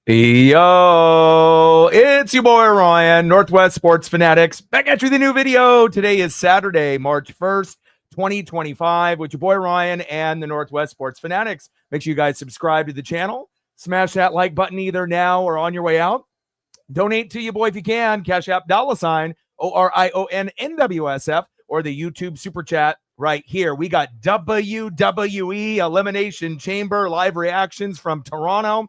Yo, it's your boy Ryan, Northwest Sports Fanatics, back at you with a new video. Today is Saturday, March 1st, 2025, with your boy Ryan and the Northwest Sports Fanatics. Make sure you guys subscribe to the channel, smash that like button either now or on your way out. Donate to your boy if you can, Cash App $, ORION NWSF, or the YouTube Super Chat right here. We got WWE Elimination Chamber live reactions from Toronto.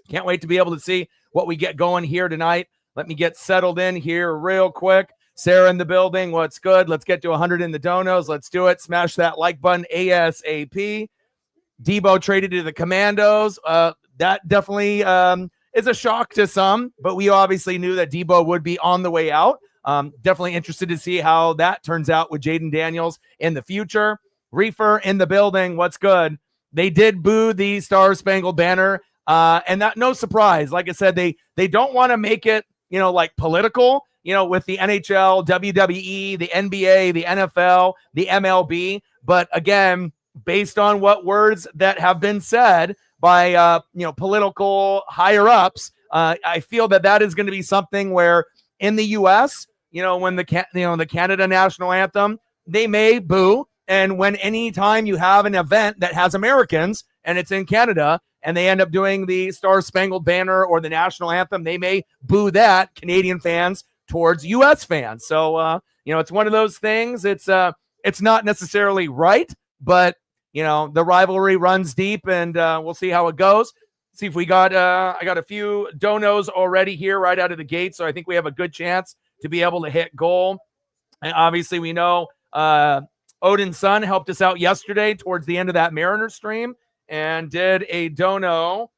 Can't wait to be able to see what we get going here tonight. Let me get settled in here real quick. Sarah in the building. What's good? Let's get to 100 in the donos. Let's do it. Smash that like button ASAP. Debo traded to the Commandos. That definitely is a shock to some, but we obviously knew that Debo would be on the way out. Definitely interested to see how that turns out with Jaden Daniels in the future. Reefer in the building. What's good? They did boo the Star Spangled Banner. And that, no surprise. Like I said, they don't want to make it, like political, with the NHL, WWE, the NBA, the NFL, the MLB. But again, based on what words that have been said by, political higher ups, I feel that is going to be something where in the U.S., when the Canada national anthem, they may boo. And when anytime you have an event that has Americans and it's in Canada, and they end up doing the Star Spangled Banner or the national anthem, they may boo that, Canadian fans towards U.S. fans. So, it's one of those things. It's not necessarily right, but, the rivalry runs deep, and we'll see how it goes. See if we got, I got a few donos already here right out of the gate, so I think we have a good chance to be able to hit goal. And obviously we know Odin's son helped us out yesterday towards the end of that Mariner stream, and did a dono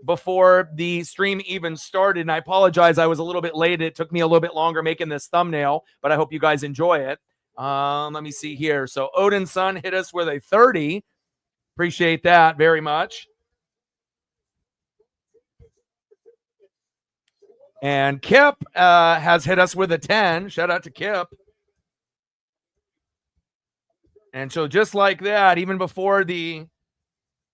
before the stream even started. And I apologize, I was a little bit late. It took me a little bit longer making this thumbnail, but I hope you guys enjoy it. Let me see here. So Odin's son hit us with a 30. Appreciate that very much. And Kip has hit us with a 10. Shout out to Kip. And so just like that, even before the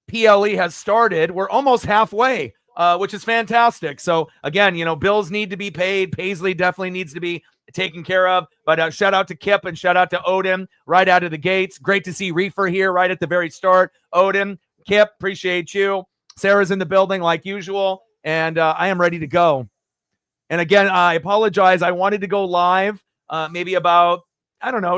PLE has started, we're almost halfway, which is fantastic. So again, bills need to be paid. Paisley definitely needs to be taken care of. But shout out to Kip and shout out to Odin right out of the gates. Great to see Reefer here right at the very start. Odin, Kip, appreciate you. Sarah's in the building like usual, and I am ready to go. And again, I apologize. I wanted to go live maybe about,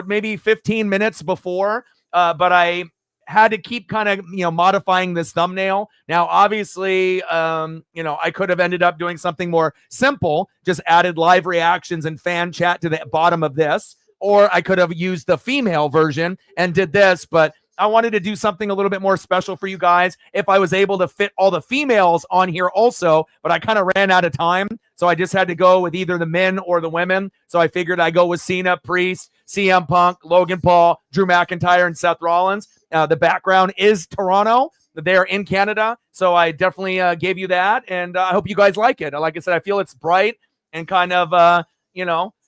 maybe 15 minutes before, but I had to keep kind of, modifying this thumbnail. Now, obviously, I could have ended up doing something more simple, just added live reactions and fan chat to the bottom of this, or I could have used the female version and did this, but I wanted to do something a little bit more special for you guys if I was able to fit all the females on here also, but I kind of ran out of time, so I just had to go with either the men or the women. So I figured I'd go with Cena, Priest, CM Punk, Logan Paul, Drew McIntyre, and Seth Rollins. The background is Toronto. They're in Canada, so I definitely gave you that, and I hope you guys like it. Like I said, I feel it's bright and kind of,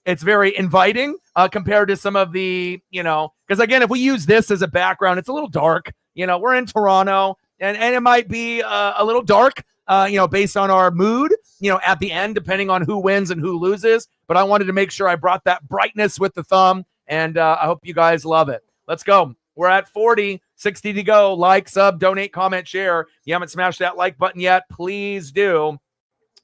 it's very inviting compared to some of the, because again, if we use this as a background, it's a little dark. We're in Toronto, and it might be a little dark, based on our mood, at the end, depending on who wins and who loses. But I wanted to make sure I brought that brightness with the thumb, and I hope you guys love it. Let's go. We're at 40, 60 to go. Like, sub, donate, comment, share. If you haven't smashed that like button yet, please do.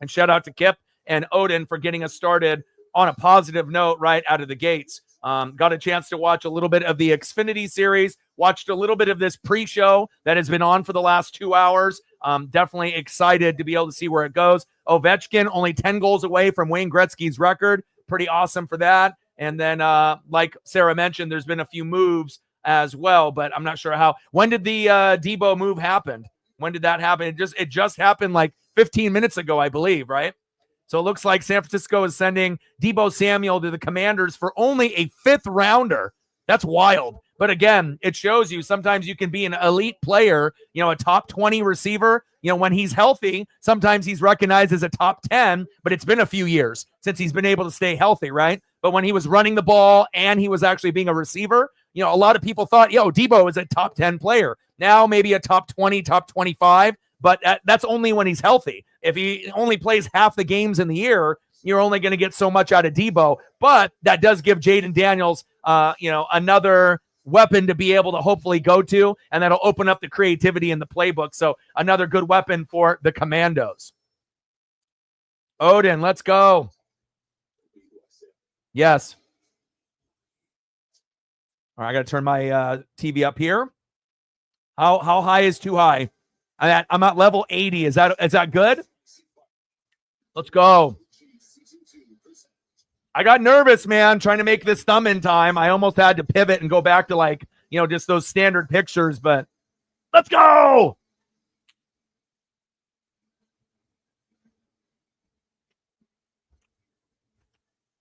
And shout out to Kip and Odin for getting us started on a positive note right out of the gates. Got a chance to watch a little bit of the Xfinity series, watched a little bit of this pre-show that has been on for the last 2 hours. Definitely excited to be able to see where it goes. Ovechkin only 10 goals away from Wayne Gretzky's record. Pretty awesome for that. And then, like Sarah mentioned, there's been a few moves as well, but I'm not sure how. When did the Debo move happen? When did that happen? It just happened like 15 minutes ago, I believe, right? So it looks like San Francisco is sending Debo Samuel to the Commanders for only a 5th rounder. That's wild. But again, it shows you sometimes you can be an elite player, a top 20 receiver. When he's healthy, sometimes he's recognized as a top 10, but it's been a few years since he's been able to stay healthy, right? But when he was running the ball and he was actually being a receiver, a lot of people thought, Debo is a top 10 player. Now maybe a top 20, top 25, but that's only when he's healthy. If he only plays half the games in the year, you're only going to get so much out of Debo. But that does give Jaden Daniels, another weapon to be able to hopefully go to, and that'll open up the creativity in the playbook. So another good weapon for the Commandos. Odin, let's go. Yes. All right, I got to turn my TV up here. How high is too high? I'm at level 80. Is that good? Let's go. I got nervous, man, trying to make this thumb in time. I almost had to pivot and go back to just those standard pictures, but let's go.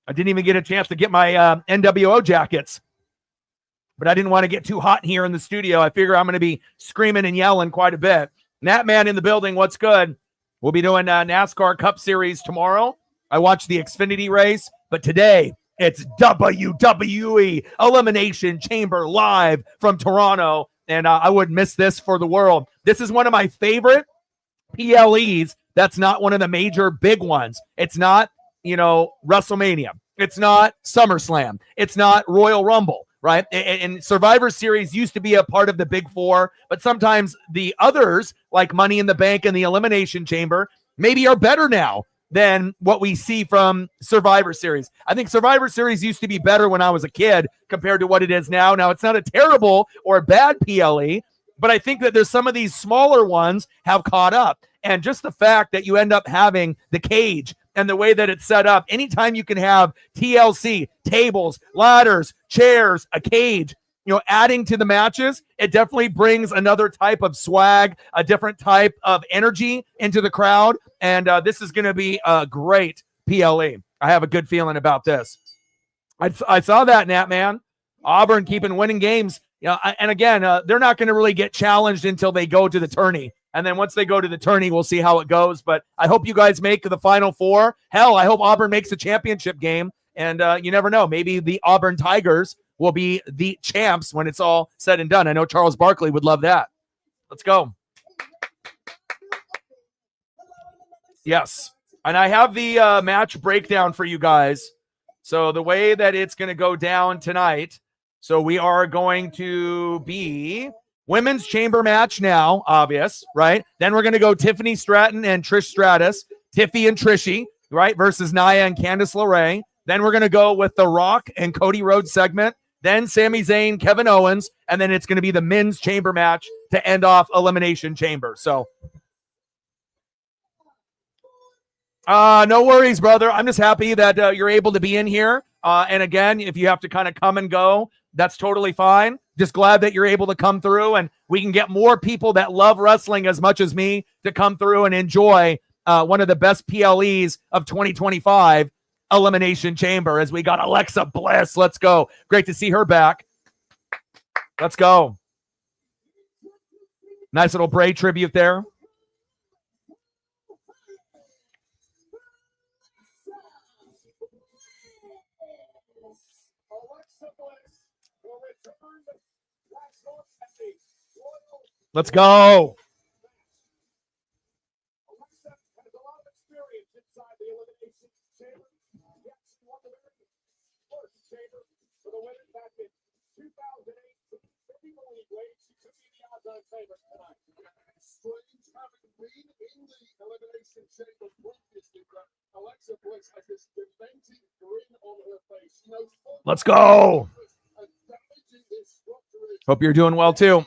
I didn't even get a chance to get my NWO jackets, but I didn't want to get too hot here in the studio. I figure I'm going to be screaming and yelling quite a bit. Nat Man in the building, what's good? We'll be doing NASCAR Cup Series tomorrow. I watched the Xfinity race, but today it's WWE Elimination Chamber live from Toronto, and I wouldn't miss this for the world. This is one of my favorite PLEs. That's not one of the major big ones. It's not, WrestleMania. It's not SummerSlam. It's not Royal Rumble, right? And Survivor Series used to be a part of the Big Four, but sometimes the others, like Money in the Bank and the Elimination Chamber, maybe are better now than what we see from Survivor Series. I think Survivor Series used to be better when I was a kid compared to what it is now. Now, it's not a terrible or a bad PLE, but I think that there's some of these smaller ones have caught up. And just the fact that you end up having the cage and the way that it's set up, anytime you can have TLC, tables, ladders, chairs, a cage, adding to the matches, it definitely brings another type of swag, a different type of energy into the crowd. And this is going to be a great PLE. I have a good feeling about this. I saw that, Nat, man. Auburn keeping winning games. And again, they're not going to really get challenged until they go to the tourney. And then once they go to the tourney, we'll see how it goes. But I hope you guys make the Final Four. Hell, I hope Auburn makes the championship game. And you never know. Maybe the Auburn Tigers will be the champs when it's all said and done. I know Charles Barkley would love that. Let's go. Yes. And I have the match breakdown for you guys. So the way that it's going to go down tonight. So we are going to be women's chamber match now, obvious, right? Then we're going to go Tiffany Stratton and Trish Stratus, Tiffy and Trishy, right? Versus Nia and Candace LeRae. Then we're going to go with The Rock and Cody Rhodes segment. Then Sami Zayn, Kevin Owens, and then it's going to be the men's chamber match to end off Elimination Chamber. So, no worries, brother. I'm just happy that you're able to be in here. And again, if you have to kind of come and go, that's totally fine. Just glad that you're able to come through, and we can get more people that love wrestling as much as me to come through and enjoy one of the best PLEs of 2025. Elimination Chamber, as we got Alexa Bliss. Let's go. Great to see her back. Let's go. Nice little Bray tribute there. Let's go. Let's go. Hope you're doing well too.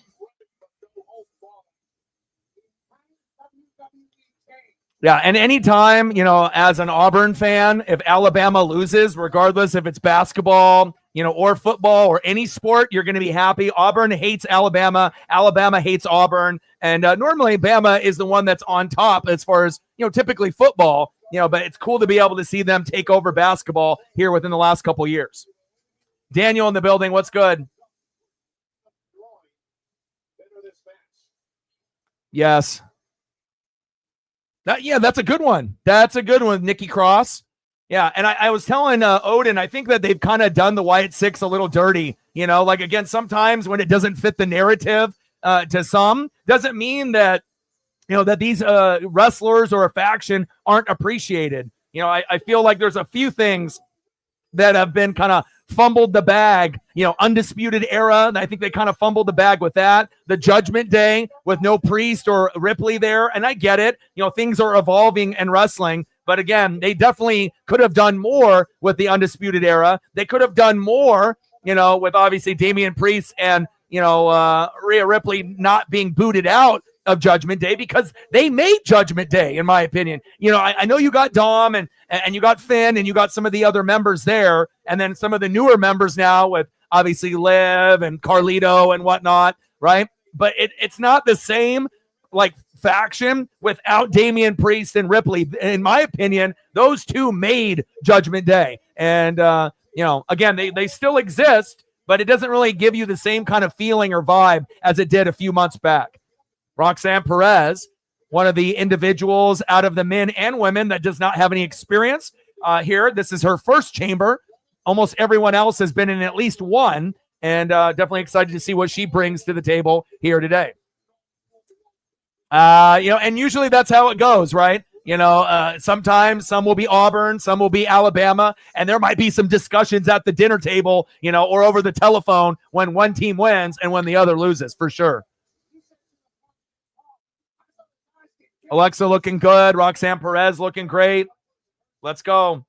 Yeah, and anytime, as an Auburn fan, if Alabama loses, regardless if it's basketball, or football or any sport, you're going to be happy. Auburn hates Alabama. Alabama hates Auburn. And normally Bama is the one that's on top as far as, typically football, but it's cool to be able to see them take over basketball here within the last couple years. Daniel in the building. What's good? Yes. That's a good one. That's a good one, Nikki Cross. Yeah, and I was telling Odin, I think that they've kind of done the Wyatt Six a little dirty. Again, sometimes when it doesn't fit the narrative to some, doesn't mean that, that these wrestlers or a faction aren't appreciated. I feel like there's a few things that have been kind of fumbled the bag, Undisputed Era. I think they kind of fumbled the bag with that. The Judgment Day with no Priest or Ripley there. And I get it. Things are evolving in wrestling. But again, they definitely could have done more with the Undisputed Era. They could have done more, with obviously Damian Priest and, Rhea Ripley not being booted out of Judgment Day, because they made Judgment Day, in my opinion. I know you got Dom and you got Finn and you got some of the other members there, and then some of the newer members now with obviously Liv and Carlito and whatnot, right? But it's not the same like faction without Damian Priest and Ripley. In my opinion, those two made Judgment Day. And again, they still exist, but it doesn't really give you the same kind of feeling or vibe as it did a few months back. Roxanne Perez, one of the individuals out of the men and women that does not have any experience here. This is her first chamber. Almost everyone else has been in at least one, and definitely excited to see what she brings to the table here today. And usually that's how it goes, right? Sometimes some will be Auburn, some will be Alabama, and there might be some discussions at the dinner table, or over the telephone when one team wins and when the other loses, for sure. Alexa looking good. Roxanne Perez looking great. Let's go.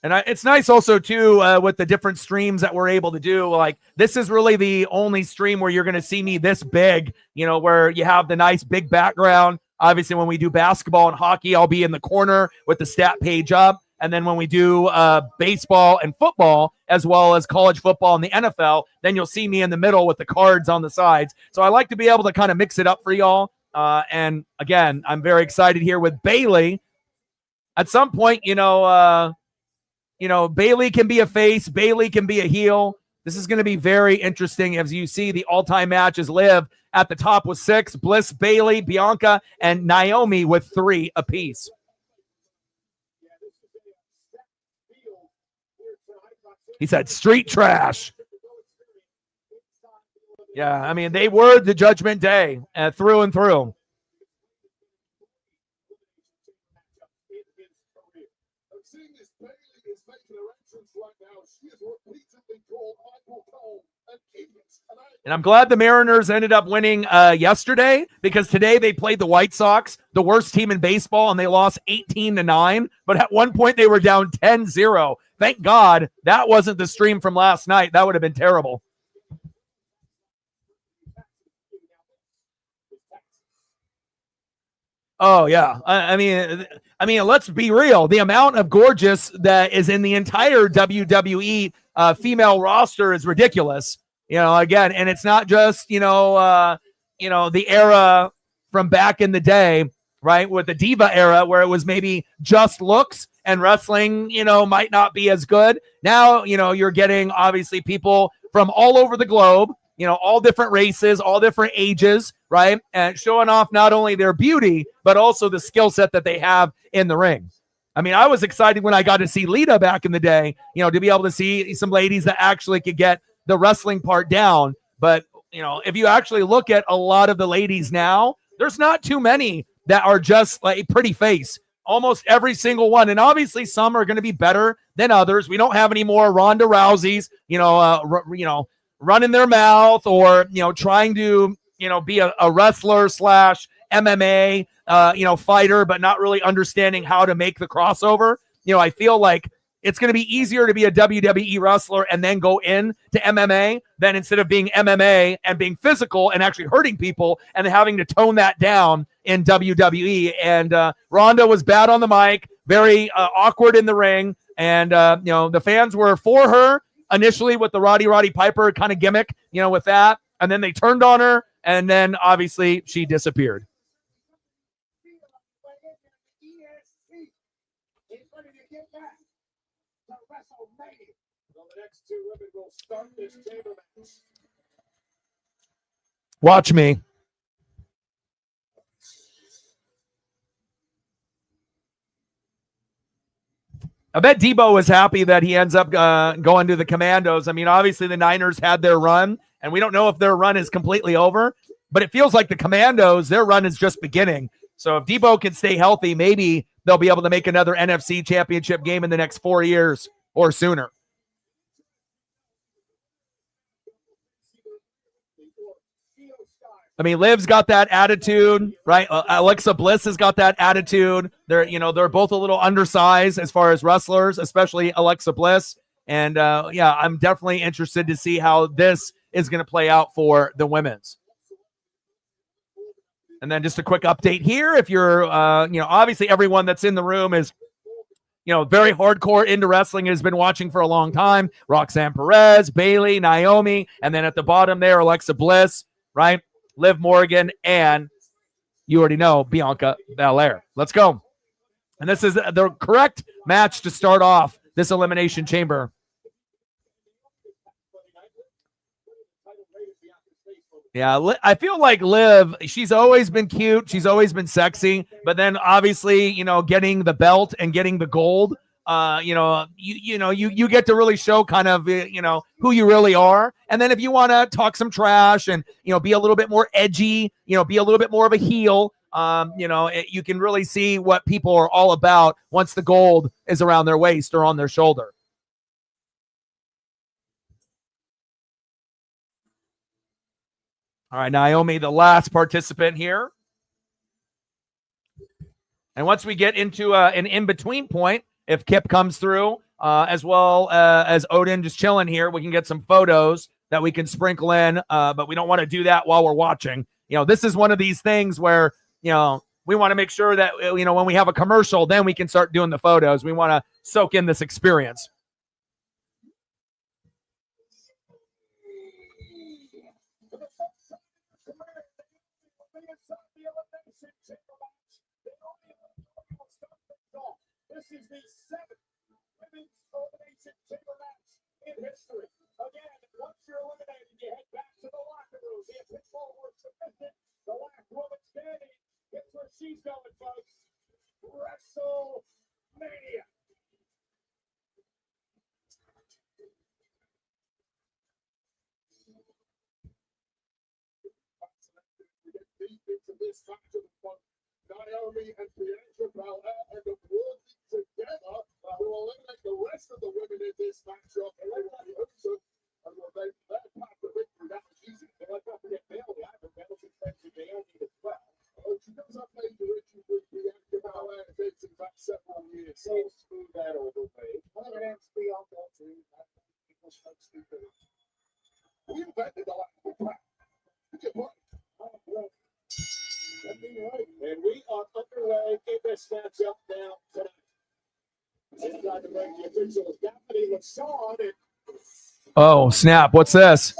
And it's nice also, too, with the different streams that we're able to do. Like, this is really the only stream where you're going to see me this big, where you have the nice big background. Obviously, when we do basketball and hockey, I'll be in the corner with the stat page up. And then when we do baseball and football, as well as college football and the NFL, then you'll see me in the middle with the cards on the sides. So I like to be able to kind of mix it up for y'all. And again, I'm very excited here with Bayley. At some point, Bayley can be a face. Bayley can be a heel. This is going to be very interesting. As you see, the all-time matches live at the top with 6. Bliss, Bayley, Bianca, and Naomi with 3 apiece. He said street trash. Yeah, I mean, they were the Judgment Day through and through. And I'm glad the Mariners ended up winning yesterday, because today they played the White Sox, the worst team in baseball, and they lost 18-9. But at one point they were down 10-0. Thank God that wasn't the stream from last night. That would have been terrible. Oh, yeah. I mean, let's be real. The amount of gorgeous that is in the entire WWE female roster is ridiculous. Again, and it's not just, the era from back in the day, right? With the Diva era, where it was maybe just looks and wrestling, might not be as good. Now, you're getting obviously people from all over the globe, all different races, all different ages, right? And showing off not only their beauty, but also the skill set that they have in the ring. I mean, I was excited when I got to see Lita back in the day, to be able to see some ladies that actually could get the wrestling part down. But, if you actually look at a lot of the ladies now, there's not too many that are just like a pretty face. Almost every single one. And obviously some are going to be better than others. We don't have any more Ronda Rouseys, running their mouth or, trying to, be a wrestler slash MMA, fighter, but not really understanding how to make the crossover. I feel like it's going to be easier to be a WWE wrestler and then go in to MMA than instead of being MMA and being physical and actually hurting people and having to tone that down in WWE. And Ronda was bad on the mic, very awkward in the ring. And, the fans were for her initially with the Roddy Piper kind of gimmick, with that. And then they turned on her. And then obviously she disappeared. Watch me. I bet Debo was happy that he ends up going to the Commandos. I mean, obviously the Niners had their run, and we don't know if their run is completely over, but it feels like the Commandos, their run is just beginning. So if Debo can stay healthy, maybe they'll be able to make another NFC championship game in the next 4 years or sooner. I mean, Liv's got that attitude, right? Alexa Bliss has got that attitude. They're both a little undersized as far as wrestlers, especially Alexa Bliss. And I'm definitely interested to see how this is going to play out for the women's. And then just a quick update here. If you're, obviously everyone that's in the room is, very hardcore into wrestling, has been watching for a long time. Roxanne Perez, Bayley, Naomi, and then at the bottom there, Alexa Bliss, right? Liv Morgan, and you already know Bianca Belair. Let's go. And this is the correct match to start off this Elimination Chamber. Yeah, I feel like Liv, she's always been cute. She's always been sexy. But then obviously, getting the belt and getting the gold, you get to really show kind of, who you really are. And then if you want to talk some trash and, be a little bit more edgy, be a little bit more of a heel, you can really see what people are all about once the gold is around their waist or on their shoulder. All right, Naomi, the last participant here. And once we get into an in-between point, if Kip comes through, as well as Odin just chilling here, we can get some photos that we can sprinkle in, but we don't want to do that while we're watching. This is one of these things where, we want to make sure that, when we have a commercial, then we can start doing the photos. We want to soak in this experience. This is the 7th women's elimination chamber match in history. Again, once you're eliminated, you head back to the locker room. The official or submission, the last woman standing. Guess where she's going, folks? WrestleMania. Deep into this match of the fun. Naomi and Bianca Belair and the world together who will eliminate the rest of the women in this matchup. Everybody hopes it. And their path to victory, that was easy. But let's not forget Bayley. I have a Bayley defensive Naomi as well. She does have major issues with Bianca Belair dating back several years. So screw that all the way. Well, it's Bianca too. People so stupid. We invented the lack of crap. Get what? Right. And we are underway in this matchup now tonight. Oh, snap. What's this?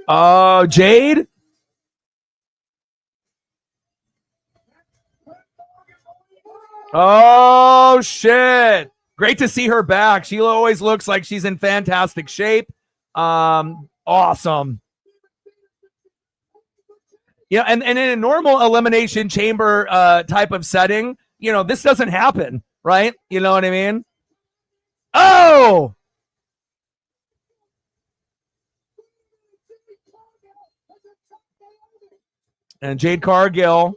Oh, Jade? Oh, shit. Great to see her back. She always looks like she's in fantastic shape. Awesome. Yeah, and in a normal elimination chamber type of setting, this doesn't happen, right? You know what I mean? Oh! And Jade Cargill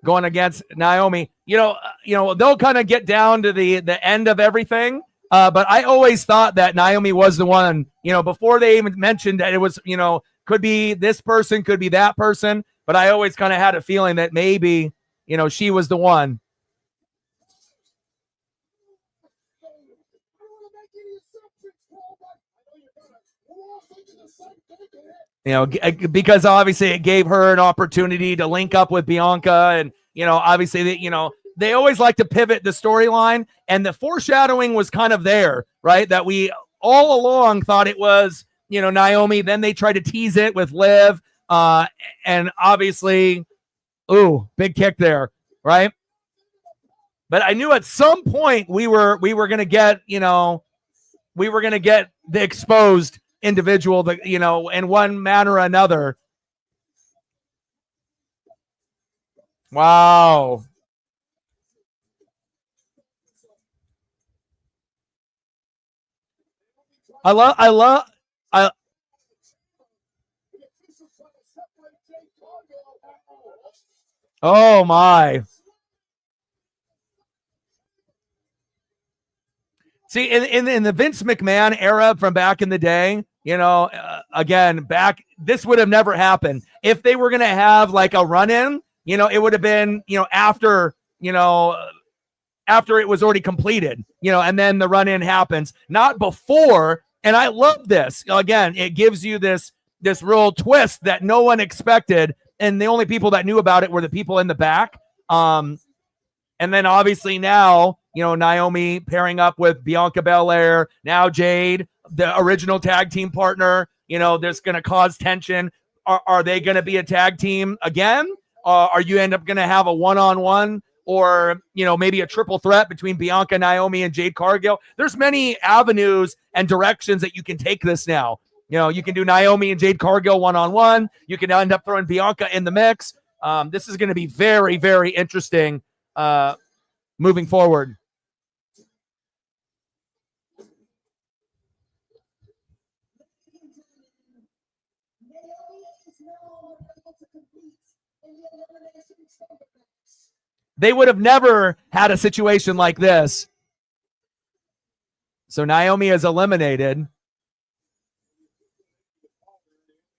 going against Naomi. They'll kind of get down to the end of everything. But I always thought that Naomi was the one, before they even mentioned that it was, could be this person, could be that person. But I always kind of had a feeling that maybe, she was the one. Because obviously it gave her an opportunity to link up with Bianca. And, obviously, they always like to pivot the storyline. And the foreshadowing was kind of there, right? That we all along thought it was, Naomi. Then they tried to tease it with Liv. And obviously, big kick there, right? But I knew at some point we were gonna get, we were gonna get the exposed individual that, in one manner or another. Wow. I Oh my. See, in the Vince McMahon era from back in the day, again, this would have never happened. If they were going to have like a run-in, it would have been, after it was already completed, and then the run-in happens, not before. And I love this. Again, it gives you this real twist that no one expected, and the only people that knew about it were the people in the back. And then obviously now, Naomi pairing up with Bianca Belair, now Jade, the original tag team partner, there's going to cause tension. Are they going to be a tag team again? Are you end up going to have a one-on-one or, maybe a triple threat between Bianca, Naomi, and Jade Cargill? There's many avenues and directions that you can take this now. You can do Naomi and Jade Cargill one-on-one. You can end up throwing Bianca in the mix. This is going to be very, very interesting moving forward. They would have never had a situation like this. So Naomi is eliminated.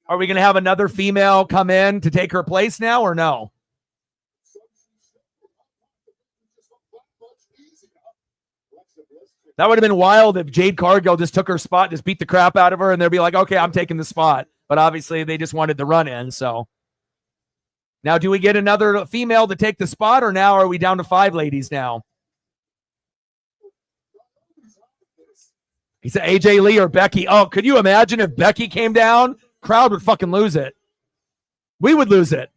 Are we going to have another female come in to take her place now or no? That would have been wild if Jade Cargill just took her spot, just beat the crap out of her, and they'd be like, okay, I'm taking the spot. But obviously they just wanted the run in. So now do we get another female to take the spot, or now are we down to 5 ladies now? He said AJ Lee or Becky. Oh, could you imagine if Becky came down? Crowd would fucking lose it. We would lose it.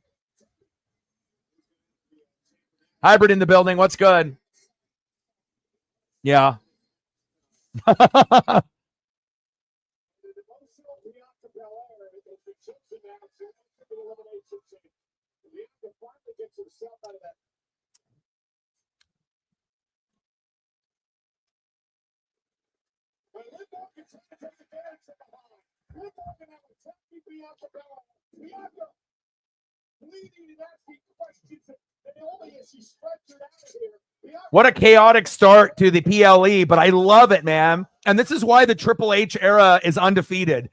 Hybrid in the building. What's good? Yeah. What a chaotic start to the PLE, but I love it, man. And this is why the Triple H era is undefeated.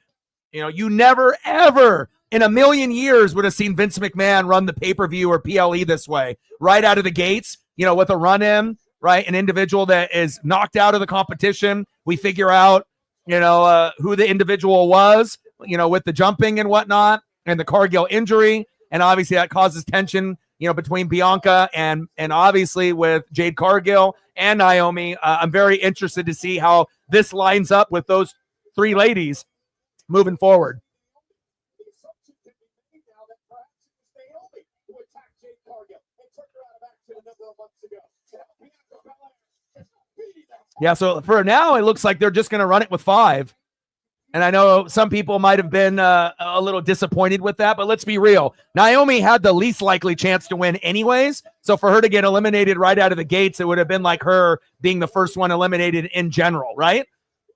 You never, ever in a million years would have seen Vince McMahon run the pay-per-view or PLE this way. Right out of the gates, with a run-in, right? An individual that is knocked out of the competition. We figure out, who the individual was, with the jumping and whatnot and the Cargill injury. And obviously that causes tension, between Bianca and obviously with Jade Cargill and Naomi. I'm very interested to see how this lines up with those 3 ladies moving forward. Yeah, so for now, it looks like they're just going to run it with 5. And I know some people might have been a little disappointed with that, but let's be real. Naomi had the least likely chance to win anyways. So for her to get eliminated right out of the gates, it would have been like her being the first one eliminated in general, right?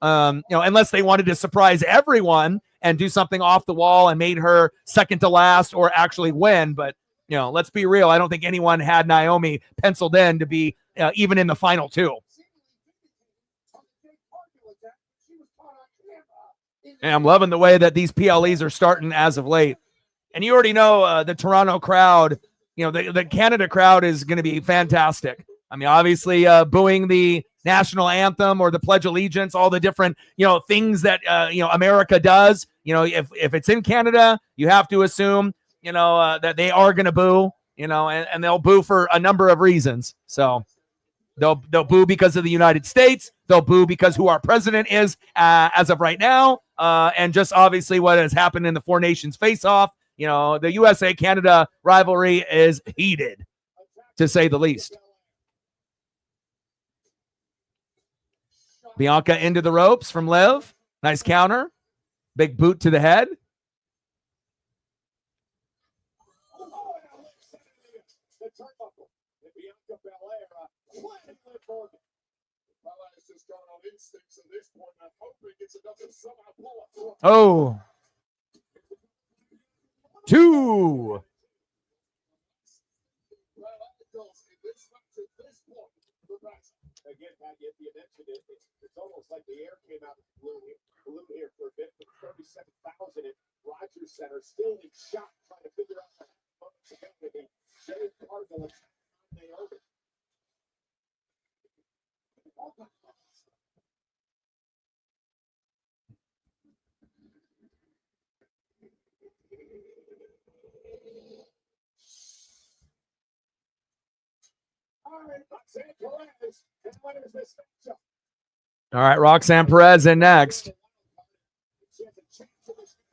Unless they wanted to surprise everyone and do something off the wall and made her second to last or actually win. But, let's be real. I don't think anyone had Naomi penciled in to be even in the final 2. And I'm loving the way that these PLEs are starting as of late. And you already know the Toronto crowd, the Canada crowd is going to be fantastic. I mean, obviously booing the national anthem or the Pledge of Allegiance, all the different, things that, America does. If it's in Canada, you have to assume, that they are going to boo, and they'll boo for a number of reasons. So they'll boo because of the United States. They'll boo because who our president is as of right now. And just obviously what has happened in the 4 nations face-off. The USA-Canada rivalry is heated, to say the least. Bianca into the ropes from Liv. Nice counter. Big boot to the head. Oh. 2. Again, Pat, you mentioned it. It's almost like the air came out of the balloon here for a bit. 37,000 at Rogers Center, still in shock, trying to figure out what's going to be. Jay Cargill and Naomi. All right, Roxanne Perez in next.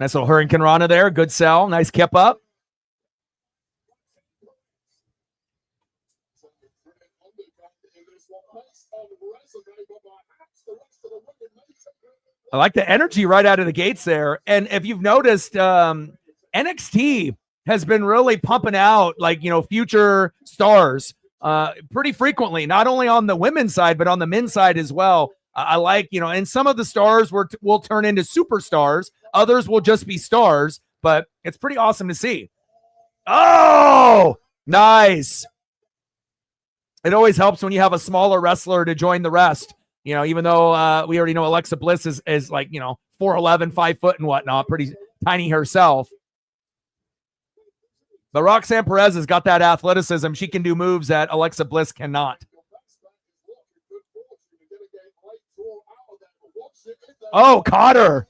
Nice little Hurricane Rana there. Good sell. Nice kip up. I like the energy right out of the gates there. And if you've noticed, NXT has been really pumping out, like, future stars pretty frequently, not only on the women's side, but on the men's side as well. I like, and some of the stars will turn into superstars. Others will just be stars, but it's pretty awesome to see. Oh, nice. It always helps when you have a smaller wrestler to join the rest. Even though we already know Alexa Bliss is like, 4'11", 5 foot and whatnot, pretty tiny herself. But Roxanne Perez has got that athleticism. She can do moves that Alexa Bliss cannot. Oh, caught her.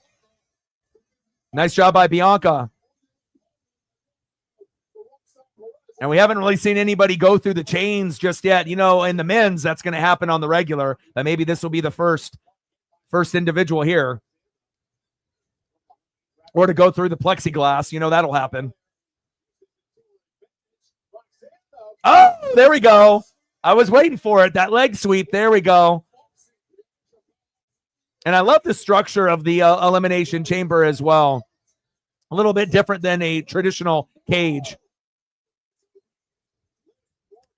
Nice job by Bianca. And we haven't really seen anybody go through the chains just yet. In the men's, that's going to happen on the regular. But maybe this will be the first individual here. Or to go through the plexiglass. That'll happen. Oh, there we go. I was waiting for it. That leg sweep. There we go. And I love the structure of the Elimination Chamber as well. A little bit different than a traditional cage.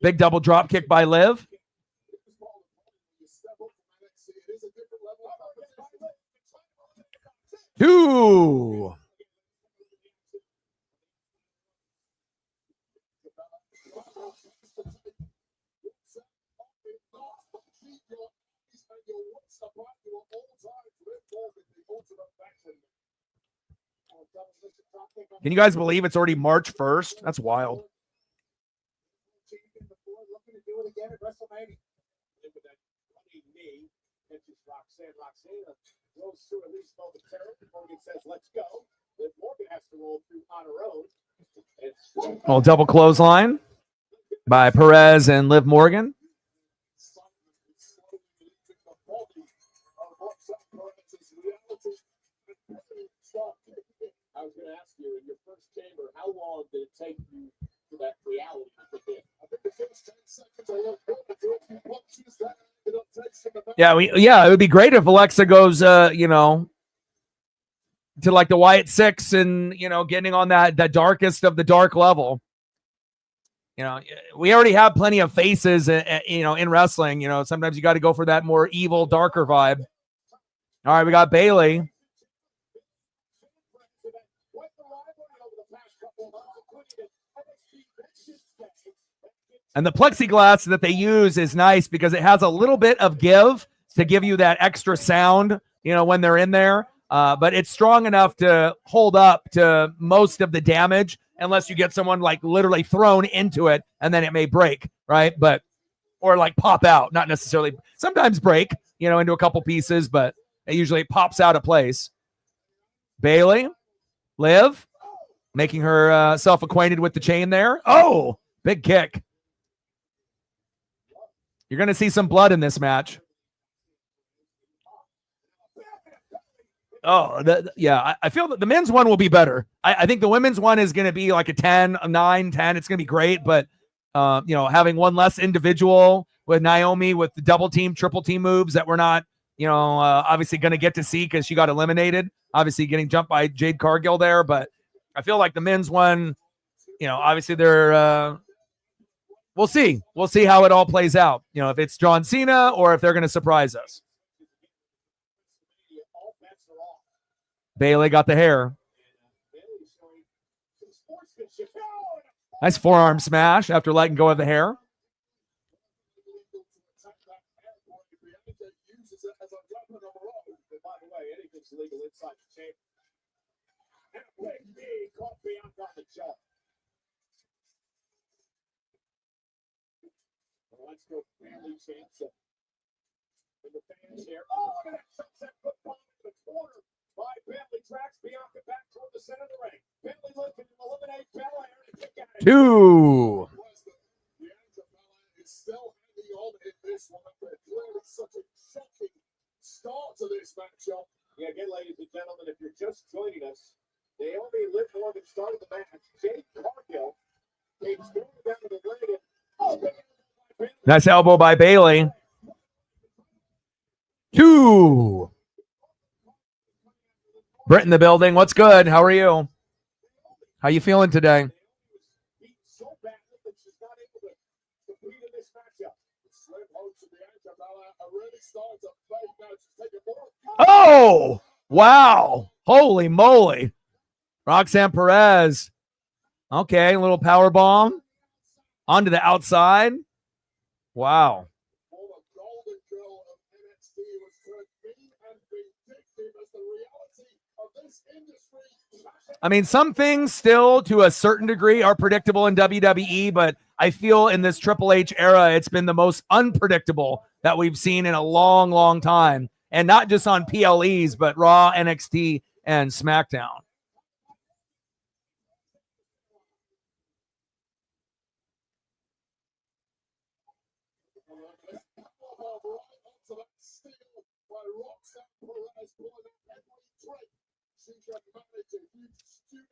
Big double drop kick by Liv. 2. Can you guys believe it's already March 1st? That's wild. Oh, double clothesline by Perez and Liv Morgan. I was going to ask you, in your first chamber, how long did it take you for that reality to kick in? I think the first 10 seconds I Yeah, it would be great if Alexa goes, to like the Wyatt 6 and, getting on that darkest of the dark level. We already have plenty of faces, in wrestling. Sometimes you got to go for that more evil, darker vibe. All right, we got Bayley. And the plexiglass that they use is nice because it has a little bit of give to give you that extra sound, when they're in there. But it's strong enough to hold up to most of the damage unless you get someone like literally thrown into it and then it may break, right? Or like pop out, not necessarily. Sometimes break, into a couple pieces, but it usually pops out of place. Bayley, Liv, making her self-acquainted with the chain there. Oh, big kick. You're going to see some blood in this match. Oh, I feel that the men's one will be better. I think the women's one is going to be like a 10, a 9, 10. It's going to be great, but, having one less individual with Naomi with the double team, triple team moves that we're not, obviously going to get to see because she got eliminated. Obviously getting jumped by Jade Cargill there, but I feel like the men's one, obviously they're we'll see. We'll see how it all plays out. If it's John Cena or if they're going to surprise us. Bayley got the hair. Nice forearm smash after letting go of the hair. Let's go family chance. And the fans here. Oh, look at that sunset foot bomb in the corner by Bentley. Tracks Bianca back toward the center of the ring. Bentley looking to eliminate Bella. Two. Bianca Bella is still hanging on in this one. But clearly such a shocking start to this matchup. Yeah, again, ladies and gentlemen, if you're just joining us, Naomi Liv Morgan started the match. Jade Cargill came storming down to the ring. Nice elbow by Bayley. Two. Britt in the building. What's good? How are you? How you feeling today? Oh, wow. Holy moly. Roxanne Perez. Okay, a little power bomb. Onto the outside. Wow. I mean, some things still to a certain degree are predictable in WWE, but I feel in this Triple H era, it's been the most unpredictable that we've seen in a long, long time. And not just on PLEs, but Raw, NXT, and SmackDown.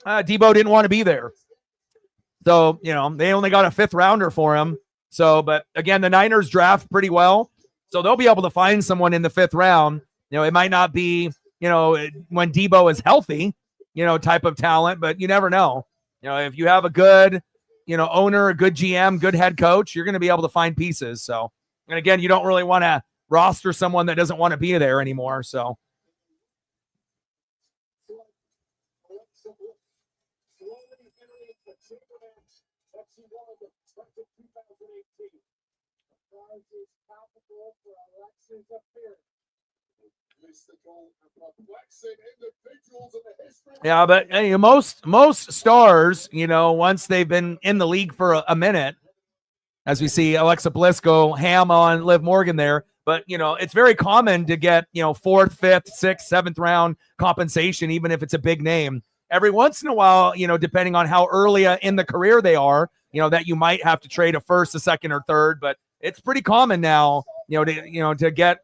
Debo didn't want to be there. So, you know, they only got a 5th rounder for him. So, but again, the Niners draft pretty well. So they'll be able to find someone in the 5th round. You know, it might not be, you know, when Debo is healthy, you know, type of talent, but you never know. You know, if you have a good, you know, owner, a good GM, good head coach, you're going to be able to find pieces. So, and again, you don't really want to roster someone that doesn't want to be there anymore. So, yeah, but hey, most stars, you know, once they've been in the league for a minute, as we see Alexa Bliss go ham on Liv Morgan there. But, you know, it's very common to get, you know, 4th, 5th, 6th, 7th round compensation, even if it's a big name. Every once in a while, you know, depending on how early in the career they are, you know, that you might have to trade a 1st, a 2nd, or 3rd. But it's pretty common now, to get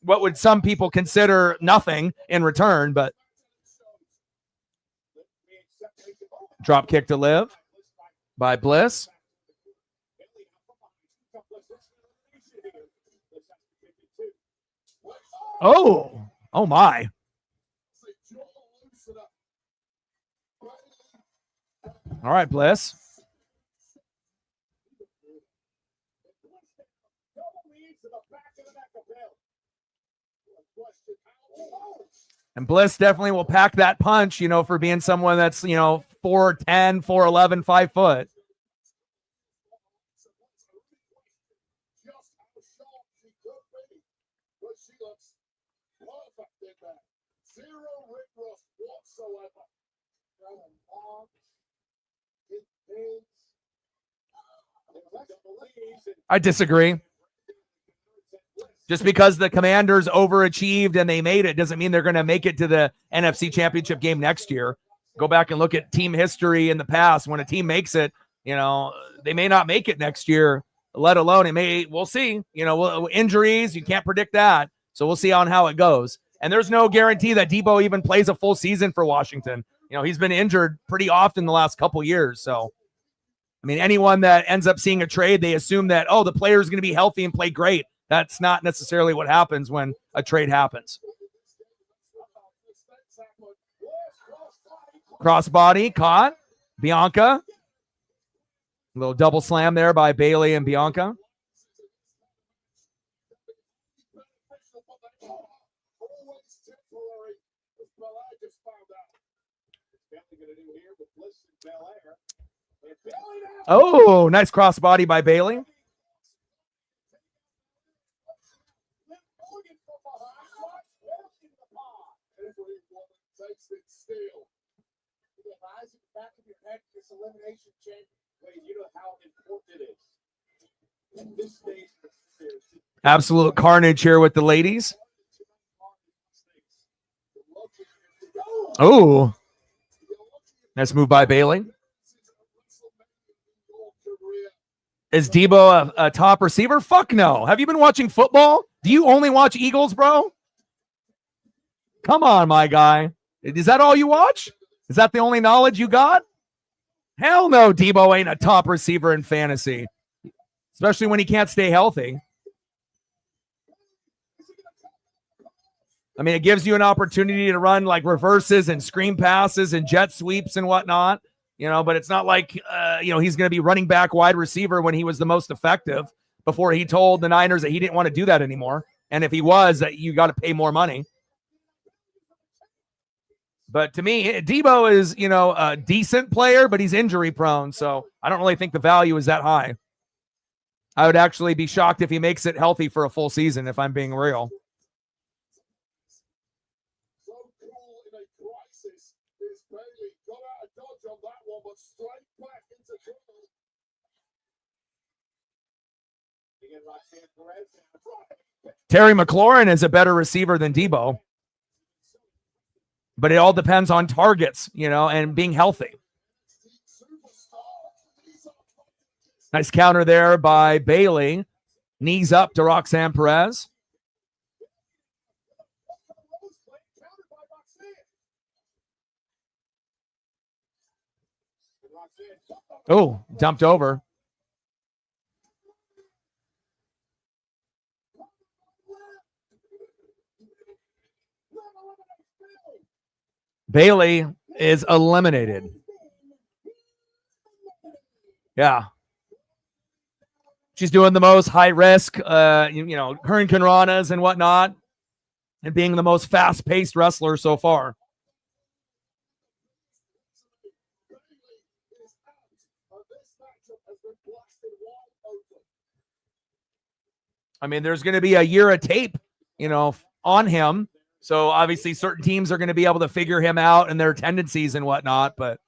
what would some people consider nothing in return. But drop kick to Liv by Bliss. Oh my. All right, Bliss. And Bliss definitely will pack that punch, you know, for being someone that's, you know, 4'10", 4'11", 5 foot. I disagree. Just because the Commanders overachieved and they made it doesn't mean they're going to make it to the NFC Championship game next year. Go back and look at team history in the past. When a team makes it, you know, they may not make it next year, let alone we'll see. You know, injuries, you can't predict that. So we'll see on how it goes. And there's no guarantee that Debo even plays a full season for Washington. You know, he's been injured pretty often the last couple years. So, I mean, anyone that ends up seeing a trade, they assume that, oh, the player is going to be healthy and play great. That's not necessarily what happens when a trade happens. Crossbody caught. Bianca. A little double slam there by Bayley and Bianca. Oh, nice crossbody by Bailey. Absolute carnage here with the ladies. Oh, nice move by Bailey. Is Debo a top receiver? Fuck no. Have you been watching football? Do you only watch Eagles, bro? Come on, my guy. Is that all you watch? Is that the only knowledge you got? Hell no, Debo ain't a top receiver in fantasy, especially when he can't stay healthy. I mean, it gives you an opportunity to run like reverses and screen passes and jet sweeps and whatnot, you know, but it's not like, he's going to be running back wide receiver when he was the most effective before he told the Niners that he didn't want to do that anymore. And if he was, that you got to pay more money. But to me, Debo is, a decent player, but he's injury prone. So I don't really think the value is that high. I would actually be shocked if he makes it healthy for a full season, if I'm being real. Terry McLaurin is a better receiver than Debo. But it all depends on targets, and being healthy. Nice counter there by Bailey. Knees up to Roxanne Perez. Oh, dumped over. Bailey is eliminated. Yeah. She's doing the most high risk, Hurricane Ranas and whatnot, and being the most fast-paced wrestler so far. I mean, there's going to be a year of tape, on him. So obviously certain teams are going to be able to figure him out and their tendencies and whatnot. But,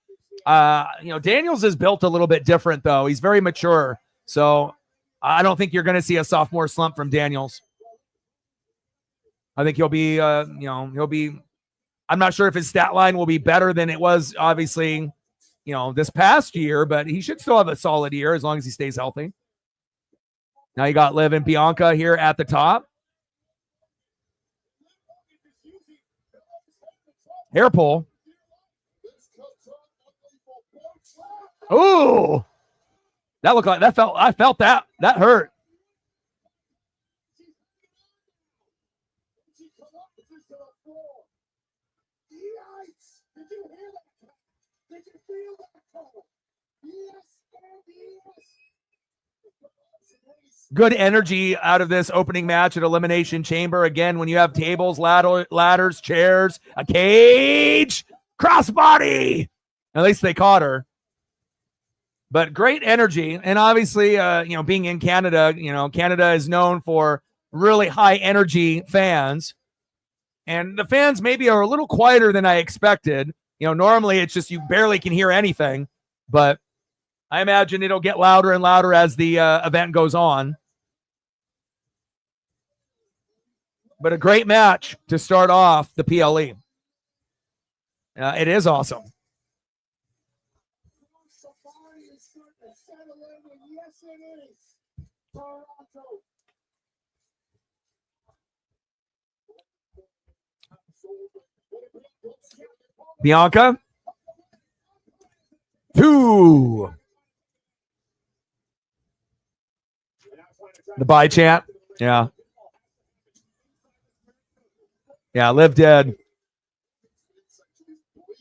Daniels is built a little bit different, though. He's very mature. So I don't think you're going to see a sophomore slump from Daniels. I think he'll be, I'm not sure if his stat line will be better than it was, obviously, this past year, but he should still have a solid year as long as he stays healthy. Now you got Liv and Bianca here at the top. Hair pull. Oh, that looked like I felt that hurt. Good energy out of this opening match at Elimination Chamber. Again, when you have tables, ladders, chairs, a cage, crossbody. At least they caught her. But great energy. And obviously, being in Canada, Canada is known for really high energy fans. And the fans maybe are a little quieter than I expected. Normally it's just you barely can hear anything. But I imagine it'll get louder and louder as the event goes on. But a great match to start off the PLE. It is awesome. Bianca. 2. The bye chant. Yeah. Yeah, Liv dead.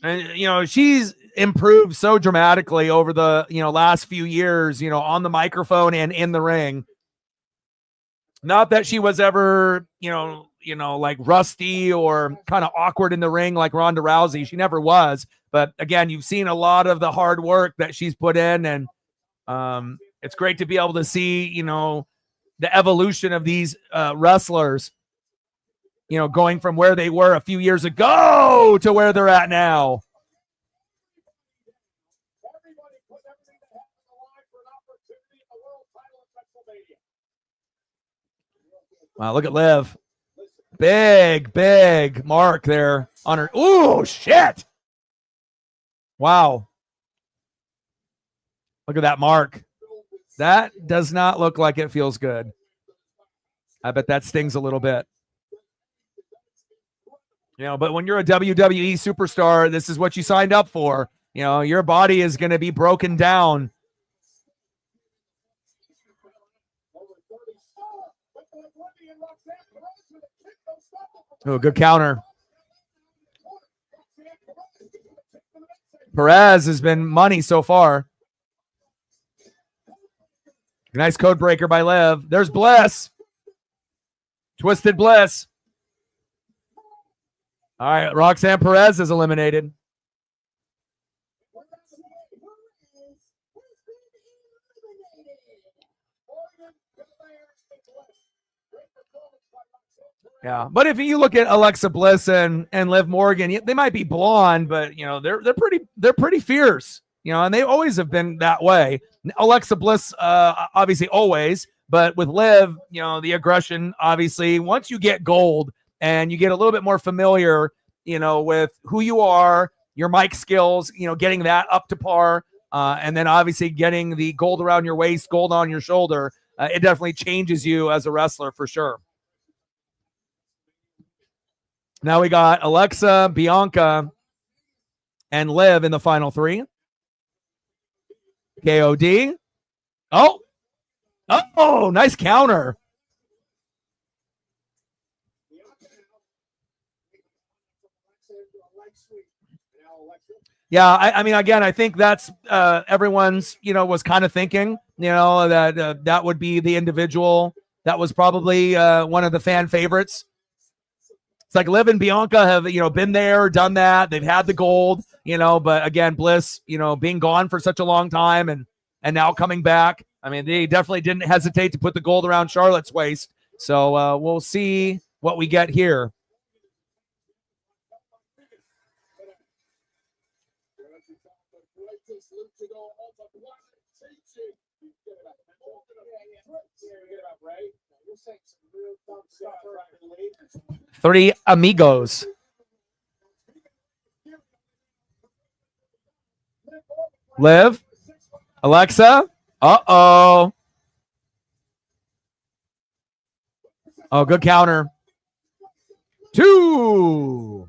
And, she's improved so dramatically over the, last few years, on the microphone and in the ring. Not that she was ever, like rusty or kind of awkward in the ring like Ronda Rousey. She never was. But again, you've seen a lot of the hard work that she's put in, and it's great to be able to see, the evolution of these wrestlers, going from where they were a few years ago to where they're at now. Wow, look at Liv. Big mark there on her. Ooh, shit. Wow. Look at that mark. That does not look like it feels good. I bet that stings a little bit. But when you're a WWE superstar, this is what you signed up for. Your body is going to be broken down. Oh, good counter. Perez has been money so far. Nice code breaker by Liv. There's Bliss. Twisted Bliss. All right, Roxanne Perez is eliminated. Yeah, but if you look at Alexa Bliss and Liv Morgan, they might be blonde, but they're pretty fierce, and they always have been that way. Alexa Bliss, obviously always, but with Liv, the aggression, obviously, once you get gold and you get a little bit more familiar, with who you are, your mic skills, getting that up to par, and then obviously getting the gold around your waist, gold on your shoulder, it definitely changes you as a wrestler for sure. Now we got Alexa, Bianca, and Liv in the final three. KOD. Oh, nice counter. Yeah, I mean, again, I think that's everyone's, was kind of thinking, that that would be the individual that was probably one of the fan favorites. It's like Liv and Bianca have, been there, done that. They've had the gold, but again, Bliss, being gone for such a long time and now coming back. I mean, they definitely didn't hesitate to put the gold around Charlotte's waist. So we'll see what we get here. Three amigos. Liv, Alexa. Oh, good counter. 2.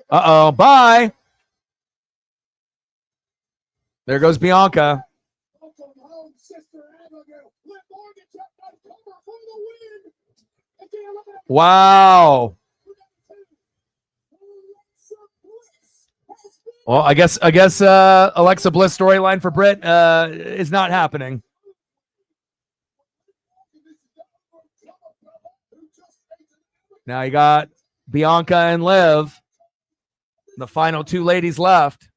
Bye. There goes Bianca. Wow. Well, I guess Alexa Bliss storyline for Britt is not happening. Now you got Bianca and Liv, the final two ladies left.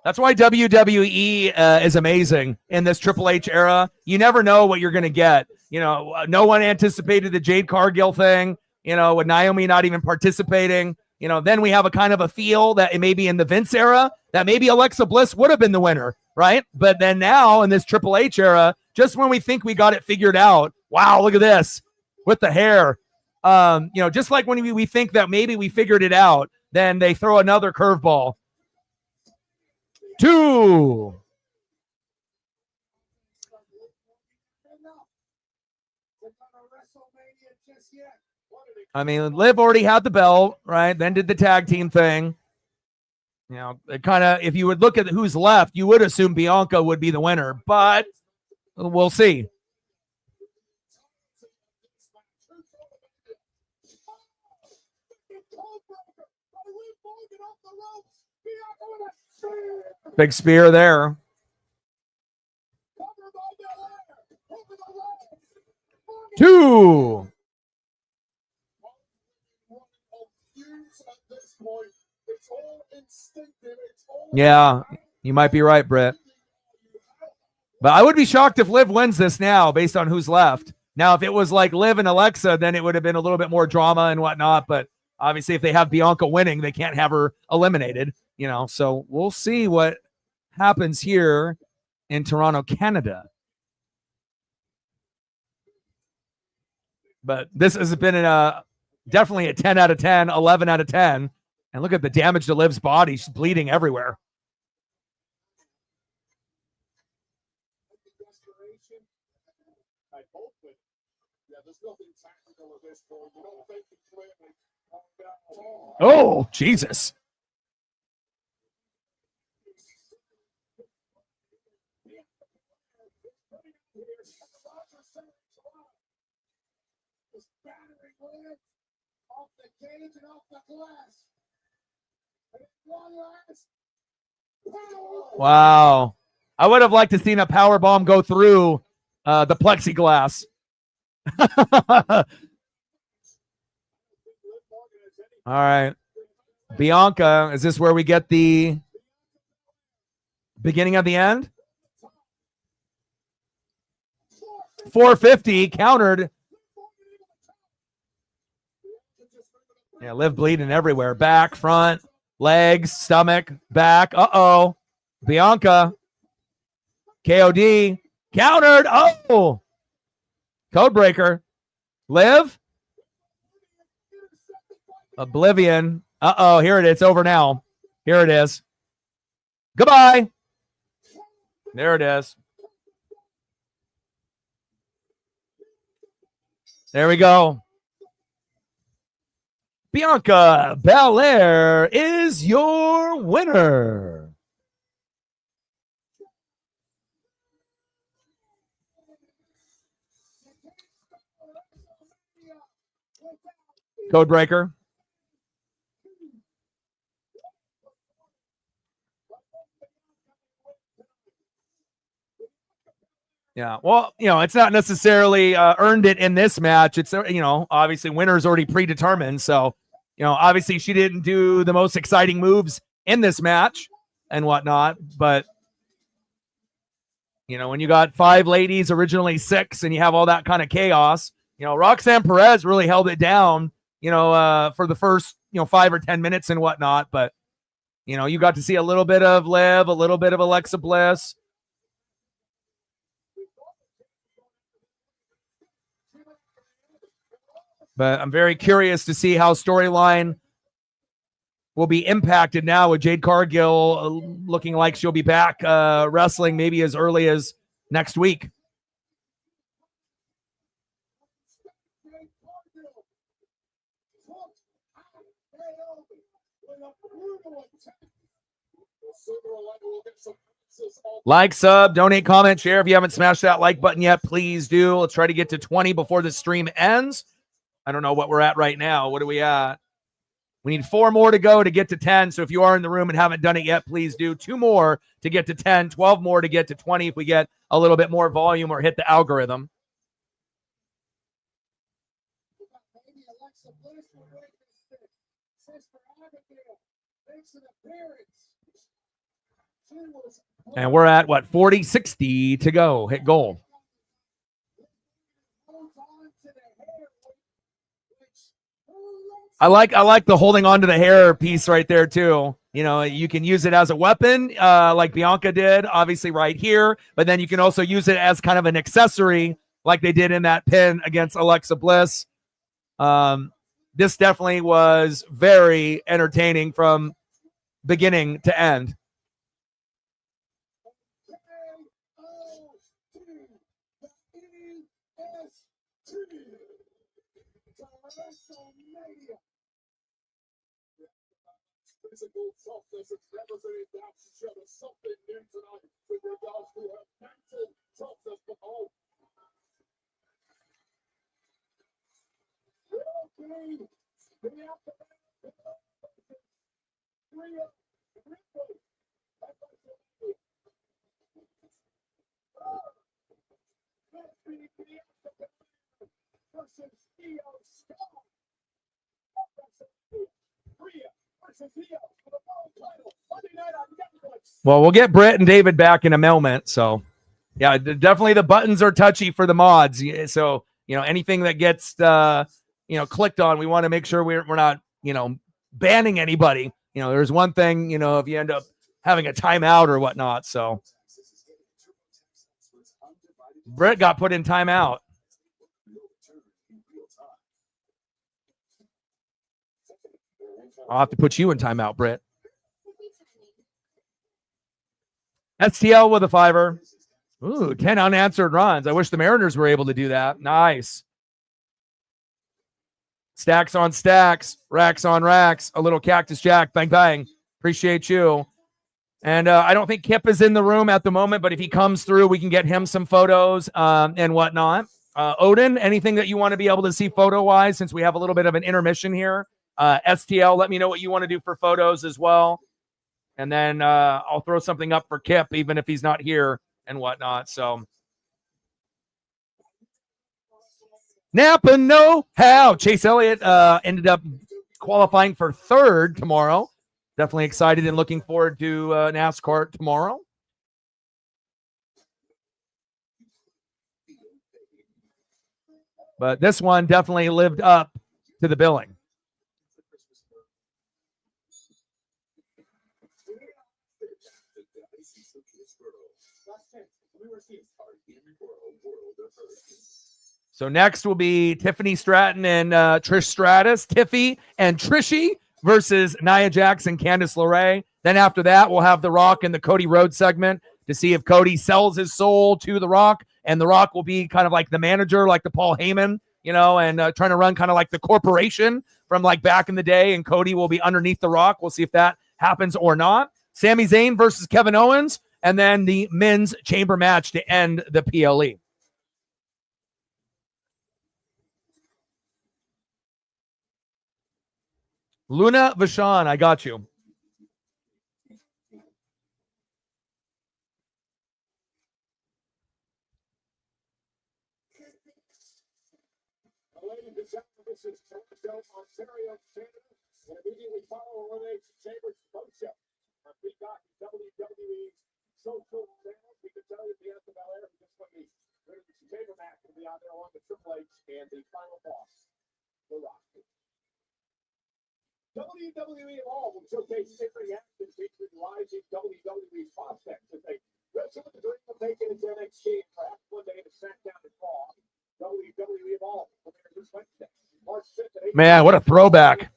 That's why WWE is amazing in this Triple H era. You never know what you're going to get. No one anticipated the Jade Cargill thing, with Naomi not even participating. Then we have a kind of a feel that it may be in the Vince era that maybe Alexa Bliss would have been the winner, right? But then now in this Triple H era, just when we think we got it figured out, wow, look at this with the hair. Just like when we think that maybe we figured it out, then they throw another curveball. 2. I mean, Liv already had the belt, right? Then did the tag team thing. You know, it kind of, if you would look at who's left, you would assume Bianca would be the winner, but we'll see. Big spear there. 2. Yeah, you might be right, Britt. But I would be shocked if Liv wins this now based on who's left. Now, if it was like Liv and Alexa, then it would have been a little bit more drama and whatnot. But obviously, if they have Bianca winning, they can't have her eliminated, you know. So we'll see what happens here in Toronto, Canada. But this has been definitely a 10 out of 10, 11 out of 10. And look at the damage to Liv's body. She's bleeding everywhere. Oh, Jesus. Wow. I would have liked to seen a power bomb go through the plexiglass. All right. Bianca, is this where we get the beginning of the end? 450 countered. Yeah, Liv bleeding everywhere. Back, front, legs, stomach, back. Uh-oh. Bianca. KOD. Countered. Oh. Codebreaker. Liv. Oblivion. Uh-oh. Here it is. It's over now. Here it is. Goodbye. There it is. There we go. Bianca Belair is your winner. Codebreaker. Yeah, well, you know, it's not necessarily earned it in this match. It's, you know, obviously winner's already predetermined. So, you know, obviously she didn't do the most exciting moves in this match and whatnot. But, you know, when you got 5 ladies, originally 6, and you have all that kind of chaos, you know, Roxanne Perez really held it down, you know, for the first, you know, 5 or 10 minutes and whatnot. But, you know, you got to see a little bit of Liv, a little bit of Alexa Bliss. But I'm very curious to see how storyline will be impacted now with Jade Cargill looking like she'll be back wrestling maybe as early as next week. Like, sub, donate, comment, share. If you haven't smashed that like button yet, please do. Let's try to get to 20 before the stream ends. I don't know what we're at right now. What are we at? We need 4 more to go to get to 10. So if you are in the room and haven't done it yet, please do. 2 more to get to 10, 12 more to get to 20 if we get a little bit more volume or hit the algorithm. And we're at, what, 40, 60 to go. Hit goal. I like the holding on to the hair piece right there too. You know, you can use it as a weapon, like Bianca did, obviously right here. But then you can also use it as kind of an accessory, like they did in that pin against Alexa Bliss. This definitely was very entertaining from beginning to end. physical toughness has never been in doubt. She showed us something new tonight with regards to her mental toughness. But okay, we have to well, we'll get Britt and David back in a moment. So, yeah, definitely the buttons are touchy for the mods. So, anything that gets, clicked on, we want to make sure we're not, banning anybody. There's one thing, if you end up having a timeout or whatnot. So, Britt got put in timeout. I'll have to put you in timeout, Britt. STL with a 5. Ooh, 10 unanswered runs. I wish the Mariners were able to do that. Nice. Stacks on stacks, racks on racks. A little Cactus Jack. Bang, bang. Appreciate you. And I don't think Kip is in the room at the moment, but if he comes through, we can get him some photos and whatnot. Odin, anything that you want to be able to see photo-wise, since we have a little bit of an intermission here? STL, let me know what you want to do for photos as well. And then I'll throw something up for Kip, even if he's not here and whatnot. So Napa know-how. Chase Elliott ended up qualifying for 3rd tomorrow. Definitely excited and looking forward to NASCAR tomorrow. But this one definitely lived up to the billing. So next will be Tiffany Stratton and Trish Stratus. Tiffy and Trishy versus Nia Jax and Candace LeRae. Then after that, we'll have The Rock and the Cody Rhodes segment to see if Cody sells his soul to The Rock. And The Rock will be kind of like the manager, like the Paul Heyman, and trying to run kind of like the corporation from like back in the day. And Cody will be underneath The Rock. We'll see if that happens or not. Sami Zayn versus Kevin Owens. And then the men's chamber match to end the PLE. Luna Vachon, I got you. Ladies and gentlemen, this is Toronto, Ontario, Canada, and immediately follow Elimination Chamber Promotion. We got WWE social channels. We can tell you the Anthem Bel Air, just when the Elimination Chamber match will be out there along with Triple H and the final boss, The Rock. WWE Evolve will showcase different action featuring rising WWE prospects as they wrestle with the dream of making it to NXT and perhaps one day to SmackDown and Raw. WWE Evolve premieres this Wednesday, March 5th at 8. Man, what a throwback.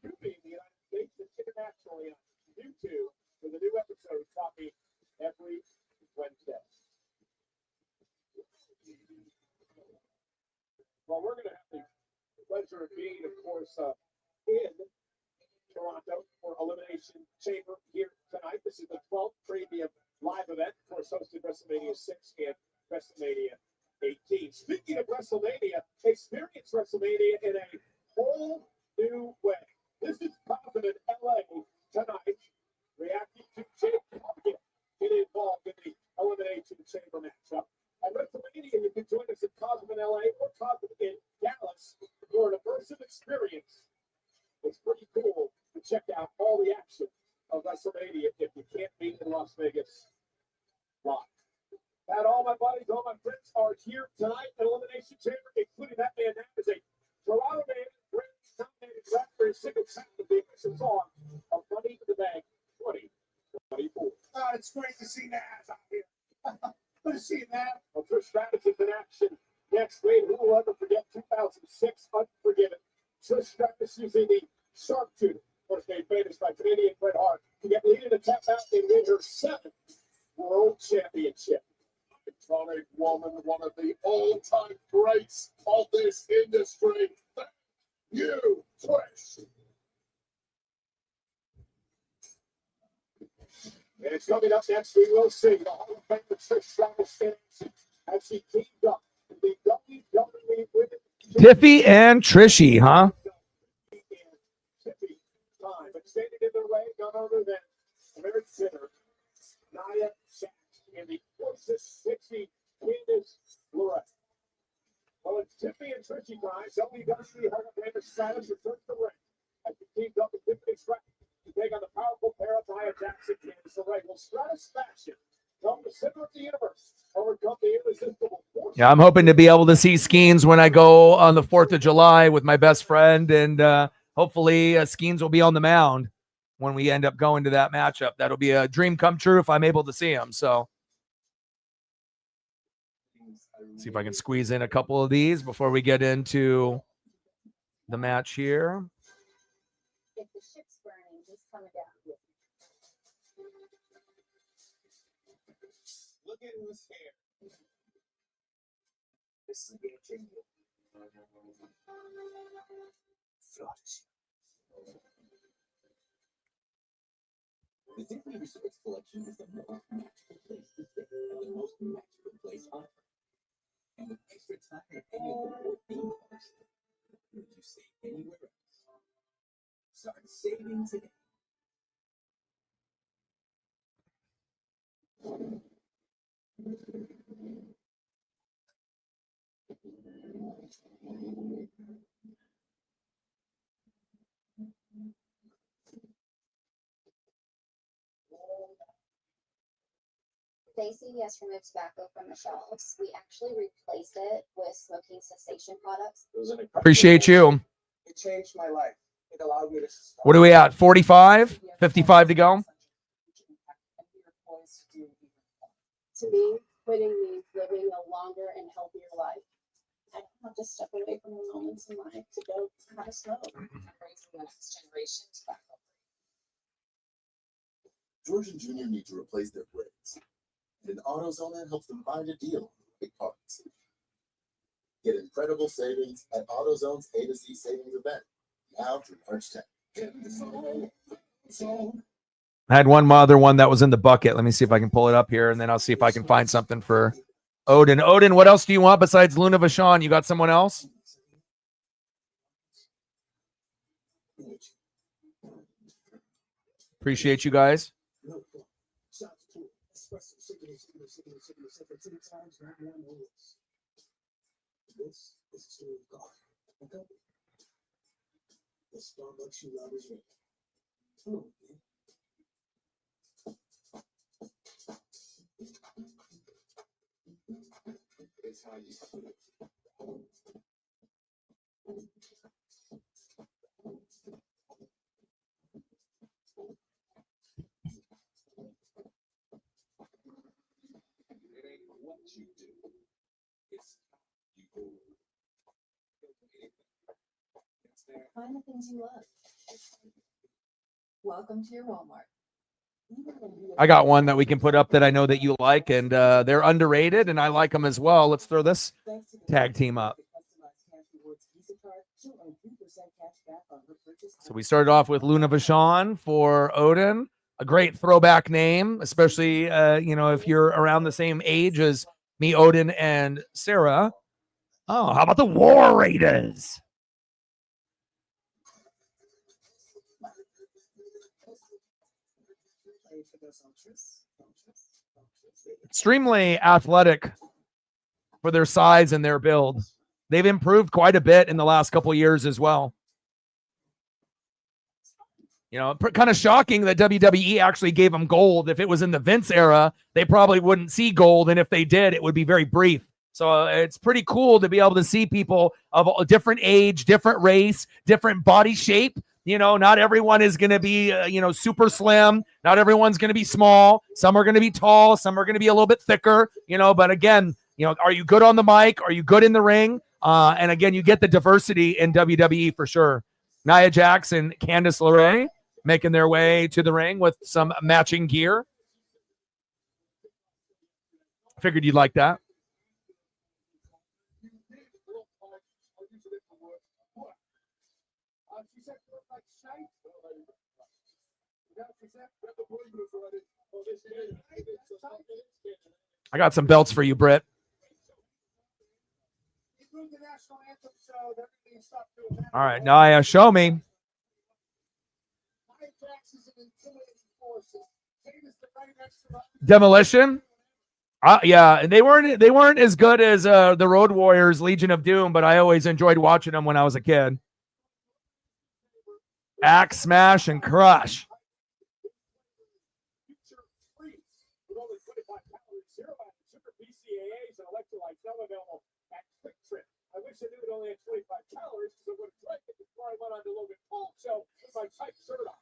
The United States and internationally on YouTube with a new episode dropping every Wednesday. Well, we're going to have the pleasure of being, of course, in Toronto for Elimination Chamber here tonight. This is the 12th premium live event, of course, hosted WrestleMania 6 and WrestleMania 18. Speaking of WrestleMania, experience WrestleMania in a whole new way. This is popping in LA tonight, reacting to Jake Morgan getting involved in the Elimination Chamber matchup. At WrestleMania, you can join us at Cosmo in LA or Cosmo in Dallas for an immersive experience. It's pretty cool to check out all the action of WrestleMania if you can't be in Las Vegas live. And all my buddies, all my friends are here tonight at Elimination Chamber, including that man that is a Toronto man, Grammy-nominated rapper, and single track of the official song of Money in the Bank 2024. It's great to see Naz out here. Good to see Naz. Well, Trish Stratus is in action next week. Who will ever forget 2006 Unforgiven? Trish Stratus using the sharpshooter, first made famous by Canadian Bret Hart, to get leading to tap out and win her 7th World Championship. Iconic woman, one of the all-time greats of this industry. Thank you, Trish. And it's coming up next, we will see the Hall of Famer Trish Stratton stands as she teamed up with the WWE Women's Tiffy and Trishy, huh? Tiffany time, but standing in their way, none other than American center, Nia Jax, and the closest 60, Candace. Well, it's Tiffany and Trishy time. WWE Hall of Famer Stratton returns the ring as she teamed up with Tiffany Stratton to take on the powerful pair of Nia Jax and Candace. Well, Stratton's fashion from the center of the universe overcome the irresistible force. Yeah, I'm hoping to be able to see Skeens when I go on the 4th of July with my best friend, and hopefully Skeens will be on the mound when we end up going to that matchup. That'll be a dream come true if I'm able to see him. So see if I can squeeze in a couple of these before we get into the match here. If the ship's burning, he's coming down. Look at his hair. This is a game changer. Flawless. The Tiffany Resorts collection is the most magical place to stay and the most magical place on earth. And with extra time at any of the 4 theme parks, would you save anywhere else? Start saving today. They CVS removed tobacco from the shelves. We actually replaced it with smoking cessation products. Appreciate you. It changed my life. It allowed me to start. What are we at? 45? 55 to go? To me, quitting means living a longer and healthier life. I don't have to step away from the moments in life to go have a smoke. Raising the next generation tobacco. George and Junior need to replace their brakes. And AutoZone helps them find a deal on big parts. Get incredible savings at AutoZone's A to Z savings event, now through March 10th. I had one other one that was in the bucket. Let me see if I can pull it up here, and then I'll see if I can find something for Odin. Odin, what else do you want besides Luna Vachon? You got someone else? Appreciate you guys. This is the story of God. Okay? The Starbucks you love is real. Come on, man. It's how you put it. It ain't what you do. It's you go. It's there. Find the things you love. Welcome to your Walmart. I got one that we can put up that I know that you like, and they're underrated, and I like them as well. Let's throw this tag team up. So we started off with Luna Vachon for Odin, a great throwback name, especially if you're around the same age as me, Odin, and Sarah. Oh, how about the War Raiders? Extremely athletic for their size and their build. They've improved quite a bit in the last couple of years as well. Kind of shocking that WWE actually gave them gold. If it was in the Vince era, they probably wouldn't see gold. And if they did, it would be very brief. So it's pretty cool to be able to see people of a different age, different race, different body shape. Not everyone is going to be, super slim. Not everyone's going to be small. Some are going to be tall. Some are going to be a little bit thicker, but again, are you good on the mic? Are you good in the ring? And again, you get the diversity in WWE for sure. Nia Jax and Candace LeRae making their way to the ring with some matching gear. Figured you'd like that. She said, like shite. She said, the word was ready. I got some belts for you, Britt. All right, Nia, show me. Demolition. Yeah, they weren't as good as the Road Warriors, Legion of Doom, but I always enjoyed watching them when I was a kid. Axe, smash, and crush. I wish I knew it only had 25 calories because I would have drank it before I went on to Logan Paul show with my tight shirt on.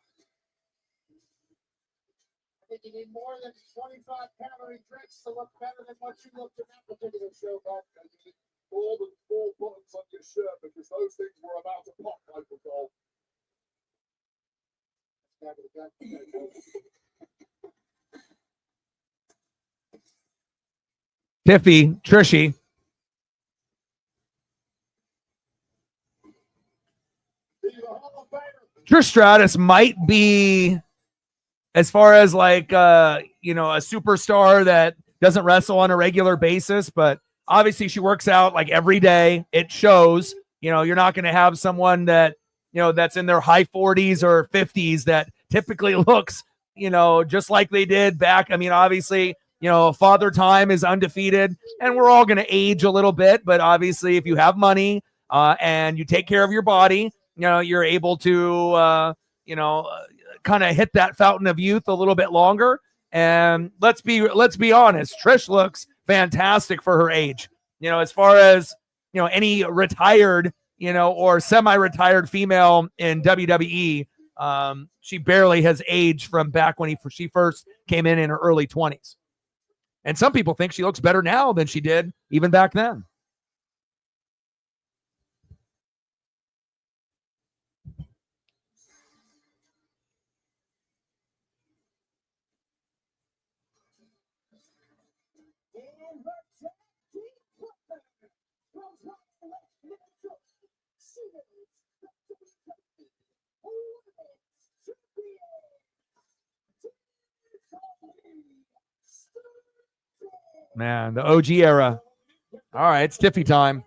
I think you need more than 25 calorie drinks to look better than what you looked in that particular show, Bob. You need more than 4 buttons on your shirt because those things were about to pop, Michael Cole. Tiffy, Trishy. Trish Stratus might be, as far as like a superstar that doesn't wrestle on a regular basis, but obviously she works out like every day. It shows. You're not going to have someone that that's in their high 40s or 50s that typically looks just like they did back. I mean, obviously, Father Time is undefeated, and we're all going to age a little bit, but obviously, if you have money and you take care of your body, you're able to, kind of hit that fountain of youth a little bit longer. And let's be honest, Trish looks fantastic for her age. As far as, any retired, or semi-retired female in WWE, she barely has aged from back when she first came in her early 20s. And some people think she looks better now than she did even back then. Man, the OG era. All right, it's Tiffy time.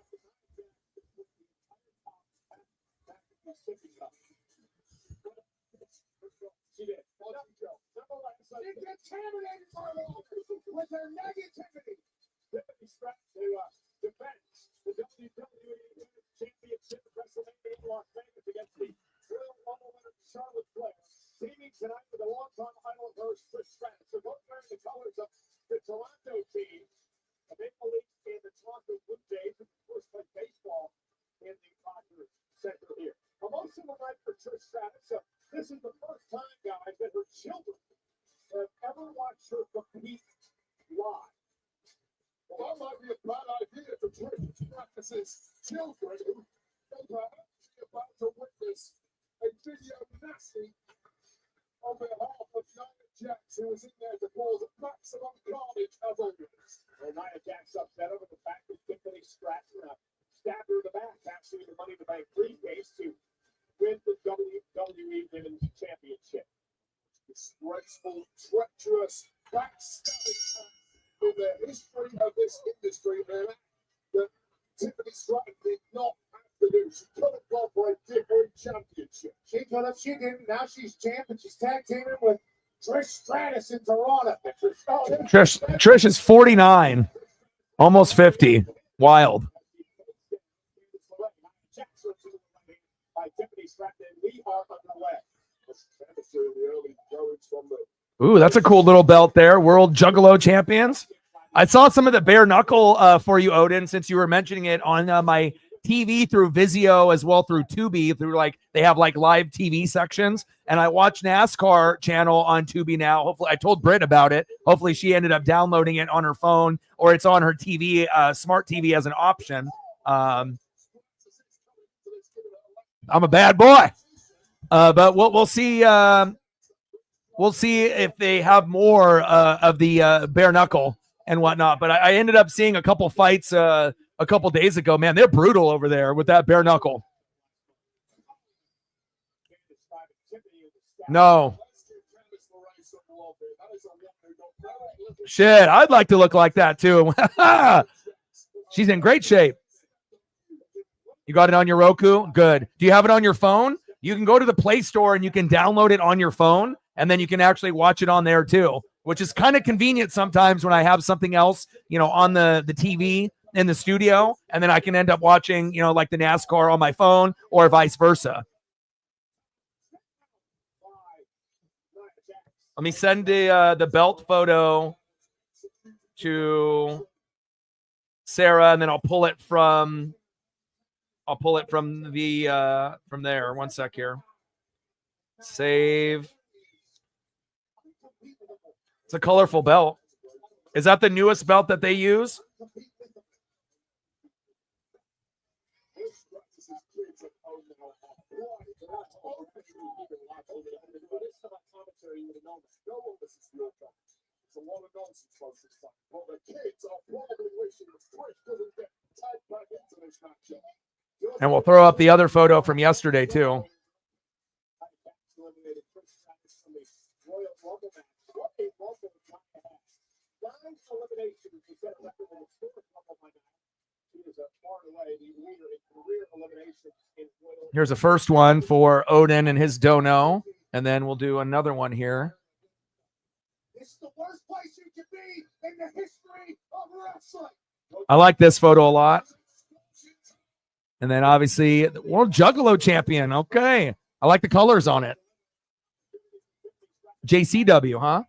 With their negativity, Tiffany Stratton to defend the WWE Championship at WrestleMania in Las Vegas against the Royal Rumble winner Charlotte Flair. Teaming tonight with a longtime idol of hers, Trish Stratton. So both wearing the colors of the Toronto team, the Maple Leafs and the Toronto Blue Jays, who first played baseball in the Rogers Center here. Emotional night for Trish Stratton. So this is the first time, guys, that her children have ever watched her compete live. Well, that might be a bad idea for Trish Stratus's children who are actually about to witness a video nasty on behalf of Nia Jax, who was in there to cause maximum carnage as always. Well, Nia Jax upset over the fact that Tiffany Stratton stabbed her in the back, actually the Money in the Bank briefcase to win the WWE Women's Championship. Disgraceful, treacherous, backstabbing in the history of this industry, man, that Tiffany Stratton did not have to do. She could have gone for a different championship. She could have, she didn't. Now she's champ and she's tag teaming with Trish Stratus in Toronto. Trish is 49, almost 50. Wild. Ooh, that's a cool little belt there. World Juggalo Champions. I saw some of the bare knuckle for you, Odin, since you were mentioning it on my TV through Vizio as well through Tubi. Through they have live TV sections, and I watch NASCAR channel on Tubi now. Hopefully, I told Britt about it. Hopefully, she ended up downloading it on her phone or it's on her TV, smart TV as an option. I'm a bad boy, but we'll see. We'll see if they have more of the bare knuckle and whatnot. But I ended up seeing a couple fights a couple days ago. Man, they're brutal over there with that bare knuckle. No. Shit, I'd like to look like that too. She's in great shape. You got it on your Roku? Good. Do you have it on your phone? You can go to the Play Store and you can download it on your phone, and then you can actually watch it on there too, which is kind of convenient sometimes when I have something else, on the TV in the studio, and then I can end up watching, like the NASCAR on my phone or vice versa. Let me send the belt photo to Sarah, and then I'll pull it from from there. One sec here. Save. It's a colorful belt. Is that the newest belt that they use? And we'll throw up the other photo from yesterday too. Here's a first one for Odin and his dono, and then we'll do another one here. It's the worst place you could be in the history of wrestling. I like this photo a lot. And then obviously the World Juggalo Champion. Okay. I like the colors on it. JCW, huh?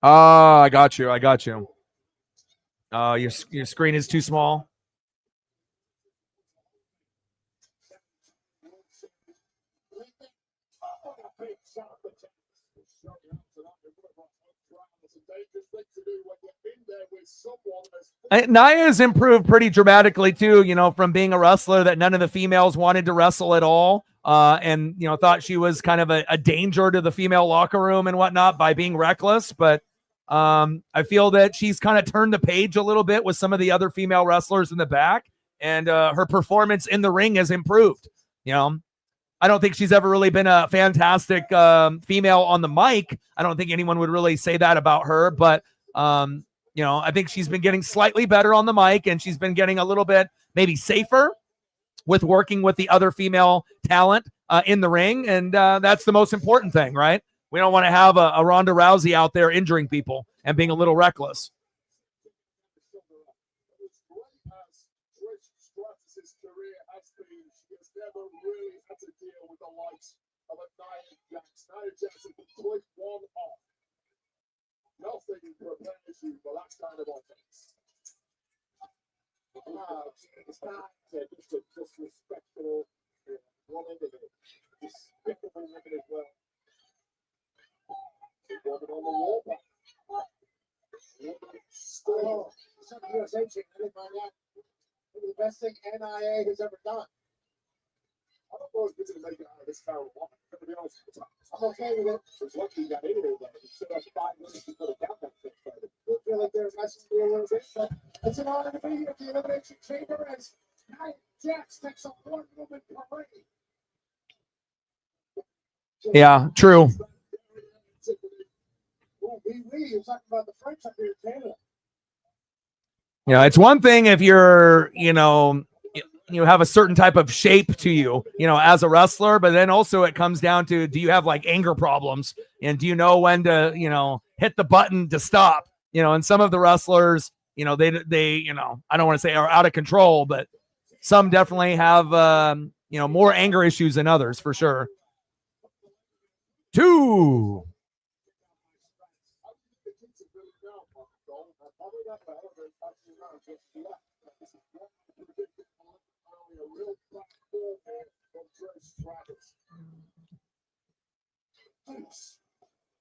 Oh, I got you. Your screen is too small. Nia has improved pretty dramatically too, from being a wrestler that none of the females wanted to wrestle at all. And thought she was kind of a danger to the female locker room and whatnot by being reckless. But I feel that she's kind of turned the page a little bit with some of the other female wrestlers in the back, and her performance in the ring has improved. I don't think she's ever really been a fantastic female on the mic. I don't think anyone would really say that about her, but I think she's been getting slightly better on the mic, and she's been getting a little bit maybe safer with working with the other female talent in the ring. And that's the most important thing, right? We don't want to have a Ronda Rousey out there injuring people and being a little reckless. Nothing prepares you for that kind of offense. It's not just a disrespectful woman, despicable woman as well. Woman on the wall. Still, something USA chick, I didn't mind that. Maybe the best thing NIA has ever done. I don't know if you're going to make it out of this town. I'm okay with it. It's lucky you got into there, though. You still have 5 minutes to put it down that thing. I feel like there's messing with you a little bit, but it's an honor to be here at the Elimination Chamber as Nia Jax takes a one-woman parade. Yeah, true. You're talking about the French up here in Canada. It's one thing if you're, you have a certain type of shape to you, as a wrestler, but then also it comes down to, do you have like anger problems, and do you know when to, hit the button to stop, and some of the wrestlers, they, I don't want to say are out of control, but some definitely have, more anger issues than others for sure. 2.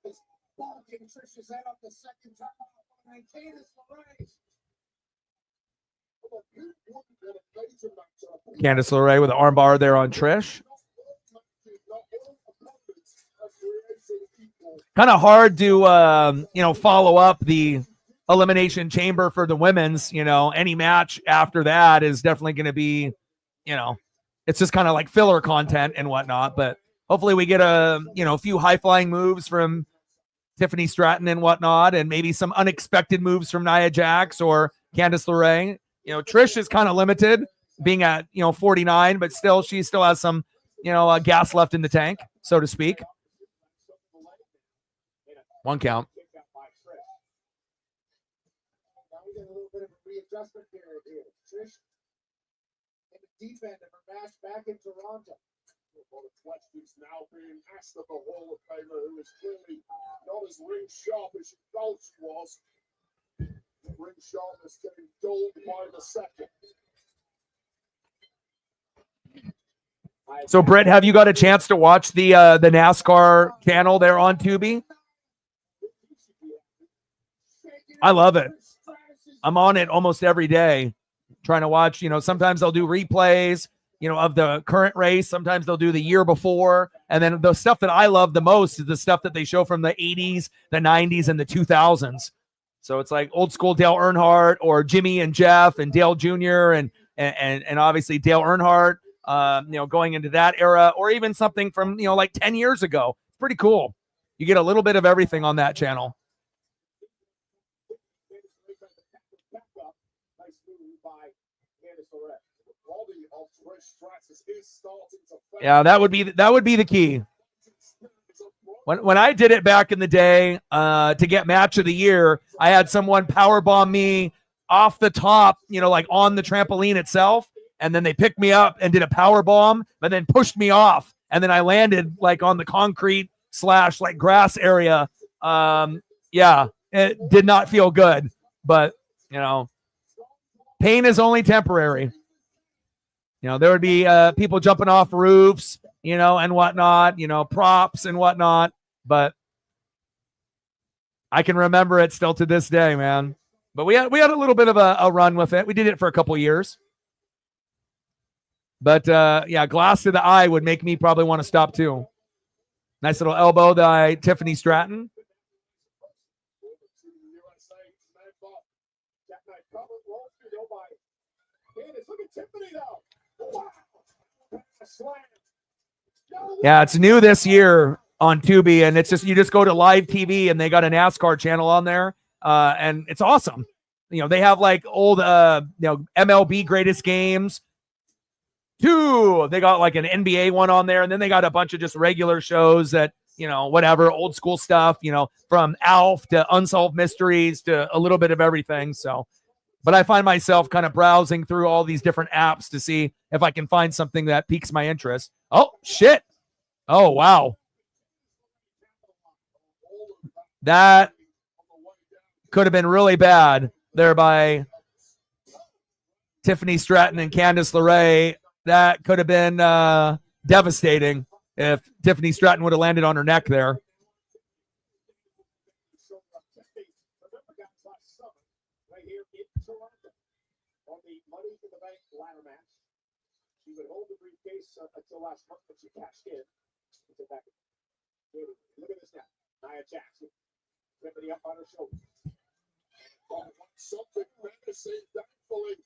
It's bonking Trish's head up the second time. And Candace LeRae. Candace LeRae with an armbar there on Trish. Kind of hard to, follow up the Elimination Chamber for the women's, any match after that is definitely going to be, it's just kind of like filler content and whatnot. But hopefully we get a few high flying moves from Tiffany Stratton and whatnot, and maybe some unexpected moves from Nia Jax or Candace LeRae. Trish is kind of limited being at, 49, but still, she still has some, gas left in the tank, so to speak. One count. Now we get a little bit of a readjustment period here. Trish in the deep end of her match back in Toronto. Well, the questions now being asked of the Hall of Famer, who is clearly not as ring sharp as she thought she was. The ring sharpness getting dulled by the second. So, Britt, have you got a chance to watch the NASCAR channel there on Tubi? I love it. I'm on it almost every day, trying to watch. Sometimes they'll do replays, of the current race. Sometimes they'll do the year before. And then the stuff that I love the most is the stuff that they show from the 80s, the 90s, and the 2000s. So it's like old school Dale Earnhardt or Jimmy and Jeff and Dale Jr. and obviously Dale Earnhardt, going into that era, or even something from, like 10 years ago. It's pretty cool. You get a little bit of everything on that channel. Yeah, that would be the key. When I did it back in the day, to get match of the year, I had someone powerbomb me off the top, like on the trampoline itself, and then they picked me up and did a power bomb, but then pushed me off, and then I landed like on the concrete / like grass area. Yeah, it did not feel good, but pain is only temporary. There would be people jumping off roofs, and whatnot, props and whatnot. But I can remember it still to this day, man. But we had a little bit of a run with it. We did it for a couple years. But glass to the eye would make me probably want to stop too. Nice little elbow by Tiffany Stratton. Look at Tiffany though. Wow. Yeah, it's new this year on Tubi, and it's you just go to live TV, and they got a NASCAR channel on there, and it's awesome. They have like old, MLB greatest games. They got like an NBA one on there, and then they got a bunch of just regular shows that, whatever, old school stuff, from Alf to Unsolved Mysteries to a little bit of everything. So, but I find myself kind of browsing through all these different apps to see if I can find something that piques my interest. Oh, shit. Oh, wow. That could have been really bad there by Tiffany Stratton and Candace LeRae. That could have been devastating if Tiffany Stratton would have landed on her neck there. She would hold the briefcase until last month, but she cashed in. Look at this now. Nia Jax, Tiffany up on her shoulder. Something menacing, thankfully.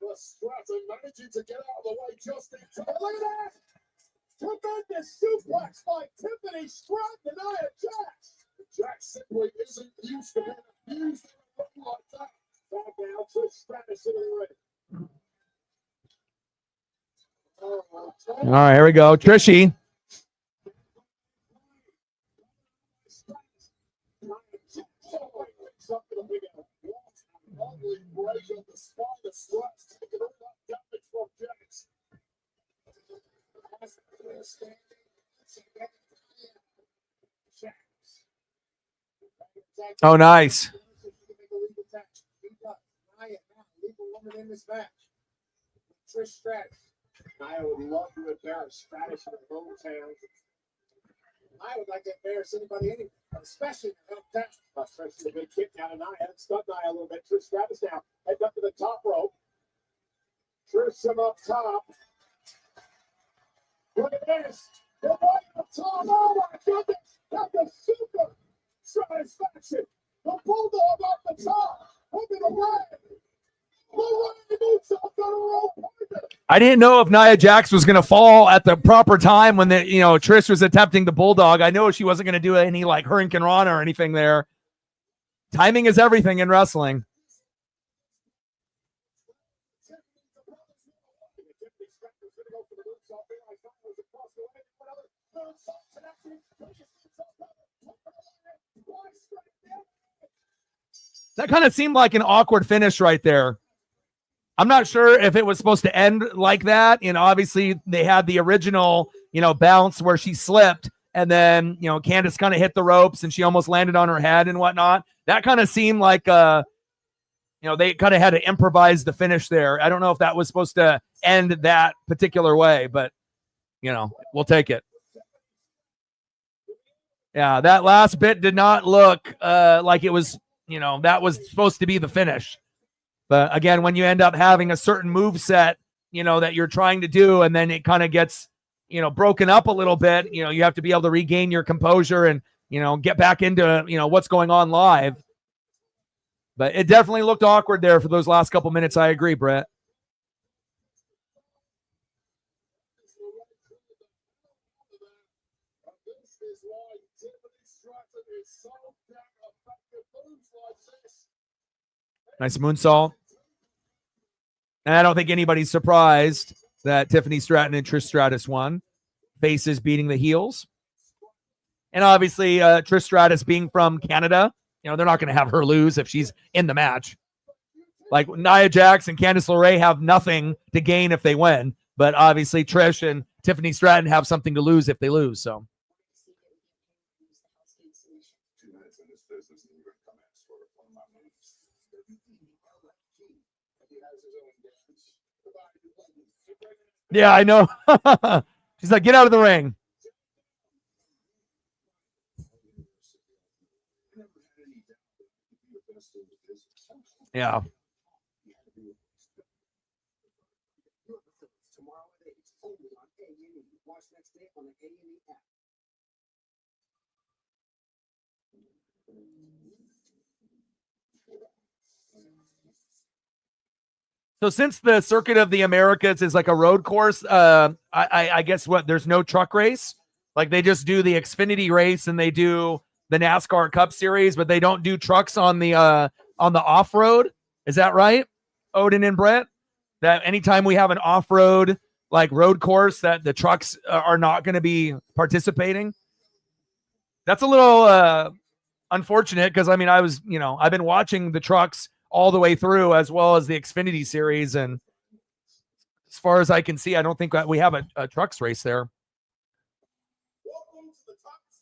The Stratton managing to get out of the way just in time. Look at that! Tremendous suplex by Tiffany Stratton and Nia Jax. Jax simply isn't used to being abused like that. Back now to Stratton to the ring. All right, here we go. Trishy. Oh, nice. Trish Stratton. I would love to embarrass Stratton in her hometown. I would like to embarrass anybody anywhere, especially in the hometown. Trish, a big kick down, and Nia stunned Nia a little bit. Trish Stratton now heading up to the top rope. Trish him up top. Look at this. They're right up top. Oh my goodness. That's a super satisfaction. The bulldog off the top. Looking away. I didn't know if Nia Jax was going to fall at the proper time when Trish was attempting the bulldog. I know she wasn't going to do any like Hurricane Rana or anything there. Timing is everything in wrestling. That kind of seemed like an awkward finish right there. I'm not sure if it was supposed to end like that. Obviously they had the original, bounce where she slipped and then, Candace kind of hit the ropes and she almost landed on her head and whatnot. That kind of seemed like, they kind of had to improvise the finish there. I don't know if that was supposed to end that particular way, but, we'll take it. Yeah, that last bit did not look like it was, that was supposed to be the finish. But again, when you end up having a certain move set, that you're trying to do, and then it kind of gets, broken up a little bit, you have to be able to regain your composure and, get back into, what's going on live. But it definitely looked awkward there for those last couple minutes. I agree, Brett. Nice moonsault. And I don't think anybody's surprised that Tiffany Stratton and Trish Stratus won. Faces beating the heels. And obviously, Trish Stratus being from Canada, they're not going to have her lose if she's in the match. Like Nia Jax and Candice LeRae have nothing to gain if they win. But obviously, Trish and Tiffany Stratton have something to lose if they lose. So. Yeah, I know. She's like, get out of the ring. Yeah. So since the Circuit of the Americas is like a road course, I guess there's no truck race. Like they just do the Xfinity race and they do the NASCAR Cup Series, but they don't do trucks on the off-road. Is that right, Odin and Brett? That anytime we have an off-road like road course, that the trucks are not going to be participating. That's a little unfortunate because I was, I've been watching the trucks all the way through as well as the Xfinity series. And as far as I can see, I don't think we have a trucks race there.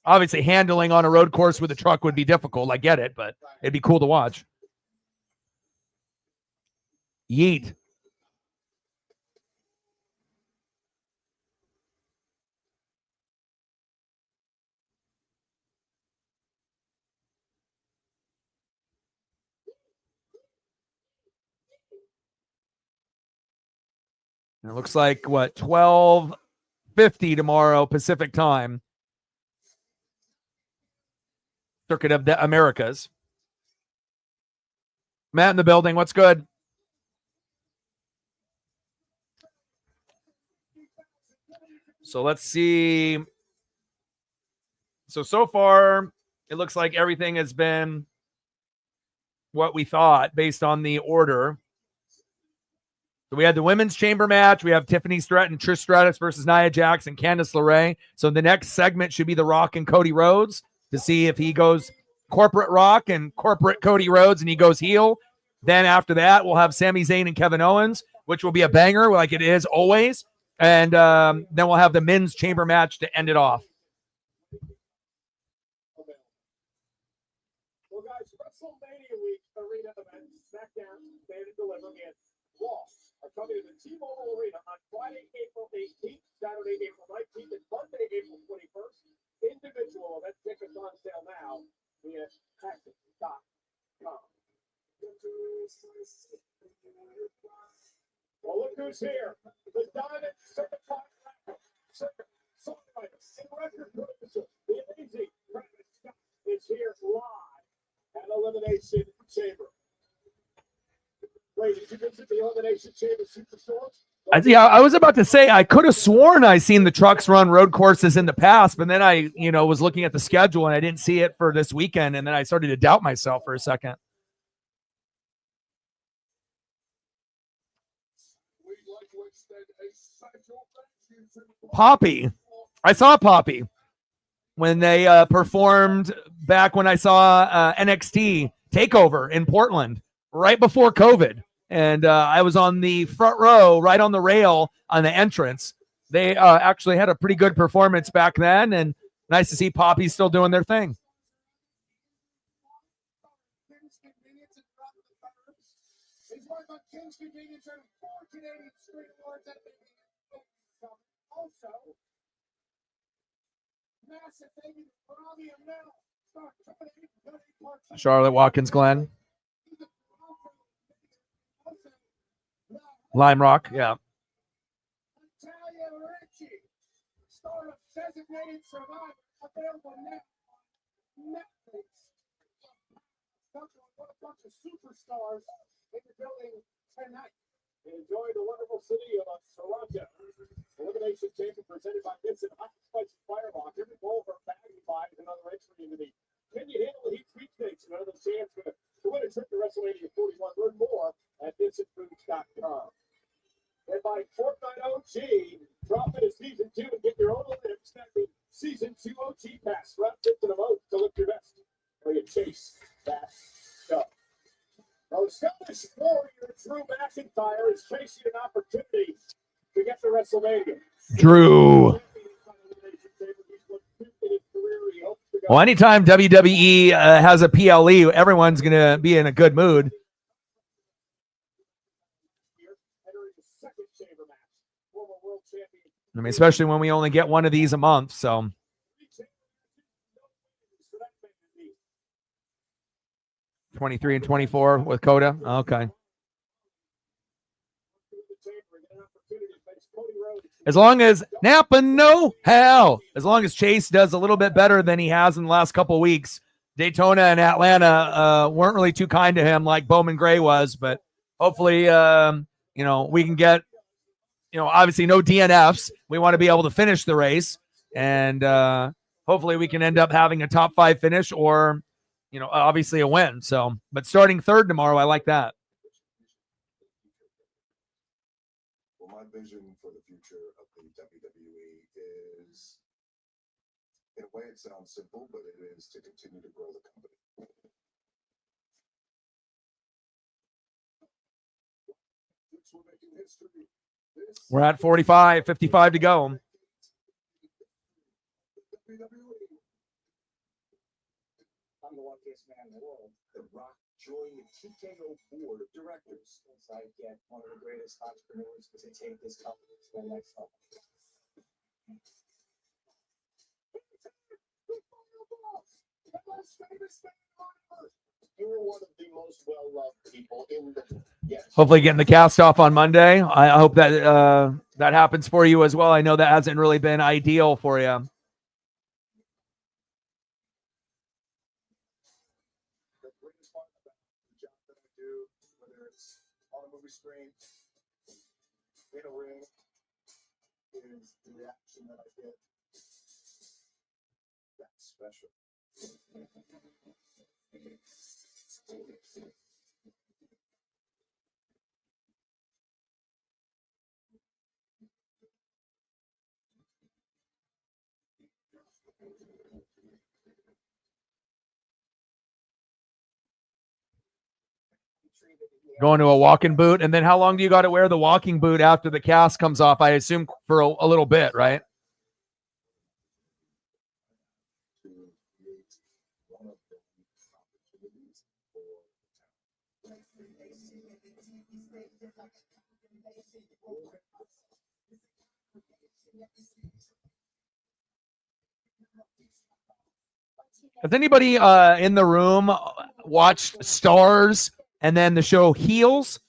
Obviously handling on a road course with a truck would be difficult. I get it, but it'd be cool to watch. Yeet. It looks like 12:50 tomorrow Pacific time. Circuit of the Americas. Matt in the building. What's good? So let's see. So far, it looks like everything has been what we thought based on the order. So we had the women's chamber match. We have Tiffany Stratton, Trish Stratus versus Nia Jax and Candice LeRae. So the next segment should be The Rock and Cody Rhodes to see if he goes corporate Rock and corporate Cody Rhodes and he goes heel. Then after that, we'll have Sami Zayn and Kevin Owens, which will be a banger like it is always. And then we'll have the men's chamber match to end it off. Well, guys, WrestleMania week arena event, SmackDown, Stand and Deliver, and Raw are coming to the T-Mobile Arena on Friday, April 18th, Saturday, April 19th, and Monday, April 21st. Individual event tickets on sale now via Tactic.com. Well, look who's here. The Diamond Certified Rapper, Singer, Songwriter, and Record Producer, the amazing Travis Scott is here live at 11 Elimination Chamber Superstars. Yeah, I was about to say I could have sworn I seen the trucks run road courses in the past, but then I, was looking at the schedule and I didn't see it for this weekend, and then I started to doubt myself for a second. We'd like to extend a special thank you to Poppy. I saw Poppy when they performed back when I saw NXT TakeOver in Portland right before COVID. And I was on the front row, right on the rail on the entrance. They actually had a pretty good performance back then, and nice to see Poppy still doing their thing. King's Convenience and Drop the Burbs. He's one of King's Convenience and 4 Canadian street awards that they also, massive thank you to Robbie and Mel. Charlotte Watkins Glen. Lime Rock, yeah. Natalia Ricci, star of Designated Survivor, available now on Netflix. What a bunch of superstars in the building tonight. Enjoy the wonderful city of Toronto. Elimination Chamber presented by Vincent Hot Spice Firebox. Every bowl for baggy buys another entry into the Can You Handle the Heat sweepstakes? Another chance to win a trip to WrestleMania 41. Learn more at vincentfoods.com. And by Fortnite OG, drop into season 2 and get your own limited extended season 2 OG pass. Run to the most to look your best. Or you chase that stuff. Now, the Scottish Warrior Drew McIntyre is chasing an opportunity to get to WrestleMania. Drew. Well, anytime WWE has a PLE, everyone's going to be in a good mood. I mean, especially when we only get one of these a month. So 23 and 24 with Coda. Okay. As long as Napa know how, as long as Chase does a little bit better than he has in the last couple of weeks. Daytona and Atlanta weren't really too kind to him like Bowman Gray was, but hopefully, we can get, obviously no DNFs. We want to be able to finish the race, and hopefully we can end up having a top 5 finish or, obviously a win. So, but starting third tomorrow, I like that. Well, my vision for the future of the WWE is, in a way, it sounds simple, but it is to continue to grow the company. We're making history. We're at 45, 55 to go. I'm the luckiest man in the world. The Rock joined the TKO board of directors. As I get one of the greatest entrepreneurs to take this company to the next level. You're one of the most well-loved people in the yes. Hopefully getting the cast off on Monday. I hope that that happens for you as well. I know that hasn't really been ideal for you. The greatest part about the job that I do, whether it's on a movie screen, in a ring, is the reaction that I get. That's special. Going to a walking boot, and then how long do you got to wear the walking boot after the cast comes off? I assume for a little bit, right? Has anybody in the room watched Stars and then the show Heels?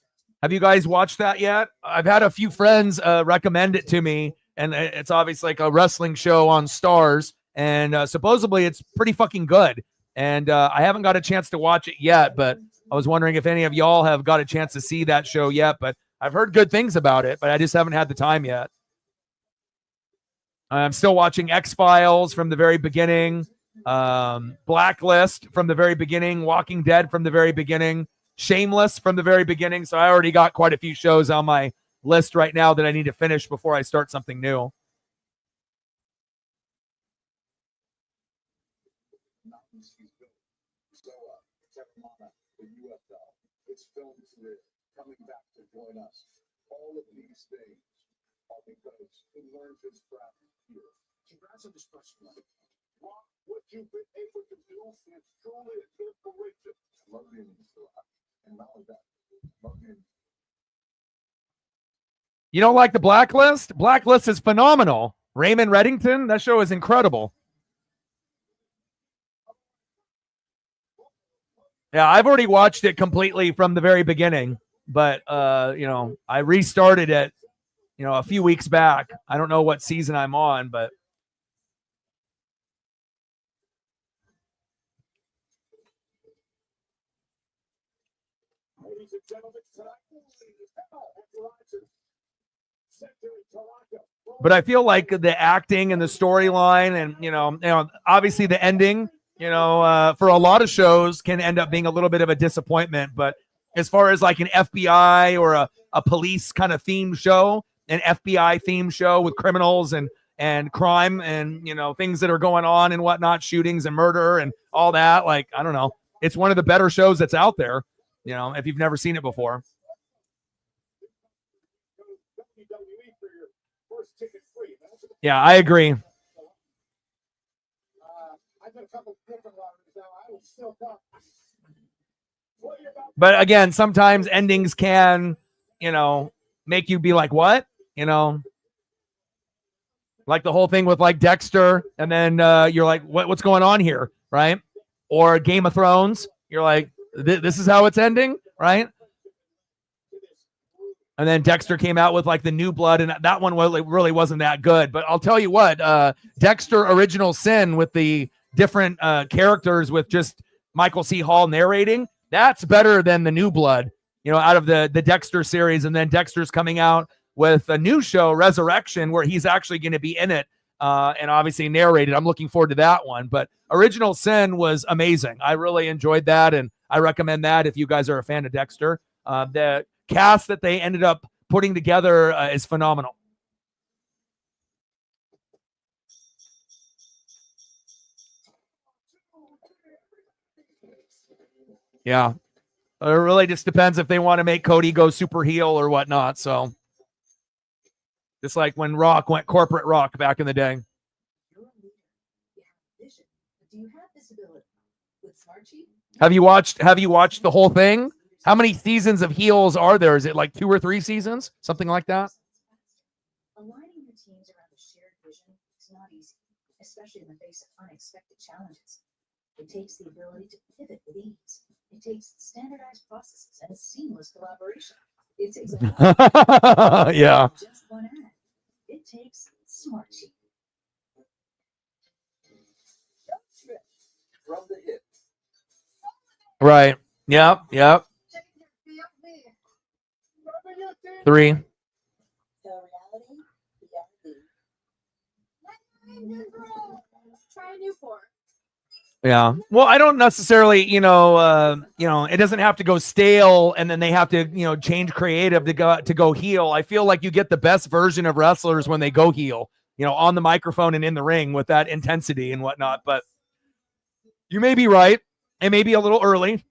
Have you guys watched that yet? I've had a few friends recommend it to me, and it's obviously like a wrestling show on Stars, and supposedly it's pretty fucking good. And I haven't got a chance to watch it yet, but I was wondering if any of y'all have got a chance to see that show yet, but I've heard good things about it, but I just haven't had the time yet. I'm still watching X-Files from the very beginning, Blacklist from the very beginning, Walking Dead from the very beginning, Shameless from the very beginning. So I already got quite a few shows on my list right now that I need to finish before I start something new. It's filmed today, coming back to join us. All of these things are because he learned his craft here. Congrats on this first one. What you've been able to do is truly an inspiration. Love being in this life. And not only that, love being. You don't like the Blacklist? Blacklist is phenomenal. Raymond Reddington, that show is incredible. Yeah, I've already watched it completely from the very beginning, but I restarted it, a few weeks back. I don't know what season I'm on, but Ladies and gentlemen, but I feel like the acting and the storyline and obviously the ending, for a lot of shows can end up being a little bit of a disappointment. But as far as like an FBI or a police kind of theme show, an FBI theme show with criminals and crime and, things that are going on and whatnot, shootings and murder and all that, like, I don't know. It's one of the better shows that's out there, if you've never seen it before. Yeah, I agree. But again, sometimes endings can, make you be like, what? Like the whole thing with like Dexter, and then you're like, what's going on here, right? Or Game of Thrones, you're like, this is how it's ending, right? And then Dexter came out with like the New Blood, and that one really wasn't that good. But I'll tell you what, Dexter Original Sin with the different characters with just Michael C. Hall narrating, that's better than the New Blood, out of the Dexter series. And then Dexter's coming out with a new show, Resurrection, where he's actually going to be in it and obviously narrated. I'm looking forward to that one. But Original Sin was amazing. I really enjoyed that, and I recommend that if you guys are a fan of Dexter. The cast that they ended up putting together is phenomenal. Yeah. It really just depends if they want to make Cody go super heel or whatnot. So just like when Rock went corporate Rock back in the day. Have you watched the whole thing? How many seasons of heels are there? Is it like 2 or 3 seasons? Something like that? Aligning your teams around a shared vision is not easy, especially in the face of unexpected challenges. It takes the ability to pivot with ease. It takes standardized processes and seamless collaboration. It takes yeah. Just one ad. It takes smart sheet. From the hip. Right. Yep. 3. The reality, Try a new form. Yeah. Well, I don't necessarily, it doesn't have to go stale and then they have to, change creative to go heel. I feel like you get the best version of wrestlers when they go heel, on the microphone and in the ring with that intensity and whatnot. But you may be right. It may be a little early,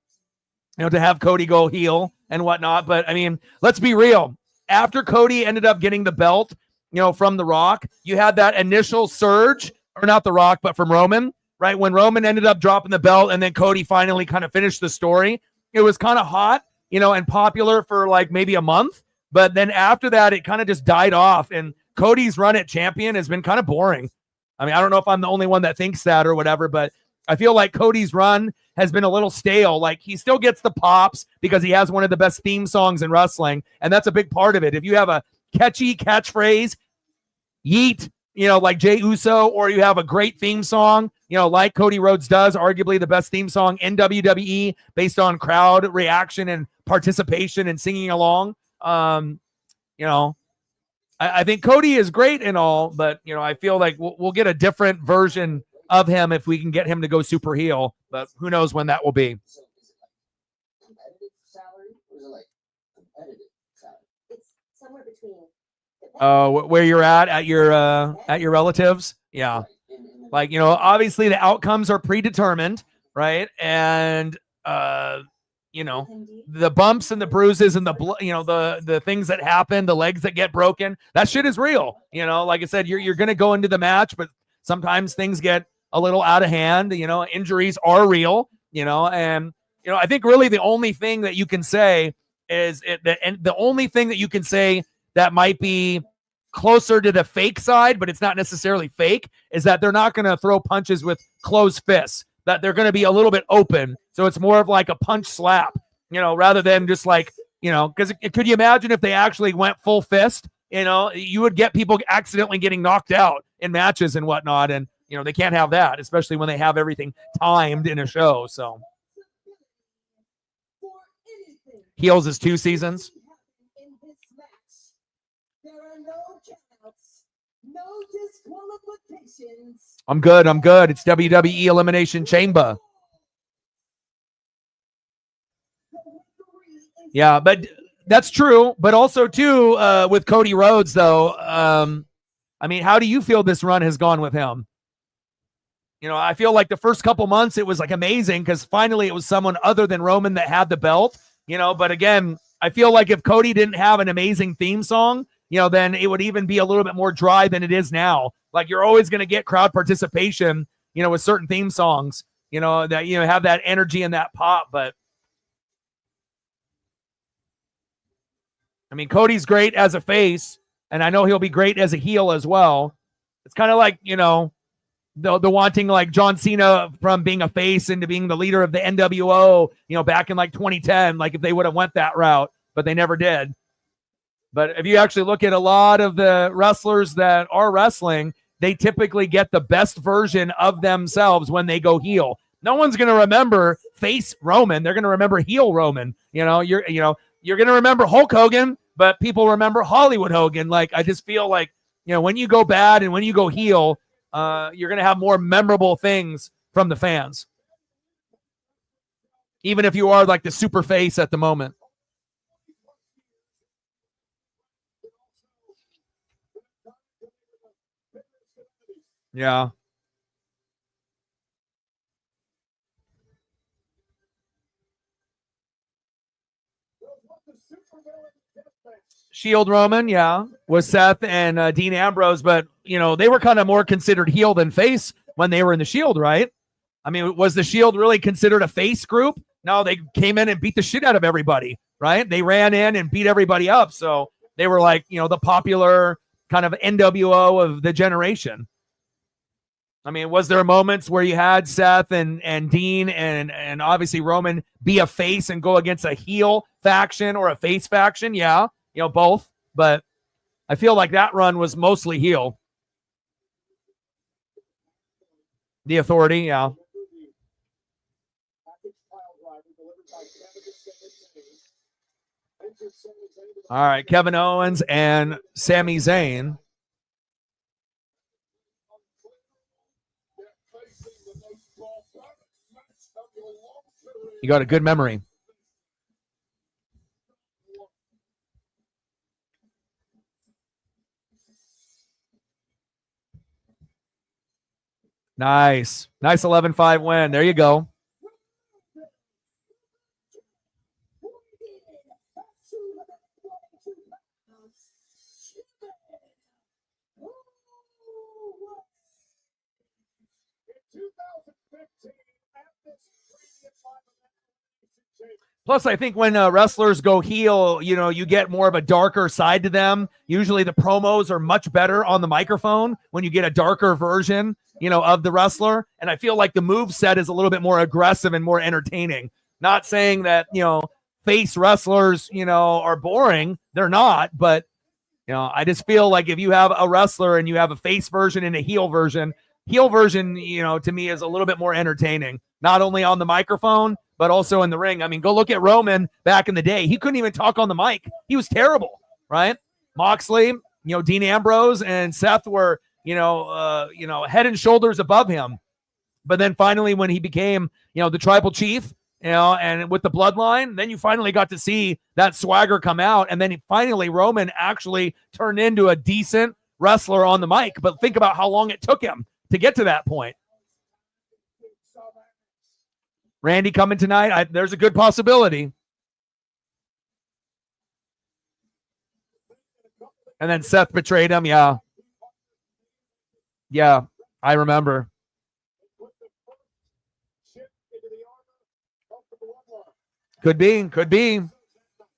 to have Cody go heel and whatnot. But I mean, let's be real. After Cody ended up getting the belt, from The Rock, you had that initial surge, or not The Rock, but from Roman. Right, when Roman ended up dropping the belt and then Cody finally kind of finished the story, it was kind of hot, and popular for like maybe a month. But then after that, it kind of just died off. And Cody's run at champion has been kind of boring. I mean, I don't know if I'm the only one that thinks that or whatever, but I feel like Cody's run has been a little stale. Like he still gets the pops because he has one of the best theme songs in wrestling. And that's a big part of it. If you have a catchy catchphrase, yeet, like Jey Uso, or you have a great theme song, like Cody Rhodes does, arguably the best theme song in WWE based on crowd reaction and participation and singing along. I think Cody is great and all, but I feel like we'll get a different version of him if we can get him to go super heel. But who knows when that will be? So is it like competitive salary or is it like competitive salary? It's somewhere between. Where you're at your relatives, yeah. Right. And Like obviously the outcomes are predetermined, right? And the bumps and the bruises and the the things that happen, the legs that get broken, that shit is real. Like I said, you're gonna go into the match, but sometimes things get a little out of hand. Injuries are real. And I think really the only thing that you can say is the only thing that you can say that might be closer to the fake side, but it's not necessarily fake, is that they're not going to throw punches with closed fists, that they're going to be a little bit open. So it's more of like a punch slap, rather than just like, because could you imagine if they actually went full fist? You would get people accidentally getting knocked out in matches and whatnot. And, they can't have that, especially when they have everything timed in a show. So heels is 2 seasons. There are no counts, no disqualifications. I'm good. It's WWE Elimination Chamber. Yeah, but that's true. But also, too, with Cody Rhodes, though, how do you feel this run has gone with him? I feel like the first couple months, it was like amazing because finally it was someone other than Roman that had the belt, but again, I feel like if Cody didn't have an amazing theme song, then it would even be a little bit more dry than it is now. Like you're always going to get crowd participation, with certain theme songs, that, have that energy and that pop. But Cody's great as a face, and I know he'll be great as a heel as well. It's kind of like, the wanting like John Cena from being a face into being the leader of the NWO, back in like 2010, like if they would have went that route, but they never did. But if you actually look at a lot of the wrestlers that are wrestling, they typically get the best version of themselves when they go heel. No one's going to remember face Roman. They're going to remember heel Roman. You're going to remember Hulk Hogan, but people remember Hollywood Hogan. Like, I just feel like, when you go bad and when you go heel, you're going to have more memorable things from the fans. Even if you are like the super face at the moment. Yeah. Shield Roman, yeah, was Seth and Dean Ambrose, but they were kind of more considered heel than face when they were in the Shield, right? Was the Shield really considered a face group? No, they came in and beat the shit out of everybody, right? They ran in and beat everybody up, so they were like, the popular kind of NWO of the generation. Was there moments where you had Seth and Dean and obviously Roman be a face and go against a heel faction or a face faction? Yeah, both. But I feel like that run was mostly heel. The Authority, yeah. All right, Kevin Owens and Sami Zayn. You got a good memory. Nice 11-5 win. There you go. Plus, I think when wrestlers go heel, you get more of a darker side to them. Usually the promos are much better on the microphone when you get a darker version, of the wrestler. And I feel like the move set is a little bit more aggressive and more entertaining. Not saying that, face wrestlers, are boring. They're not. But, I just feel like if you have a wrestler and you have a face version and a heel version, heel version, to me is a little bit more entertaining, not only on the microphone, but also in the ring. I mean, go look at Roman back in the day. He couldn't even talk on the mic. He was terrible, right? Moxley, Dean Ambrose and Seth were, head and shoulders above him. But then finally, when he became, the tribal chief, and with the bloodline, then you finally got to see that swagger come out. And then finally, Roman actually turned into a decent wrestler on the mic. But think about how long it took him to get to that point. Randy coming tonight, there's a good possibility. And then Seth betrayed him. Yeah. Yeah, I remember. Could be.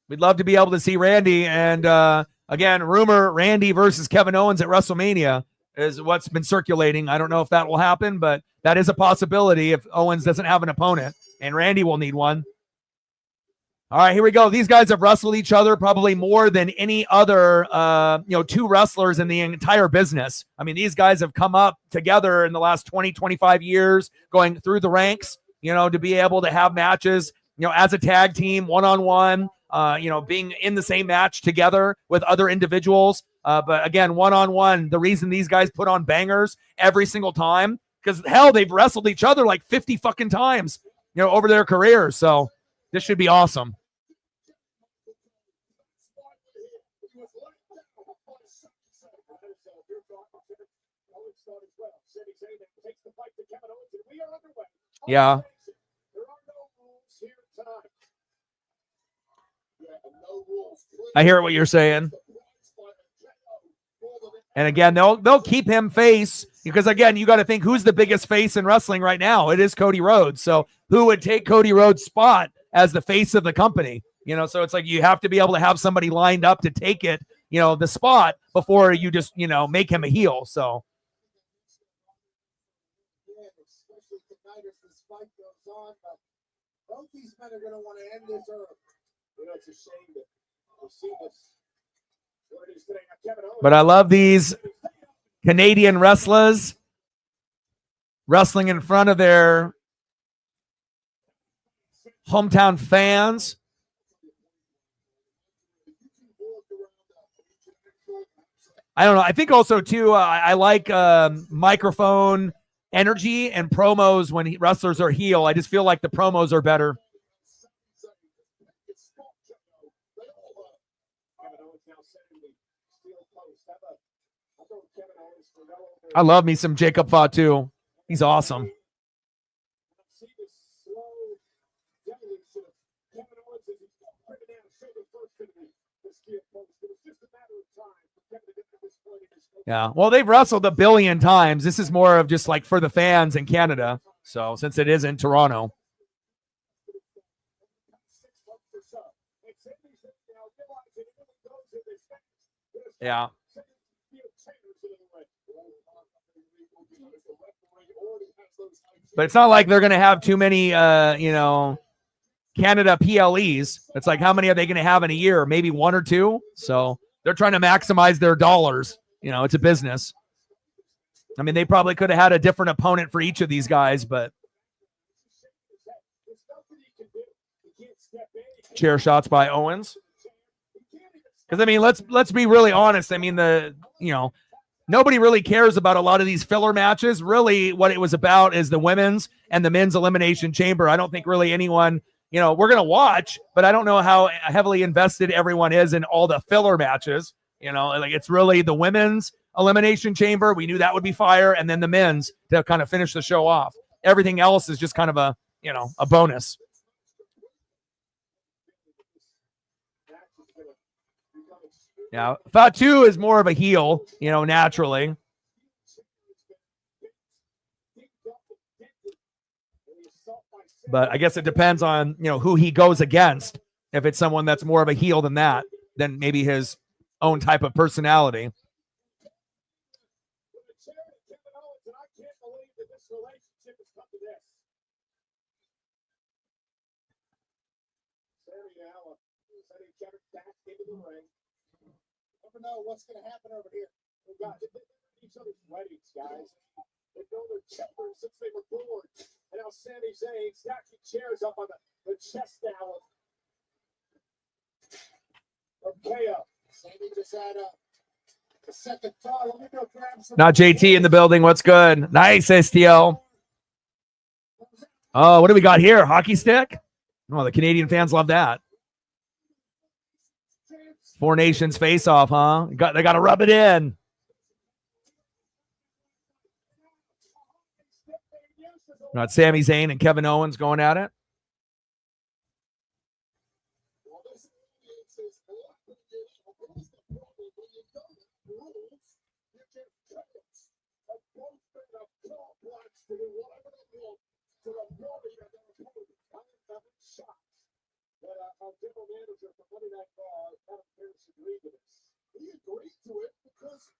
We'd love to be able to see Randy. And again, rumor Randy versus Kevin Owens at WrestleMania is what's been circulating. I don't know if that will happen, but that is a possibility if Owens doesn't have an opponent, and Randy will need one. All right, here we go. These guys have wrestled each other probably more than any other, two wrestlers in the entire business. I mean, these guys have come up together in the last 20, 25 years, going through the ranks, to be able to have matches, as a tag team, one-on-one, being in the same match together with other individuals. But again, one-on-one, the reason these guys put on bangers every single time, because hell, they've wrestled each other like 50 fucking times, over their careers. So this should be awesome. Yeah. I hear what you're saying. And again, they'll keep him face because, again, you got to think who's the biggest face in wrestling right now. It is Cody Rhodes. So who would take Cody Rhodes' spot as the face of the company? So it's like you have to be able to have somebody lined up to take it, the spot before you just, make him a heel. So. Both these men are going to want to end this early. It's a shame that we see this. But I love these Canadian wrestlers wrestling in front of their hometown fans. I don't know. I think also, too, I like microphone energy and promos when wrestlers are heel. I just feel like the promos are better. I love me some Jacob Fatu. He's awesome. Yeah, well, they've wrestled a billion times. This is more of just like for the fans in Canada. So since it is in Toronto. Yeah. But it's not like they're going to have too many, Canada PLEs. It's like, how many are they going to have in a year? Maybe one or two. So they're trying to maximize their dollars. It's a business. I mean, they probably could have had a different opponent for each of these guys, but chair shots by Owens. Because, I mean, let's be really honest. I mean, nobody really cares about a lot of these filler matches. Really, what it was about is the women's and the men's elimination chamber. I don't think really anyone, we're going to watch, but I don't know how heavily invested everyone is in all the filler matches. Like it's really the women's elimination chamber. We knew that would be fire. And then the men's to kind of finish the show off. Everything else is just kind of a bonus. Yeah, Fatu is more of a heel, naturally. But I guess it depends on, who he goes against. If it's someone that's more of a heel than that, then maybe his own type of personality. Know what's going to happen over here. each other's weddings, guys. They've known their children since they were born. And now Sami Zayn stacking chairs up on the chest now of KO. Sami just had a second thought. Let me go grab some. Not JT in the building. What's good? Nice, STL. Oh, what do we got here? Hockey stick? Oh, the Canadian fans love that. Four Nations face off, huh? They got to rub it in. Got Sami Zayn and Kevin Owens going at it. General manager for Monday Night Raw, Adam Pearce, agreed to this. He agreed to it because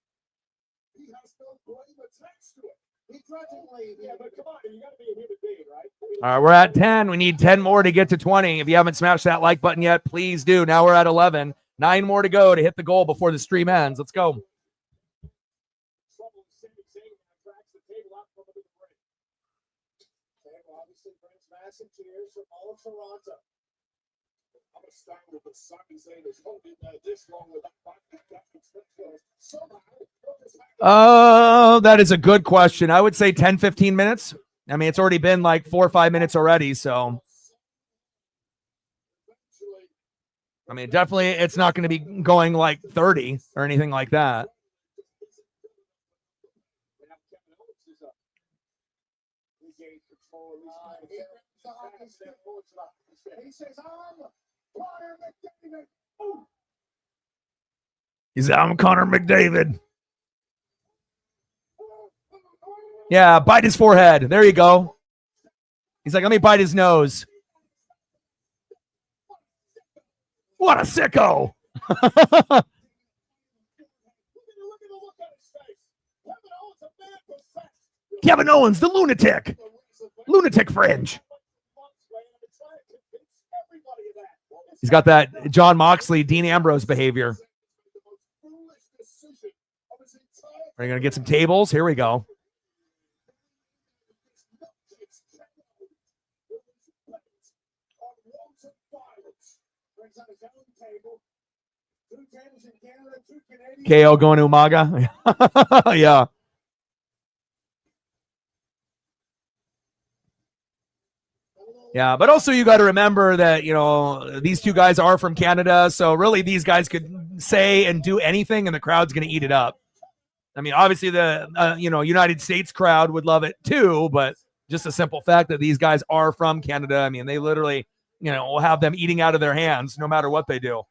he has no blame attached to it. Begrudgingly, yeah, but come on, you got to be a human being, right? All right, we're at 10. We need 10 more to get to 20. If you haven't smashed that like button yet, please do. Now we're at 11. 9 more to go to hit the goal before the stream ends. Let's go. Obviously brings massive cheers from all of Toronto. I'm going to start with the Sami Zayn is holding this long without Oh, that is a good question. I would say 10, 15 minutes. I mean, it's already been like 4 or 5 minutes already. So, I mean, definitely it's not going to be going like 30 or anything like that. He says, I'm Connor McDavid. He's I'm Connor McDavid. Yeah, bite his forehead. There you go. He's like, let me bite his nose. What a sicko. Kevin Owens, the lunatic. Lunatic fringe. He's got that John Moxley, Dean Ambrose behavior. Are you going to get some tables? Here we go. KO going to Umaga. Yeah. Yeah, but also you got to remember that, you know, these two guys are from Canada, so really these guys could say and do anything and the crowd's going to eat it up. I mean, obviously the, United States crowd would love it too, but just the simple fact that these guys are from Canada, I mean, they literally, will have them eating out of their hands no matter what they do.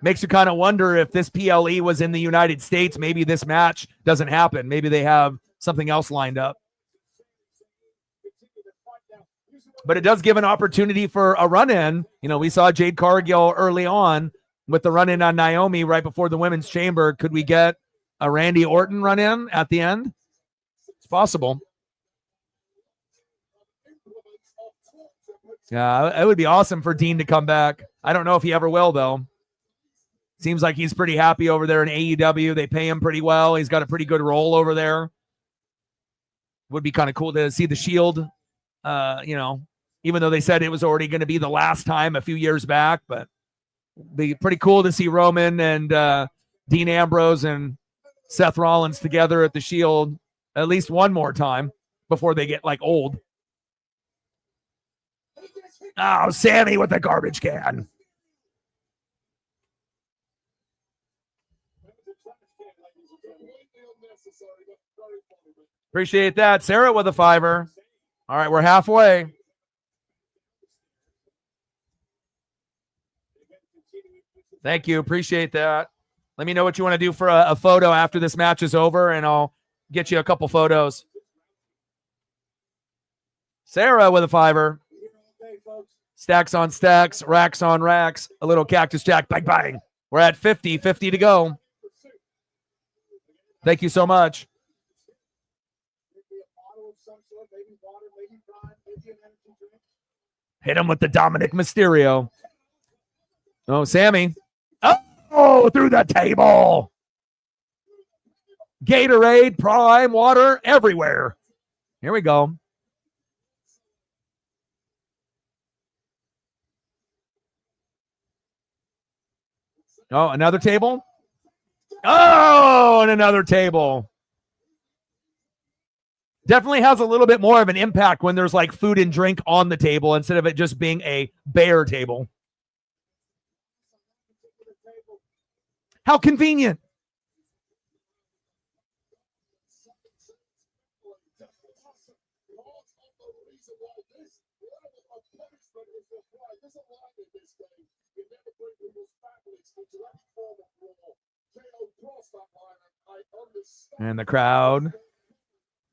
Makes you kind of wonder if this PLE was in the United States, maybe this match doesn't happen. Maybe they have something else lined up. But it does give an opportunity for a run-in. We saw Jade Cargill early on with the run-in on Naomi right before the Women's Chamber. Could we get a Randy Orton run-in at the end? It's possible. Yeah, it would be awesome for Dean to come back. I don't know if he ever will, though. Seems like he's pretty happy over there in AEW. They pay him pretty well. He's got a pretty good role over there. Would be kind of cool to see the Shield, even though they said it was already going to be the last time a few years back, but be pretty cool to see Roman and Dean Ambrose and Seth Rollins together at the Shield at least one more time before they get like old. Oh, Sami with the garbage can. Appreciate that. Sarah with a $5. All right, we're halfway. Thank you. Appreciate that. Let me know what you want to do for a photo after this match is over, and I'll get you a couple photos. Sarah with a $5. Stacks on stacks, racks on racks, a little Cactus Jack. Bang, bang. We're at 50 to go. Thank you so much. Hit him with the Dominic Mysterio. Oh, Sami. Oh, through the table. Gatorade, Prime, water, everywhere. Here we go. Oh, another table. Oh, and another table. Definitely has a little bit more of an impact when there's like food and drink on the table instead of it just being a bare table. How convenient. And the crowd,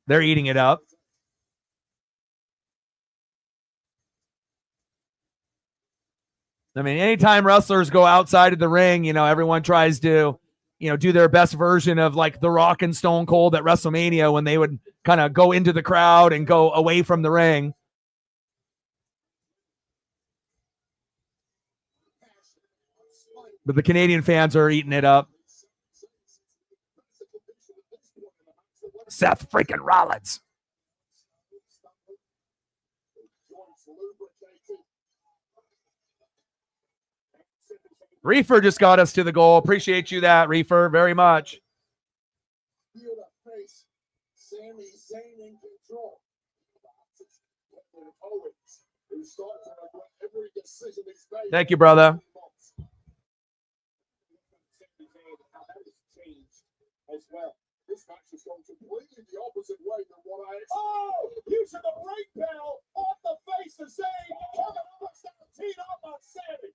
they're eating it up. I mean, anytime wrestlers go outside of the ring, you know, everyone tries to, you know, do their best version of like The Rock and Stone Cold at WrestleMania when they would kind of go into the crowd and go away from the ring. But the Canadian fans are eating it up. Seth freaking Rollins. Reefer just got us to the goal. Appreciate you that, Reefer, very much. Sami Zayn in control. Owens, who's starting to regret every decision he's made. Thank you, brother. As well. This match has gone completely the opposite way than what I expected. Oh! Use of the brake pedal off the face of Zayn. Kevin Owens down teed up on Sami.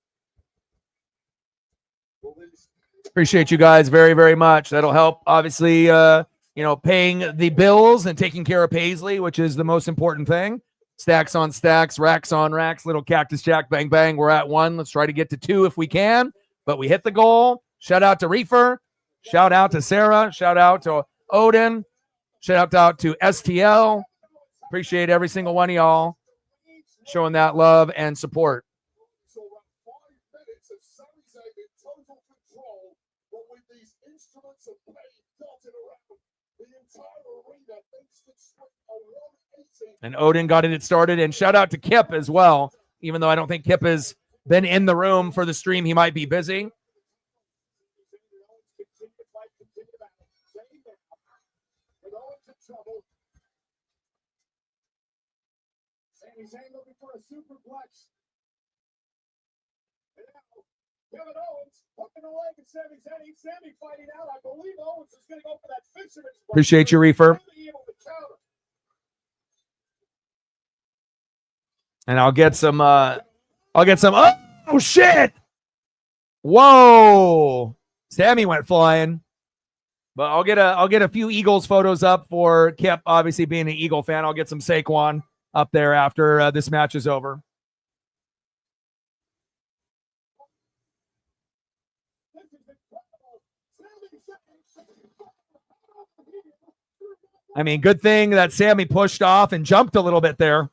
Appreciate you guys very, very much. That'll help, obviously, you know, paying the bills and taking care of Paisley, which is the most important thing. Stacks on stacks, racks on racks, little Cactus Jack, bang, bang. We're at 1. Let's try to get to 2 if we can, but we hit the goal. Shout out to Reefer. Shout out to Sarah. Shout out to Odin. Shout out to STL. Appreciate every single one of y'all showing that love and support. So around 5 minutes of Sami Zayn in total control, but with these instruments of pain dotted around the entire arena, instant swing a 180. And Odin got it started. And shout out to Kip as well. Even though I don't think Kip has been in the room for the stream, he might be busy. Sami Zayn looking for a superplex. And now, Kevin Owens hooking the leg of Sami Zayn. Sami fighting out. I believe Owens is going to go for that fisherman's punch. Appreciate you, Reefer. Really able to counter. And I'll get some, oh, shit. Whoa. Sami went flying. But I'll get a few Eagles photos up for Kip, obviously being an Eagle fan. I'll get some Saquon up there after this match is over. I mean, good thing that Sami pushed off and jumped a little bit there.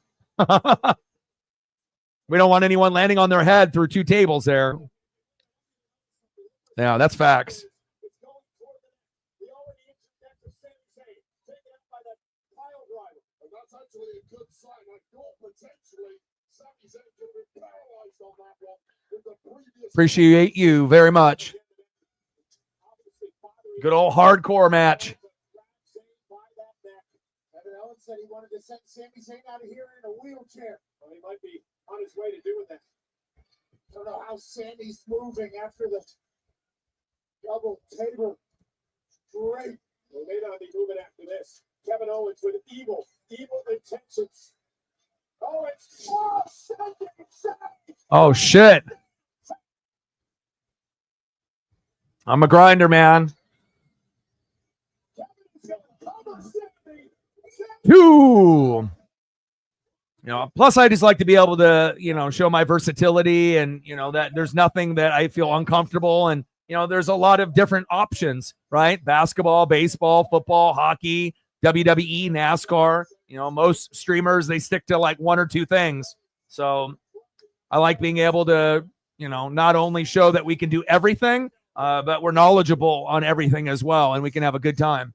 We don't want anyone landing on their head through 2 tables there. Yeah, that's facts. Actually a good sign. I thought potentially Sami Zayn could have been paralyzed on that one with the previous. Appreciate you very much. Good old hardcore match. Kevin Owens said he wanted to send Sami Zayn out of here in a wheelchair. Well, he might be on his way to doing that. Don't know how Sami's moving after the double table. Great. Well, they may not be moving after this. Kevin Owens with evil intentions. Owens. Oh, shit. I'm a grinder, man. 2. You know, plus I just like to be able to, you know, show my versatility and, you know, that there's nothing that I feel uncomfortable. And, you know, there's a lot of different options, right? Basketball, baseball, football, hockey, WWE, NASCAR. You know, most streamers, they stick to like 1 or 2 things. So I like being able to, not only show that we can do everything, but we're knowledgeable on everything as well, and we can have a good time.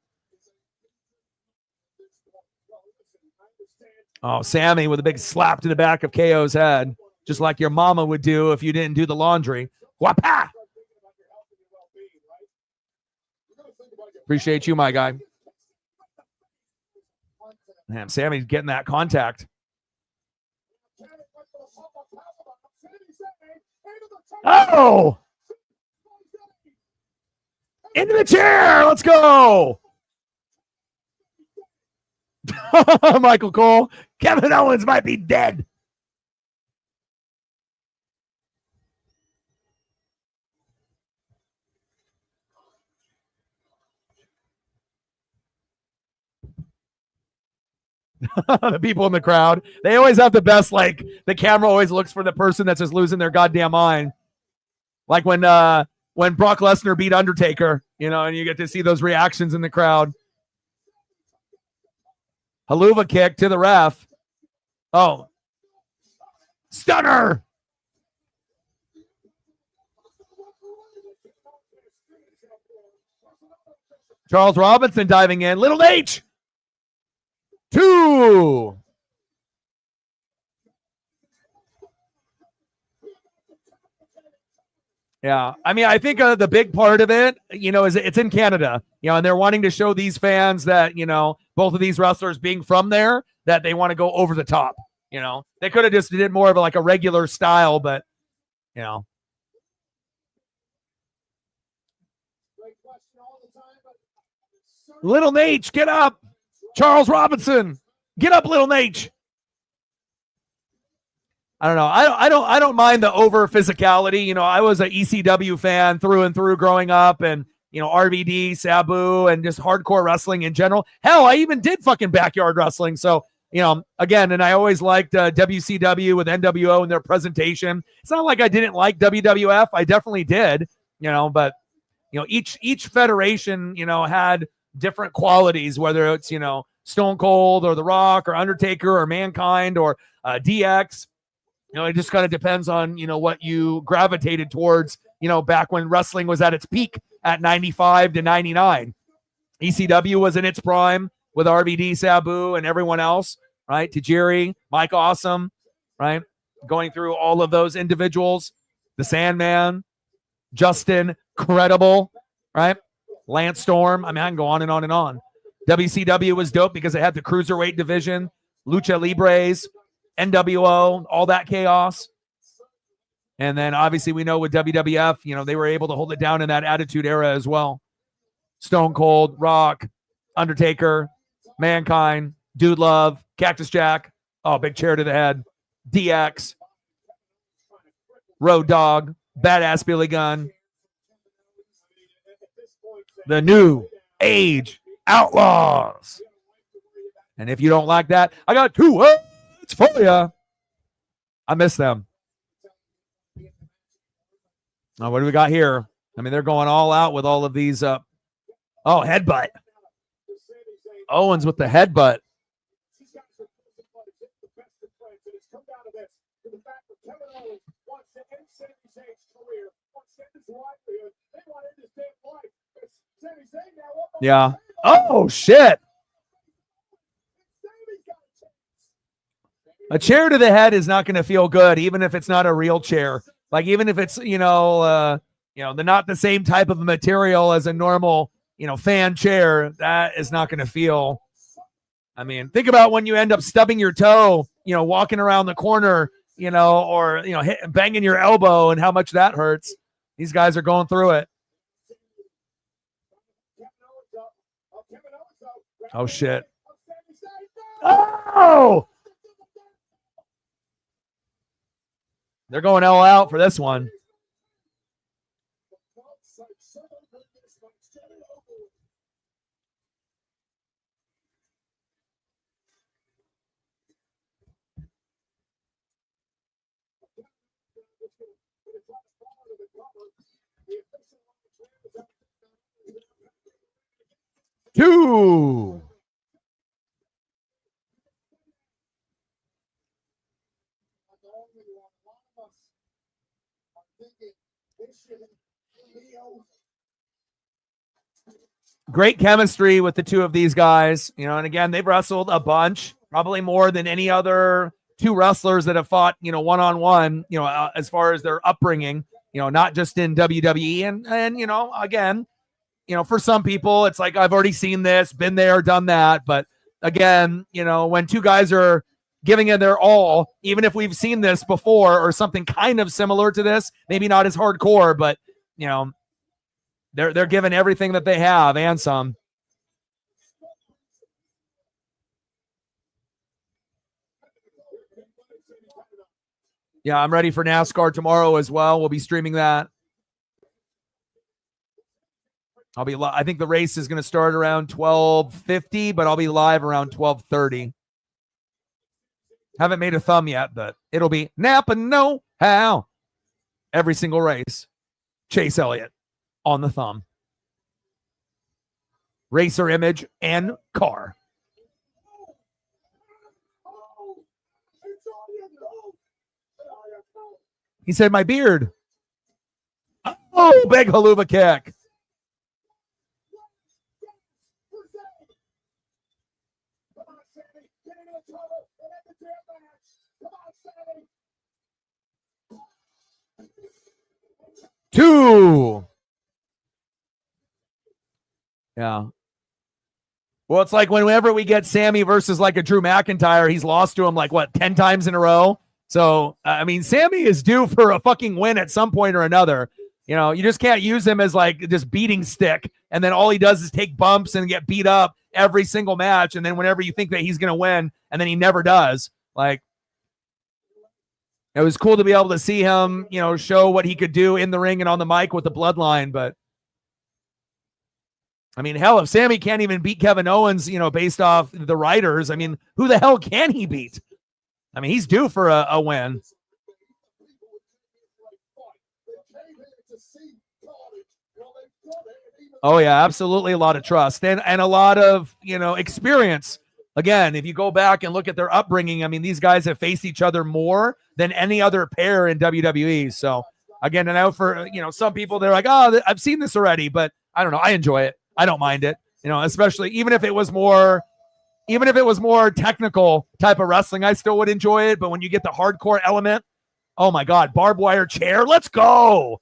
Oh, Sami with a big slap to the back of KO's head, just like your mama would do if you didn't do the laundry. Whapa! Appreciate you, my guy. Man, Sami's getting that contact. Oh! Into the chair! Let's go! Michael Cole. Kevin Owens might be dead. The people in the crowd, they always have the best, like, the camera always looks for the person that's just losing their goddamn mind. Like when Brock Lesnar beat Undertaker, and you get to see those reactions in the crowd. Haluva kick to the ref. Oh. Stunner. Charles Robinson diving in. Little H. 2. Yeah. I mean, I think the big part of it, is it's in Canada, and they're wanting to show these fans that, both of these wrestlers being from there, that they want to go over the top. They could have just did more of a regular style, but, Little Nate, get up. Charles Robinson, get up, Little Nate. I don't know. I don't mind the over physicality. I was an ECW fan through and through growing up, and RVD, Sabu, and just hardcore wrestling in general. Hell, I even did fucking backyard wrestling. So again, and I always liked WCW with NWO and their presentation. It's not like I didn't like WWF. I definitely did. But each federation had different qualities, whether it's Stone Cold or The Rock or Undertaker or Mankind or DX. It just kind of depends on, what you gravitated towards, back when wrestling was at its peak at 95 to 99. ECW was in its prime with RVD, Sabu, and everyone else, right? Tajiri, Mike Awesome, right? Going through all of those individuals. The Sandman, Justin, Credible, right? Lance Storm. I mean, I can go on and on and on. WCW was dope because it had the cruiserweight division, Lucha Libres, NWO, all that chaos. And then obviously we know with WWF, they were able to hold it down in that Attitude Era as well. Stone Cold, Rock, Undertaker, Mankind, Dude Love, Cactus Jack. Oh, big chair to the head. DX, Road Dogg, Badass Billy Gunn. The New Age Outlaws. And if you don't like that, I got 2 words for you. I miss them. Oh, what do we got here? I mean, they're going all out with all of these. Headbutt. Owens with the headbutt. Yeah. Oh, shit. A chair to the head is not going to feel good, even if it's not a real chair. Like, even if it's, they're not the same type of material as a normal, fan chair, that is not going to feel. I mean, think about when you end up stubbing your toe, walking around the corner, or, banging your elbow and how much that hurts. These guys are going through it. Oh, shit. Oh! They're going all out for this one. Two. thinking this should be over. Great chemistry with the two of these guys, you know, and again, they've wrestled a bunch, probably more than any other two wrestlers that have fought, you know, one-on-one, you know, as far as their upbringing, you know, not just in WWE. And, you know, again, you know, for some people, it's like, I've already seen this, been there, done that. But again, you know, when two guys are giving it their all, even if we've seen this before or something kind of similar to this, maybe not as hardcore, but, you know, they're giving everything that they have and some. Yeah, I'm ready for NASCAR tomorrow as well. We'll be streaming that. I think the race is going to start around 12:50, but I'll be live around 12:30. Haven't made a thumb yet, but it'll be Napa Know How. Every single race. Chase Elliott on the thumb. Racer image and car. He said, my beard. Oh, big haluva kick. Two. Yeah. Well, it's like whenever we get Sami versus like a Drew McIntyre, he's lost to him like, what, 10 times in a row? So, I mean, Sami is due for a fucking win at some point or another. You know, you just can't use him as like this beating stick. And then all he does is take bumps and get beat up every single match. And then whenever you think that he's going to win, and then he never does. Like, it was cool to be able to see him, you know, show what he could do in the ring and on the mic with the bloodline. But I mean, hell, if Sami can't even beat Kevin Owens, you know, based off the writers, I mean, who the hell can he beat? I mean, he's due for a win. Oh, yeah, absolutely a lot of trust and a lot of, you know, experience. Again, if you go back and look at their upbringing, I mean, these guys have faced each other more than any other pair in WWE. So, again, and out for, you know, some people, they're like, oh, I've seen this already, but I don't know. I enjoy it. I don't mind it, you know, especially even if it was more technical type of wrestling, I still would enjoy it. But when you get the hardcore element, oh my God, barbed wire chair, let's go.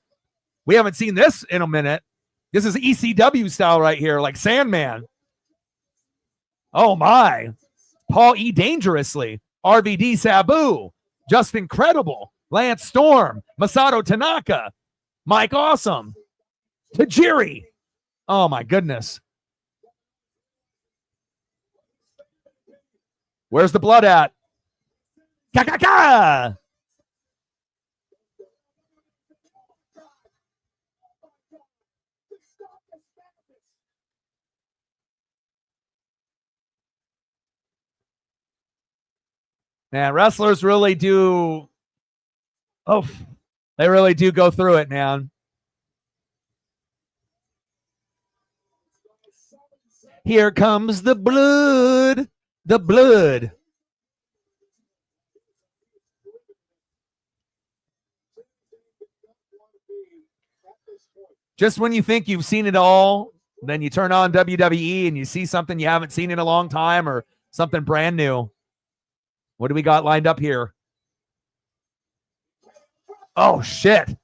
We haven't seen this in a minute. This is ECW style right here, like Sandman. Oh my. Paul E. Dangerously, RVD Sabu, Just Incredible, Lance Storm, Masato Tanaka, Mike Awesome, Tajiri. Oh my goodness. Where's the blood at? Ka-ka-ka! Man, wrestlers really do. Oh, they really do go through it, man. Here comes the blood. The blood. Just when you think you've seen it all, then you turn on WWE and you see something you haven't seen in a long time or something brand new. What do we got lined up here? Oh, shit.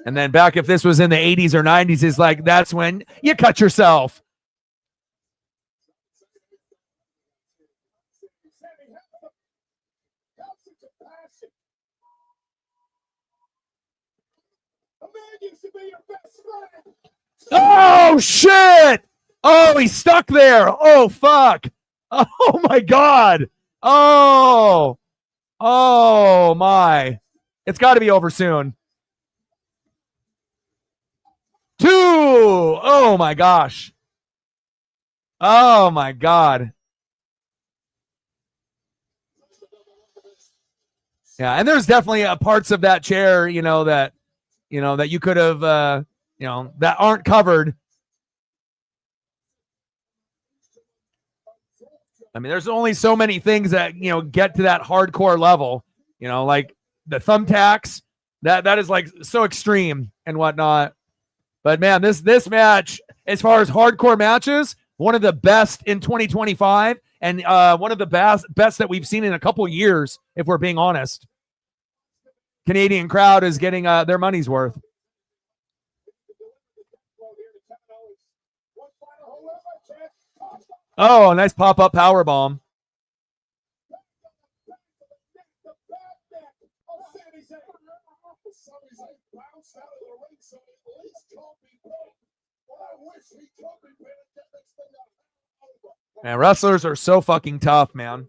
And then back if this was in the 80s or 90s, is like, that's when you cut yourself. Oh, shit. Oh, he's stuck there. Oh, fuck. Oh, my God. Oh. Oh, my. It's got to be over soon. 2. Oh, my gosh. Oh, my God. Yeah, and there's definitely parts of that chair, that you could have, that aren't covered. I mean, there's only so many things that, get to that hardcore level, like the thumbtacks, that is like so extreme and whatnot. But man, this match, as far as hardcore matches, one of the best in 2025 and one of the best that we've seen in a couple years, if we're being honest. Canadian crowd is getting their money's worth. Oh, nice pop-up power bomb. Man, wrestlers are so fucking tough, man.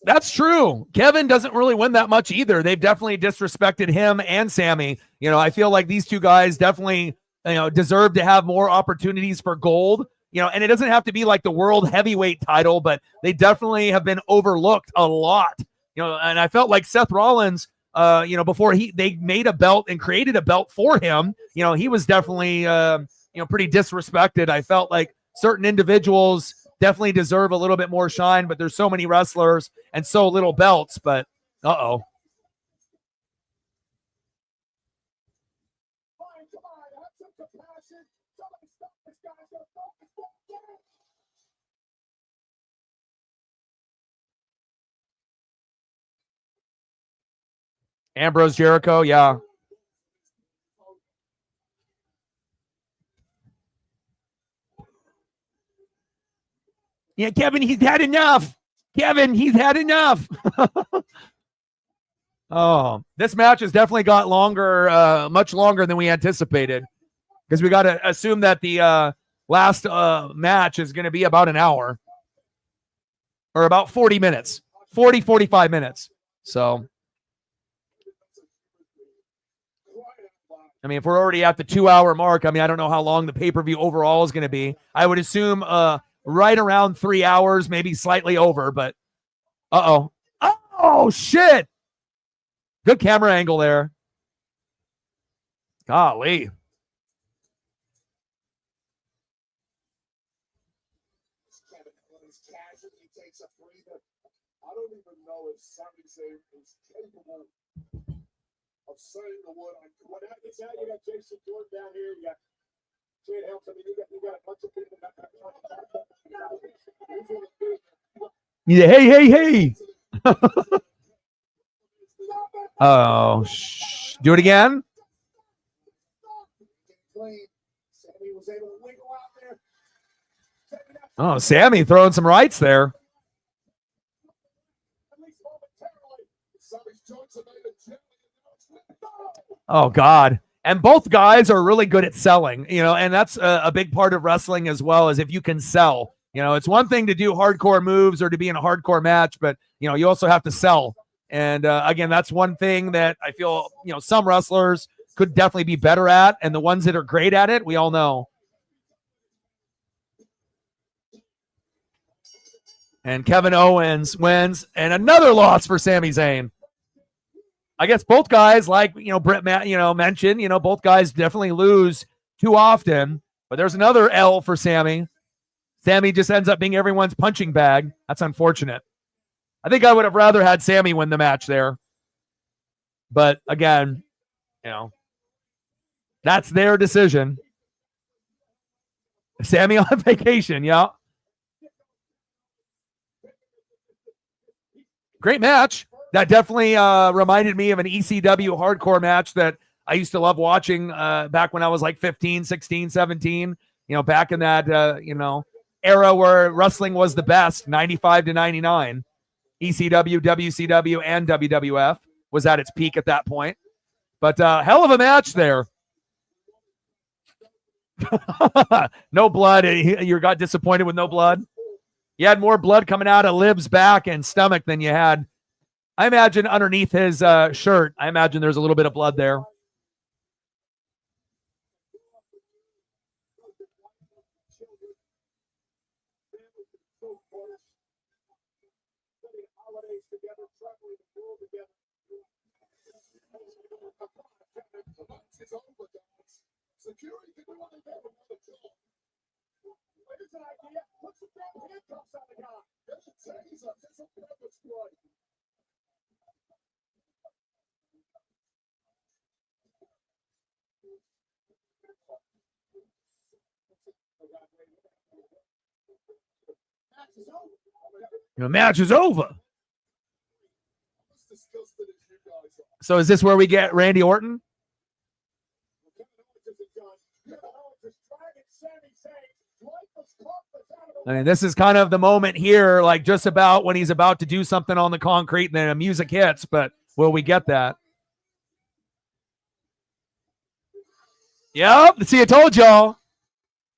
That's true. Kevin doesn't really win that much either. They've definitely disrespected him and Sami. I feel like these two guys definitely, deserve to have more opportunities for gold. And it doesn't have to be like the world heavyweight title, but they definitely have been overlooked a lot. And I felt like Seth Rollins, before they made a belt and created a belt for him, he was definitely, pretty disrespected. I felt like certain individuals definitely deserve a little bit more shine, but there's so many wrestlers and so little belts. But Ambrose Jericho, yeah. Yeah, Kevin, he's had enough. Kevin, he's had enough. Oh, this match has definitely got longer, much longer than we anticipated, because we got to assume that the last match is going to be about an hour or about 40 minutes, 45 minutes. So, I mean, if we're already at the 2-hour mark, I mean, I don't know how long the pay-per-view overall is going to be. I would assume right around 3 hours, maybe slightly over, but oh shit. Good camera angle there. Golly. I don't even know if Sami Zayn is capable of saying the word. What happens now? You got Jason Jordan down here. You got Jade Helms. I mean, you got a bunch of people that Yeah, hey. Oh, do it again. Oh, Sami throwing some rights there. Oh, God. And both guys are really good at selling, and that's a big part of wrestling as well, as if you can sell. It's one thing to do hardcore moves or to be in a hardcore match, but, you also have to sell. And, again, that's one thing that I feel, some wrestlers could definitely be better at, and the ones that are great at it, we all know. And Kevin Owens wins, and another loss for Sami Zayn. I guess both guys, like, Britt mentioned, both guys definitely lose too often. But there's another L for Sami. Sami just ends up being everyone's punching bag. That's unfortunate. I think I would have rather had Sami win the match there. But again, that's their decision. Sami on vacation, yeah. Great match. That definitely reminded me of an ECW hardcore match that I used to love watching back when I was like 15, 16, 17, back in that, era where wrestling was the best, 95 to 99. ECW, WCW, and WWF was at its peak at that point. But hell of a match there. No blood. You got disappointed with no blood? You had more blood coming out of Liv's back and stomach than you had. I imagine underneath his shirt, I imagine there's a little bit of blood there. The match is over. So is this where we get Randy Orton? I mean, this is kind of the moment here, like just about when he's about to do something on the concrete and then the music hits, but will we get that? Yep. See, I told y'all.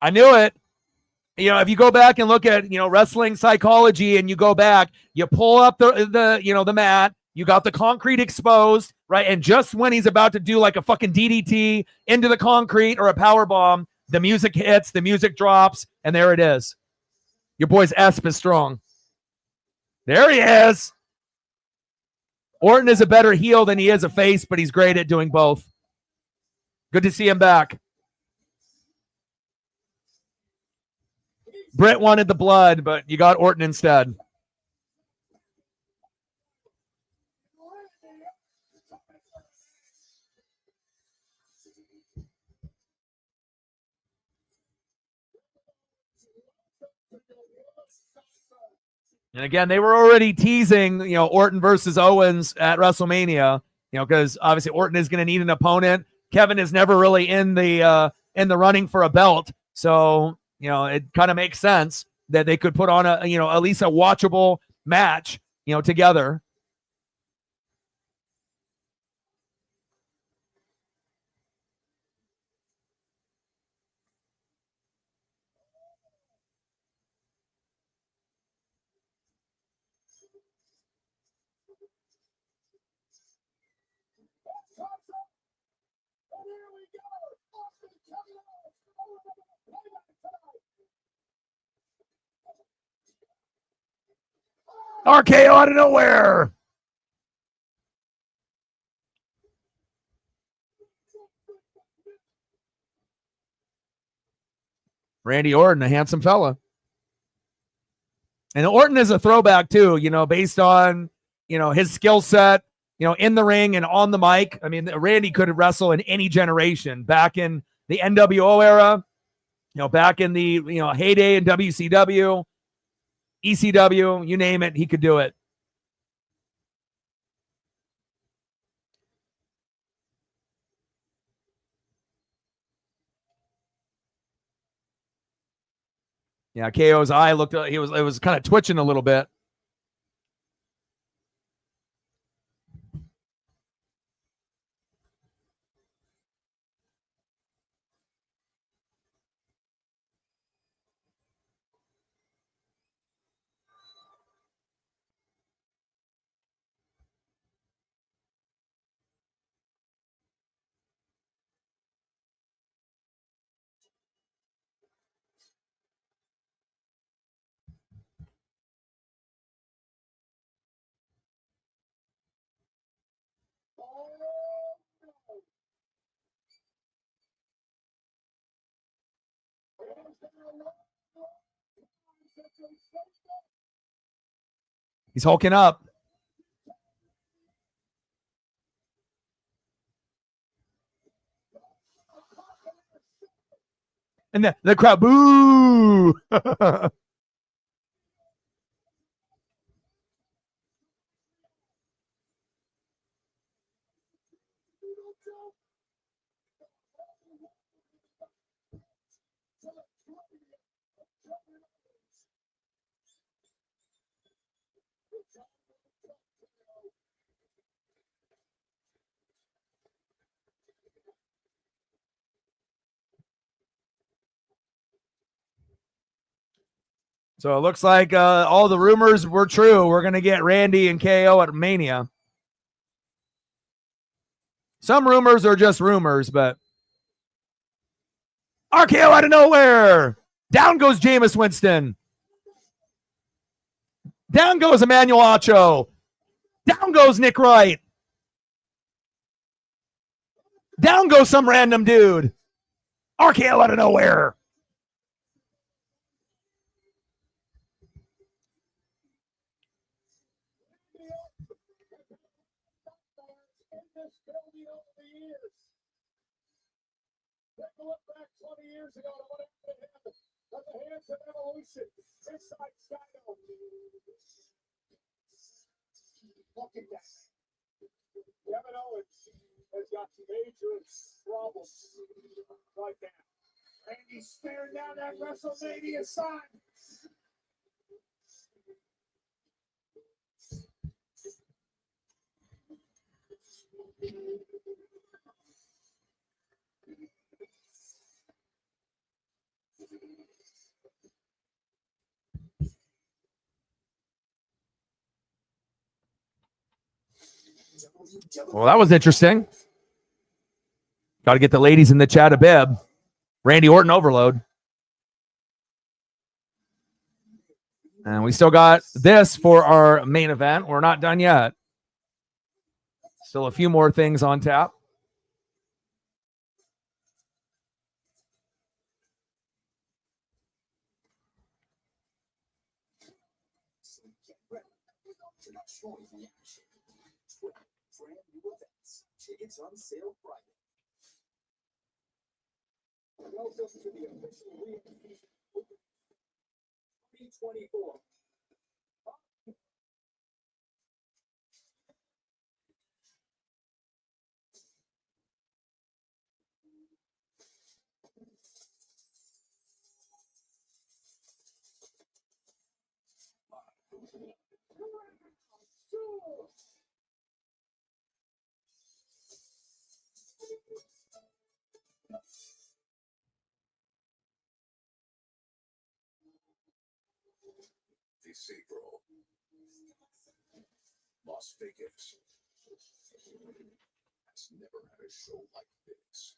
I knew it. You know, if you go back and look at, wrestling psychology and you go back, you pull up the mat, you got the concrete exposed, right? And just when he's about to do like a fucking DDT into the concrete or a power bomb, the music hits, the music drops, and there it is. Your boy's Esp is strong. There he is. Orton is a better heel than he is a face, but he's great at doing both. Good to see him back. Britt wanted the blood, but you got Orton instead. And again, they were already teasing, Orton versus Owens at WrestleMania, because obviously Orton is going to need an opponent. Kevin is never really in the running for a belt. So, it kind of makes sense that they could put on a, at least a watchable match, together. RKO out of nowhere. Randy Orton, a handsome fella. And Orton is a throwback too, based on, his skill set, in the ring and on the mic. I mean, Randy could wrestle in any generation back in the NWO era, back in the, heyday in WCW, ECW, you name it, he could do it. Yeah, KO's eye looked, it was kind of twitching a little bit. He's hulking up. And the crowd, boo! So it looks like all the rumors were true. We're going to get Randy and KO at Mania. Some rumors are just rumors, but RKO out of nowhere. Down goes Jameis Winston. Down goes Emmanuel Acho. Down goes Nick Wright. Down goes some random dude. RKO out of nowhere. Take a look back 20 years ago to what happened at the hands of Evolution. Inside Stratton. Look at that. Kevin Owens has got major problems right now. And he's staring down that WrestleMania sign. Well, that was interesting. Got to get the ladies in the chat a bib. Randy Orton overload. And we still got this for our main event. We're not done yet. Still a few more things on tap. Tickets on sale Friday. Welcome to the official re-introduction of 2024. This April, Las Vegas has never had a show like this.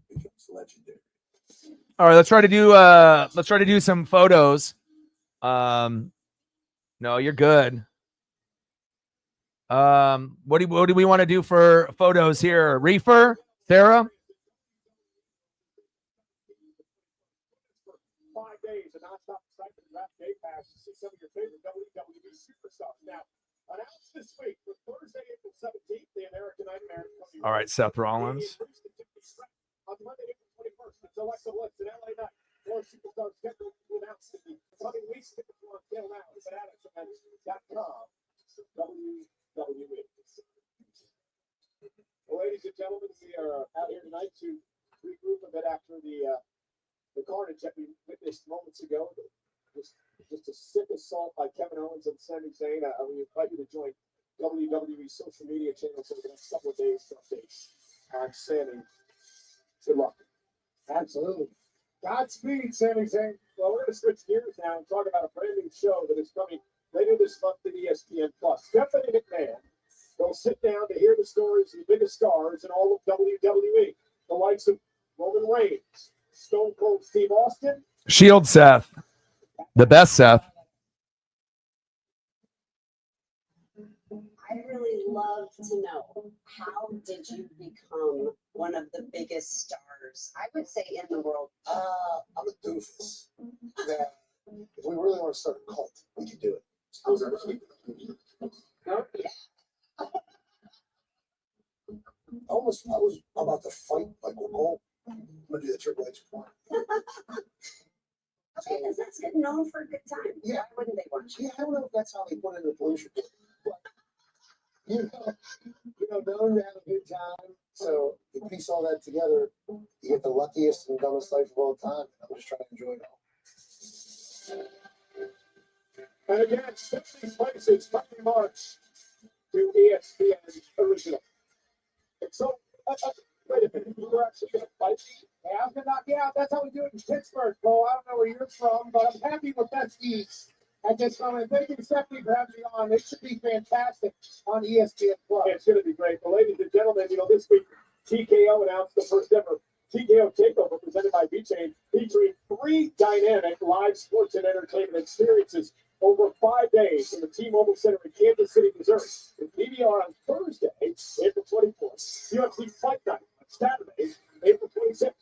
Becomes legendary. All right, let's try to do some photos. No, you're good. What do we want to do for photos here? Reefer, Sarah? 5 days of nonstop excitement and Draft Day Pass to see some of your favorite WWE superstars. Now, announced this week for Thursday, April 17th, the American Nightmare. All right, Seth Rollins. On Monday, April 21st, it's Alexa Bliss and LA Knight. More superstars scheduled to announce in the coming weeks. Tickets are on sale now. It's at AddisonEvents.com. WWE. Well, ladies and gentlemen, we are out here tonight to regroup a bit after the carnage that we witnessed moments ago. Just a sick assault by Kevin Owens and Sami Zayn. We invite you to join WWE social media channels over the next couple of days for updates on Sami. Good luck. Absolutely. Godspeed, Sami Zayn. Well, we're going to switch gears now and talk about a brand new show that is coming later this month to ESPN+. Stephanie McMahon will sit down to hear the stories of the biggest stars in all of WWE. The likes of Roman Reigns, Stone Cold Steve Austin. Shield Seth. The best Seth. I really love to know, how did you become one of the biggest stars, I would say, in the world? I'm a doofus. That if we really want to start a cult, we can do it. Oh, yeah. I was about to fight Michael Cole. I'm gonna do the Triple H part. Okay, because that's good, known for a good time. Yeah. Why wouldn't they want you? Yeah, I don't know if that's how they put it in the police report, but known to have a good time. So you piece all that together, you get the luckiest and dumbest life of all time. I'm just trying to enjoy it all. And again, 60 places Monday, March to ESPN original. So, wait a minute, you were actually going to fight me? Hey, I was going to knock you out. That's how we do it in Pittsburgh, Cole. I don't know where you're from, but I'm happy with that East at this moment. Thank you, Stephanie, for having me on. It should be fantastic on ESPN+. It's going to be great. Well, ladies and gentlemen, this week, TKO announced the first ever TKO Takeover presented by B-Chain, featuring 3 dynamic live sports and entertainment experiences. over 5 days from the T-Mobile Center in Kansas City, Missouri. With PBR on Thursday, April 24th. UFC Fight Night on Saturday, April 26th.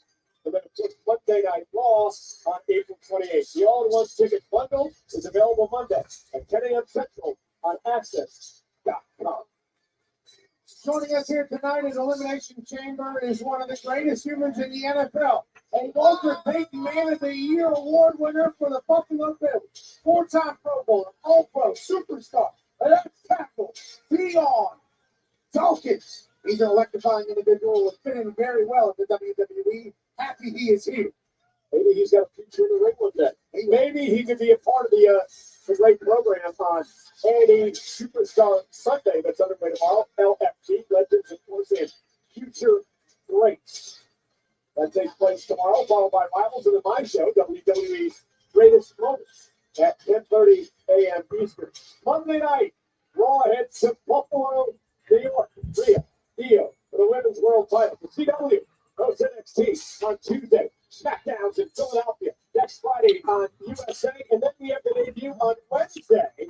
And then, of course, Monday Night Raw on April 28th. The all-in-one ticket bundle is available Monday at 10 a.m. Central on Access.com. Joining us here tonight in Elimination Chamber is one of the greatest humans in the NFL. A Walter Payton Man of the Year award winner for the Buffalo Bills. 4-time Pro Bowler, All-Pro, Superstar, and ex-tackle, Dion Dawkins. He's an electrifying individual who will fit in very well in the WWE. Happy he is here. Maybe he's got a future in the ring with that. Maybe he could be a part of the great program on A&E Superstar Sunday that's underway tomorrow. LFG, Legends, of course, and Future Greats. That takes place tomorrow, followed by Rivals and My Show, WWE's Greatest Moments, at 10:30 a.m. Eastern. Monday night, Raw heads to Buffalo, New York. Rhea, Io for the Women's World Title. The CW goes NXT on Tuesday. SmackDown's in Philadelphia next Friday on USA. And then we have the debut on Wednesday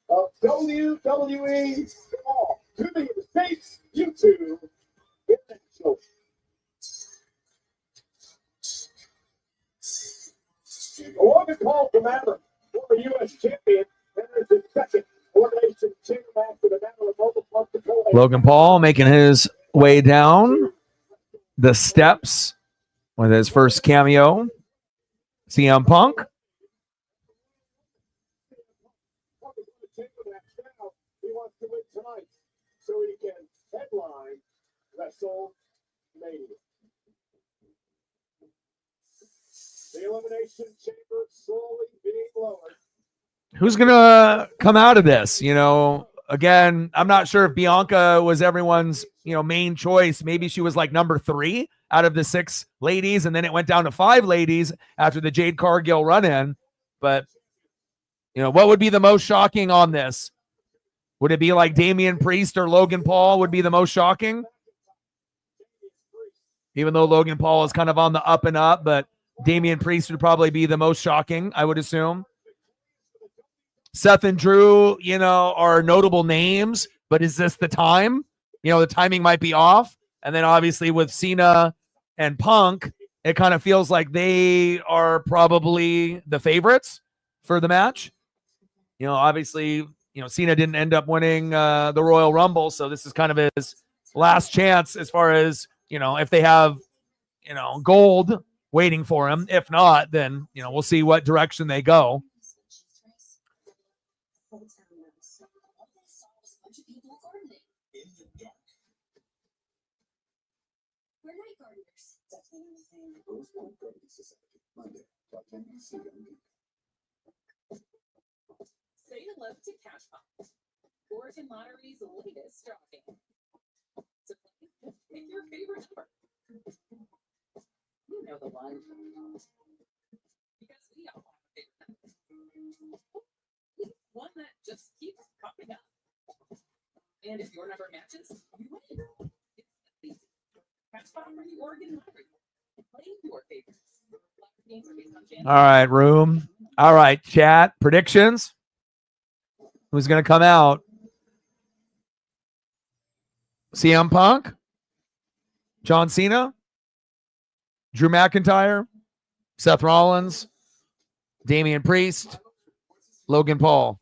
of WWE Raw. To the States, YouTube, International. Logan Paul from Maverick, former U.S. champion, enters his second Elimination Chamber match for the Battle of Mobile Club Control. Logan Paul making his way down the steps with his first cameo. CM Punk. He wants to win tonight so he can headline WrestleMania. The Elimination Chamber slowly being lowered. Who's going to come out of this? You know, again, I'm not sure if Bianca was everyone's, main choice. Maybe she was like number 3 out of the 6 ladies, and then it went down to 5 ladies after the Jade Cargill run-in. But, what would be the most shocking on this? Would it be like Damian Priest or Logan Paul would be the most shocking? Even though Logan Paul is kind of on the up and up, but Damian Priest would probably be the most shocking, I would assume. Seth and Drew, are notable names, but is this the time? The timing might be off. And then obviously with Cena and Punk, it kind of feels like they are probably the favorites for the match. Obviously, Cena didn't end up winning the Royal Rumble, so this is kind of his last chance as far as, if they have, gold waiting for him. If not, then, we'll see what direction they go. We're night gardeners. Say hello to Cash Pop, Orton Lottery's latest drawing. To play, pick your favorite number. You know the one. Because we all have a favorite number. One that just keeps popping up. And if your number matches, you win. It's easy. Cash Pop for the Oregon Lottery. Play your favorites. All right, room. All right, chat. Predictions. Who's going to come out? CM Punk? John Cena? Drew McIntyre? Seth Rollins? Damian Priest? Logan Paul?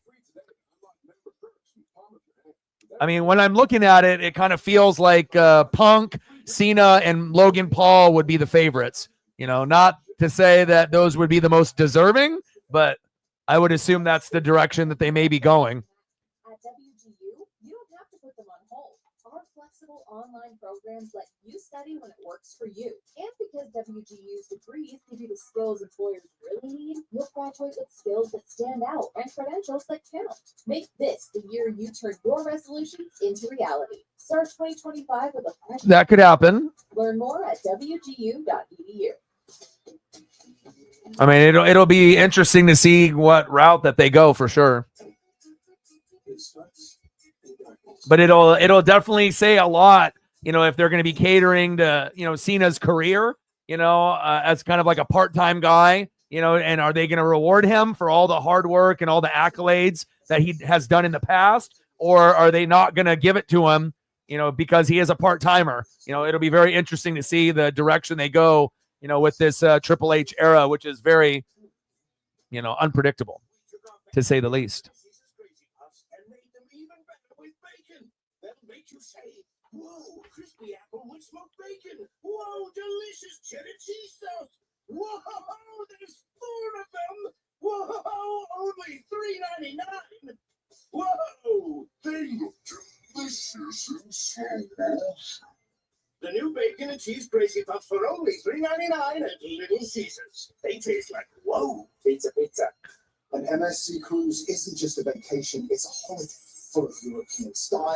I mean, when I'm looking at it, it kind of feels like Punk, Cena, and Logan Paul would be the favorites. Not to say that those would be the most deserving, but I would assume that's the direction that they may be going. At WGU, you don't have to put them on hold. Our flexible online programs let you study when it works for you. And because WGU's degrees give you the skills employers really need, you'll graduate with skills that stand out and credentials that count. Make this the year you turn your resolutions into reality. Start 2025 with a fresh. That could happen. Learn more at wgu.edu. I mean, it'll be interesting to see what route that they go for sure. But it'll definitely say a lot, if they're going to be catering to, Cena's career, as kind of like a part-time guy, and are they going to reward him for all the hard work and all the accolades that he has done in the past? Or are they not going to give it to him, because he is a part-timer? It'll be very interesting to see the direction they go, with this Triple H era, which is very, unpredictable, to say the least. And made them even better with bacon. That'll make you say, whoa, crispy apple with smoked bacon. Whoa, delicious cheddar cheese sauce. Whoa, there's 4 of them. Whoa, only $3.99. Whoa, they look delicious and so awesome. The new bacon and cheese crazy puffs for only $3.99 at Little Caesars. They taste like whoa, pizza. An MSC cruise isn't just a vacation, it's a holiday full of European style.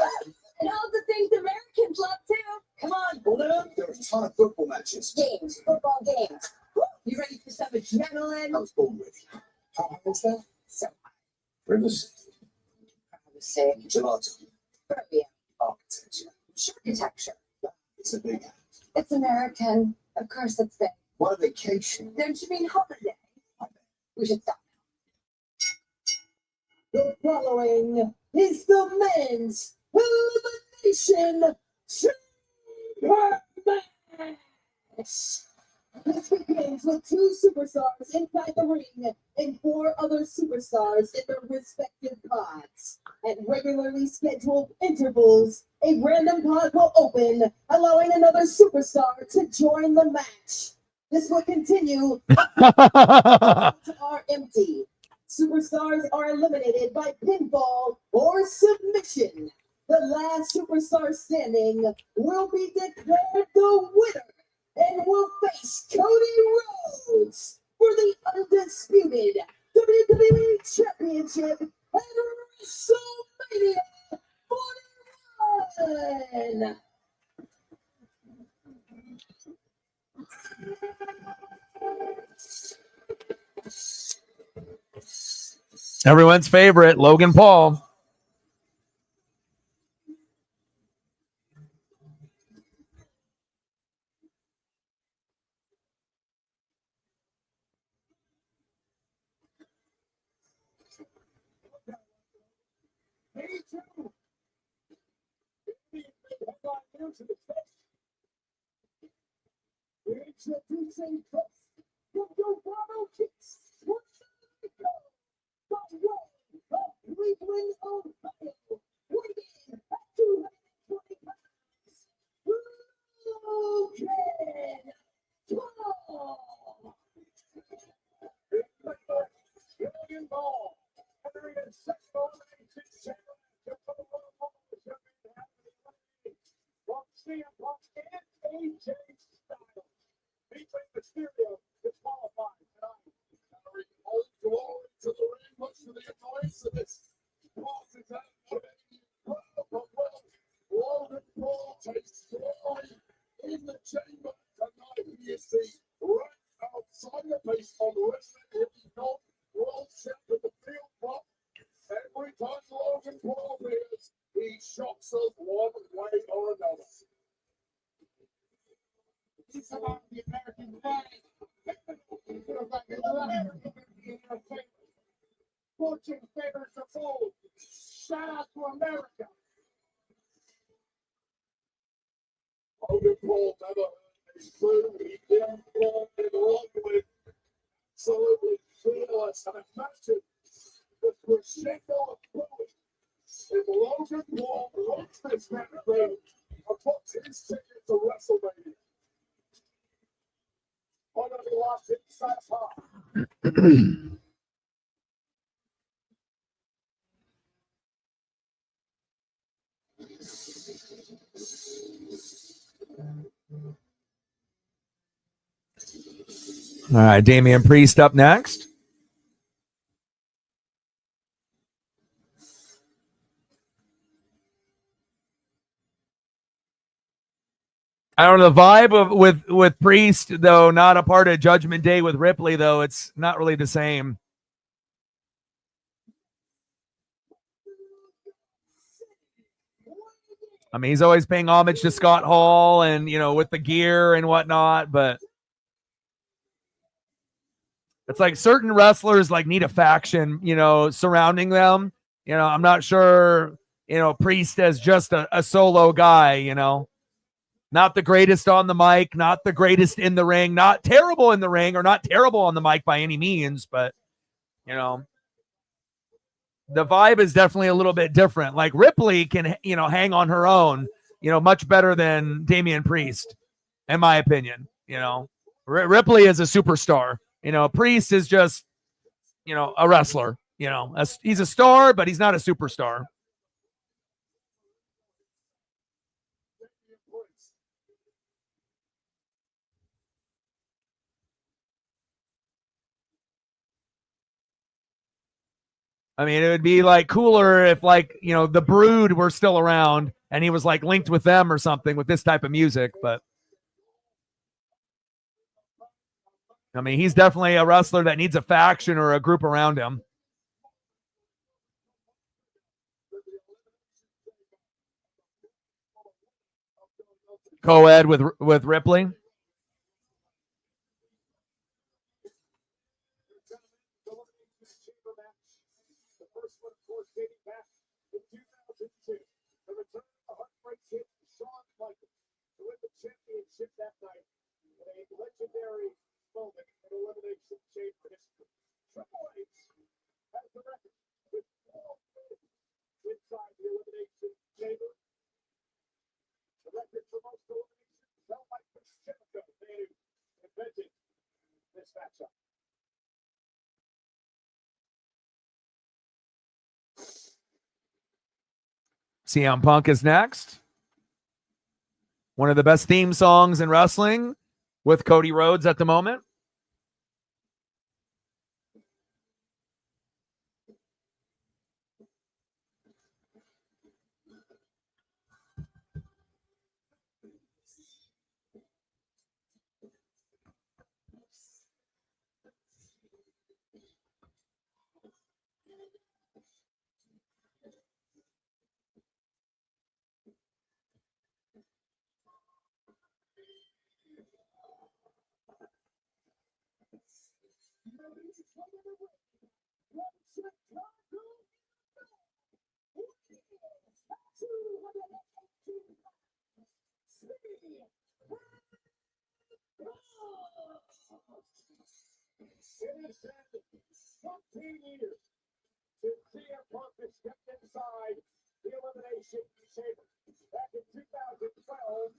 And all the things Americans love too. Come on, Blue. There are a ton of football matches. Games, football games. Woo, you ready for some adrenaline? I was born ready. How high is that? So Rivers. I would say Gelato. Serbia, Architecture. architecture. It's a big house. It's American. Of course it's big. What a vacation. Don't you mean holiday? We should stop. The following is the men's elimination chamber match. This begins with 2 superstars inside the ring and 4 other superstars in their respective pods. At regularly scheduled intervals, a random pod will open, allowing another superstar to join the match. This will continue to are empty. Superstars are eliminated by pinfall or submission. The last superstar standing will be declared the winner and will face Cody Rhodes for the undisputed WWE Championship at WrestleMania 41. Everyone's favorite, Logan Paul. Introducing first, the Dorado Kicks. Cleveland, Ohio, weighing 220 pounds. Logan Paul, 106 eliminations champion. From CM Punk and AJ Styles. Featuring Mysterio disqualified tonight. Carrying all glory to the ring, much to the annoyance of this. Logan Paul takes joy in the chamber tonight. He is the right outside the base on wrestling. If you don't, world champion the field prop. Every time Logan Paul appears, he shocks us one way or another. He's about the American flag. Fortune favors the bold. Shout out to America. Logan Paul never heard his clue. He didn't fall in love with absolutely fearless. And imagine the crescendo of Cody. If Logan Paul wants this match and puts his ticket to WrestleMania. One of the last inside part. All right, Damian Priest up next. I don't know, the vibe of with Priest, though, not a part of Judgment Day with Ripley, though, it's not really the same. I mean, he's always paying homage to Scott Hall and, with the gear and whatnot, but It's like certain wrestlers like need a faction, you know, surrounding them. You know, I'm not sure, you know, Priest as just a solo guy, you know. Not the greatest on the mic, not the greatest in the ring, not terrible in the ring or not terrible on the mic by any means, but, you know, the vibe is definitely a little bit different. Like Ripley can, you know, hang on her own, you know, much better than Damian Priest, in my opinion. You know, Ripley is a superstar. You know, Priest is just, you know, a wrestler. You know, he's a star, but he's not a superstar. I mean, it would be like cooler if, like, you know, the Brood were still around and he was like linked with them or something with this type of music. But I mean, he's definitely a wrestler that needs a faction or a group around him. Co-ed with Ripley. Championship that night in a legendary moment in Elimination Chamber history. Triple H has the record with 4 wins inside the Elimination Chamber. The record for most eliminations held by Chris Jericho, the man who invented this matchup. CM Punk is next. One of the best theme songs in wrestling with Cody Rhodes at the moment. It has been 14 years since CM Punk has stepped inside the Elimination Chamber. Back in 2012,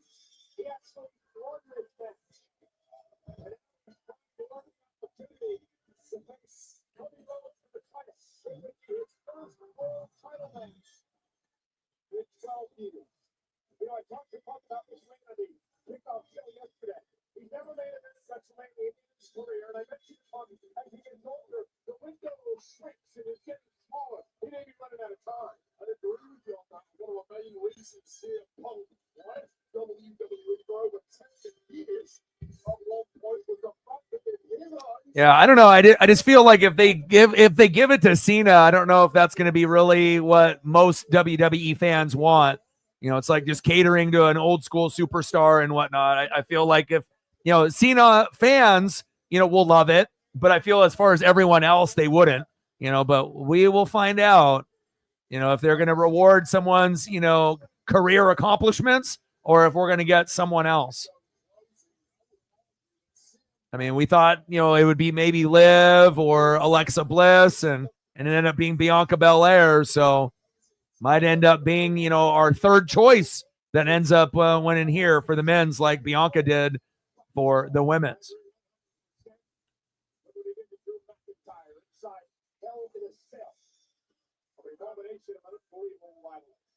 he actually won this match. And it was an opportunity to face Cody Rhodes for the title. It would be his first world title match in 12 years. You know, I talked to Punk about this ring on the kickoff show yesterday. He's never made it in such a late in his career, and I mentioned Punk as he gets older, the window shrinks and is getting smaller. He may be running out of time. I agree with you on that. One of the main reasons CM Punk left WWE for over 10 years at one point was the fact that his eyes. Yeah, I don't know. I just feel like if they give it to Cena, I don't know if that's going to be really what most WWE fans want. You know, it's like just catering to an old school superstar and whatnot. I feel like if, you know, Cena fans, you know, will love it, but I feel as far as everyone else, they wouldn't, you know, but we will find out, you know, if they're going to reward someone's, you know, career accomplishments or if we're going to get someone else. I mean, we thought, you know, it would be maybe Liv or Alexa Bliss and it ended up being Bianca Belair. So might end up being, you know, our third choice that ends up winning here for the men's like Bianca did for the women's.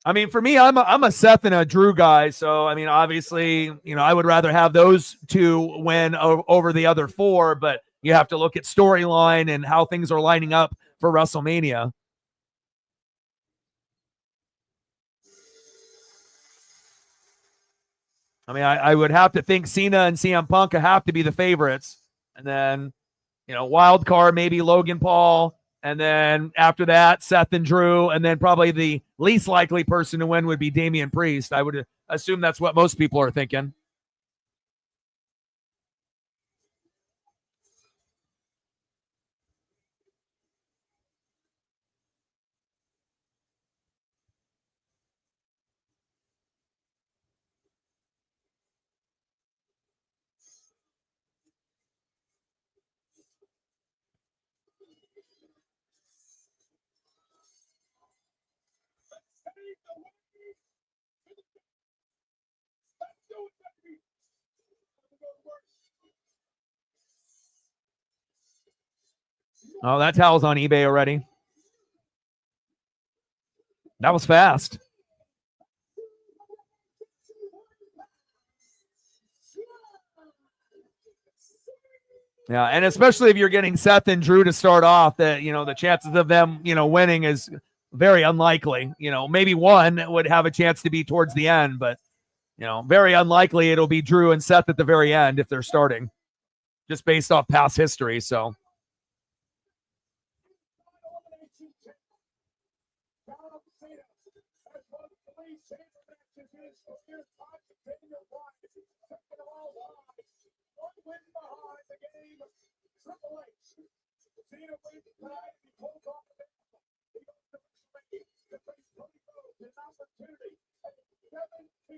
I mean, for me, I'm a Seth and a Drew guy. So, I mean, obviously, you know, I would rather have those two win over the other 4, but you have to look at storyline and how things are lining up for WrestleMania. I mean, I would have to think Cena and CM Punk have to be the favorites. And then, you know, wild card, maybe Logan Paul. And then after that, Seth and Drew. And then probably the least likely person to win would be Damian Priest. I would assume that's what most people are thinking. Oh, that towel's on eBay already. That was fast. Yeah, and especially if you're getting Seth and Drew to start off, that the chances of them winning is very unlikely. Maybe one would have a chance to be towards the end, but very unlikely it'll be Drew and Seth at the very end if they're starting, just based off past history. So.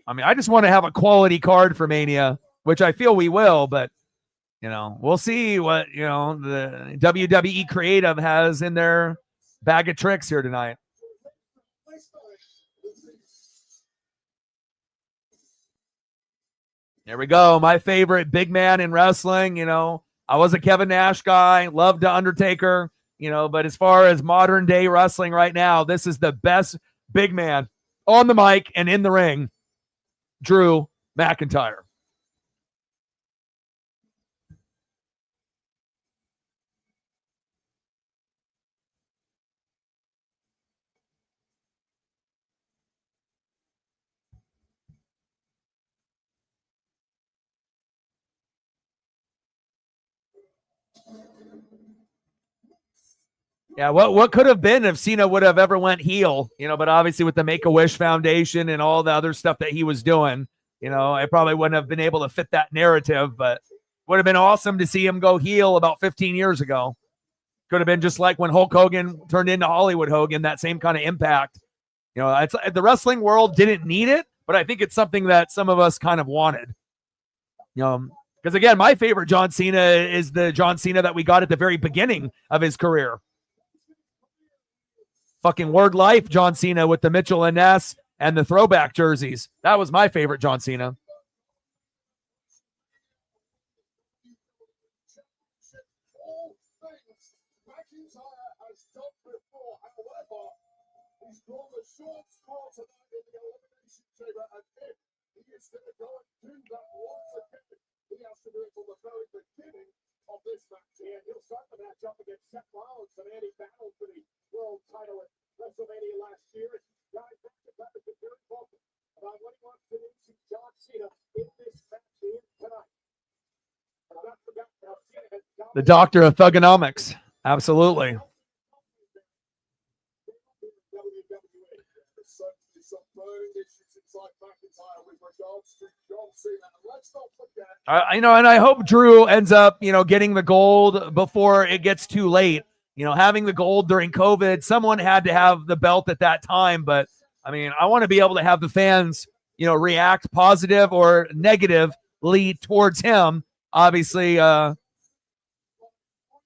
I mean, I just want to have a quality card for Mania, which I feel we will, but we'll see what the WWE creative has in their bag of tricks here tonight. There we go. My favorite big man in wrestling. I was a Kevin Nash guy, loved the Undertaker, but as far as modern day wrestling right now, this is the best big man on the mic and in the ring. Drew McIntyre. Yeah, what could have been if Cena would have ever went heel, but obviously with the Make-A-Wish Foundation and all the other stuff that he was doing, I probably wouldn't have been able to fit that narrative, but would have been awesome to see him go heel about 15 years ago. Could have been just like when Hulk Hogan turned into Hollywood Hogan, that same kind of impact. It's the wrestling world didn't need it, but I think it's something that some of us kind of wanted. Because again, my favorite John Cena is the John Cena that we got at the very beginning of his career. Fucking Word Life John Cena with the Mitchell and Ness and the throwback jerseys. That was my favorite John Cena. He's drawn the short straw tonight in the Elimination Chamber, and if he is going to go and do that once again, he has to do it from the very beginning of this match here. He'll start the match up against Seth Rollins, and Andy battled for the world title at WrestleMania last year. Guy Patrick has been very vocal about what he wants to do to John Cena in this match here tonight. The doctor of thugonomics. Absolutely. And I hope Drew ends up, getting the gold before it gets too late. Having the gold during COVID, someone had to have the belt at that time. But I mean, I want to be able to have the fans, react positive or negatively towards him. Obviously,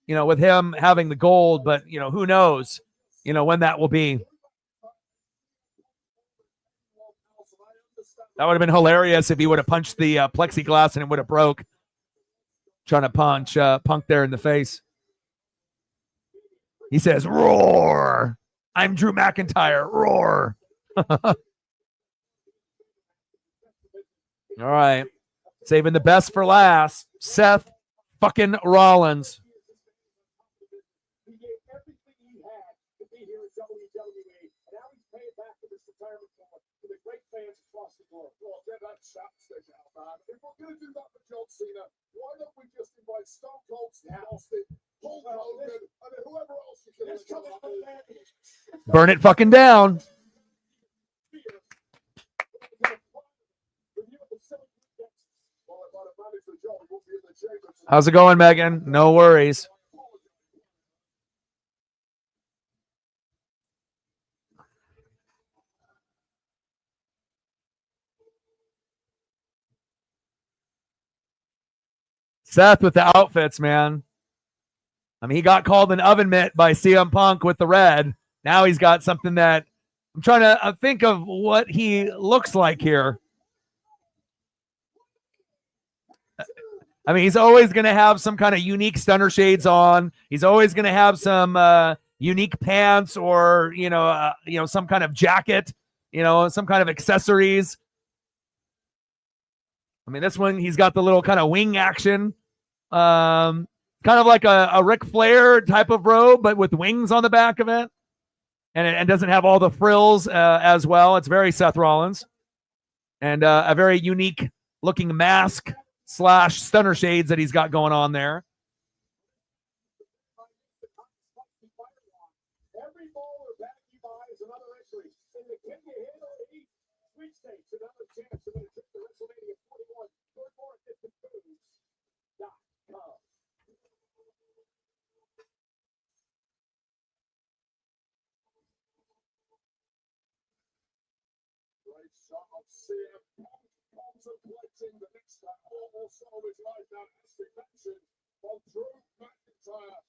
with him having the gold, but who knows, when that will be. That would have been hilarious if he would have punched the plexiglass and it would have broke. Trying to punch Punk there in the face. He says, "Roar! I'm Drew McIntyre. Roar!" All right. Saving the best for last. Seth fucking Rollins. He gave everything he had to be here at WWE, and now he's paying back for this retirement to the great fans across the globe. Well, get that chapstick out, man. If we're going to do that for John Cena, why don't we just invite Stone Cold Steve Austin, Hulk Hogan, and whoever else you can Burn it fucking down. How's it going, Megan? No worries. Seth with the outfits, man. I mean, he got called an oven mitt by CM Punk with the red. Now he's got something that I'm trying to think of what he looks like here. I mean, he's always going to have some kind of unique stunner shades on. He's always going to have some unique pants or, some kind of jacket, some kind of accessories. I mean, this one, he's got the little kind of wing action. Kind of like a Ric Flair type of robe, but with wings on the back of it. And it doesn't have all the frills as well. It's very Seth Rollins. And a very unique looking mask / stunner shades that he's got going on there. Every bowler back you buys another entry in the Can You Handle It sweepstakes. Another chance to win a trip to WrestleMania 41. Learn more at DiscountFoods.com. Right shot of Sam. Contemplating the next time. Also is right now. Ashley Benson from Drew McIntyre.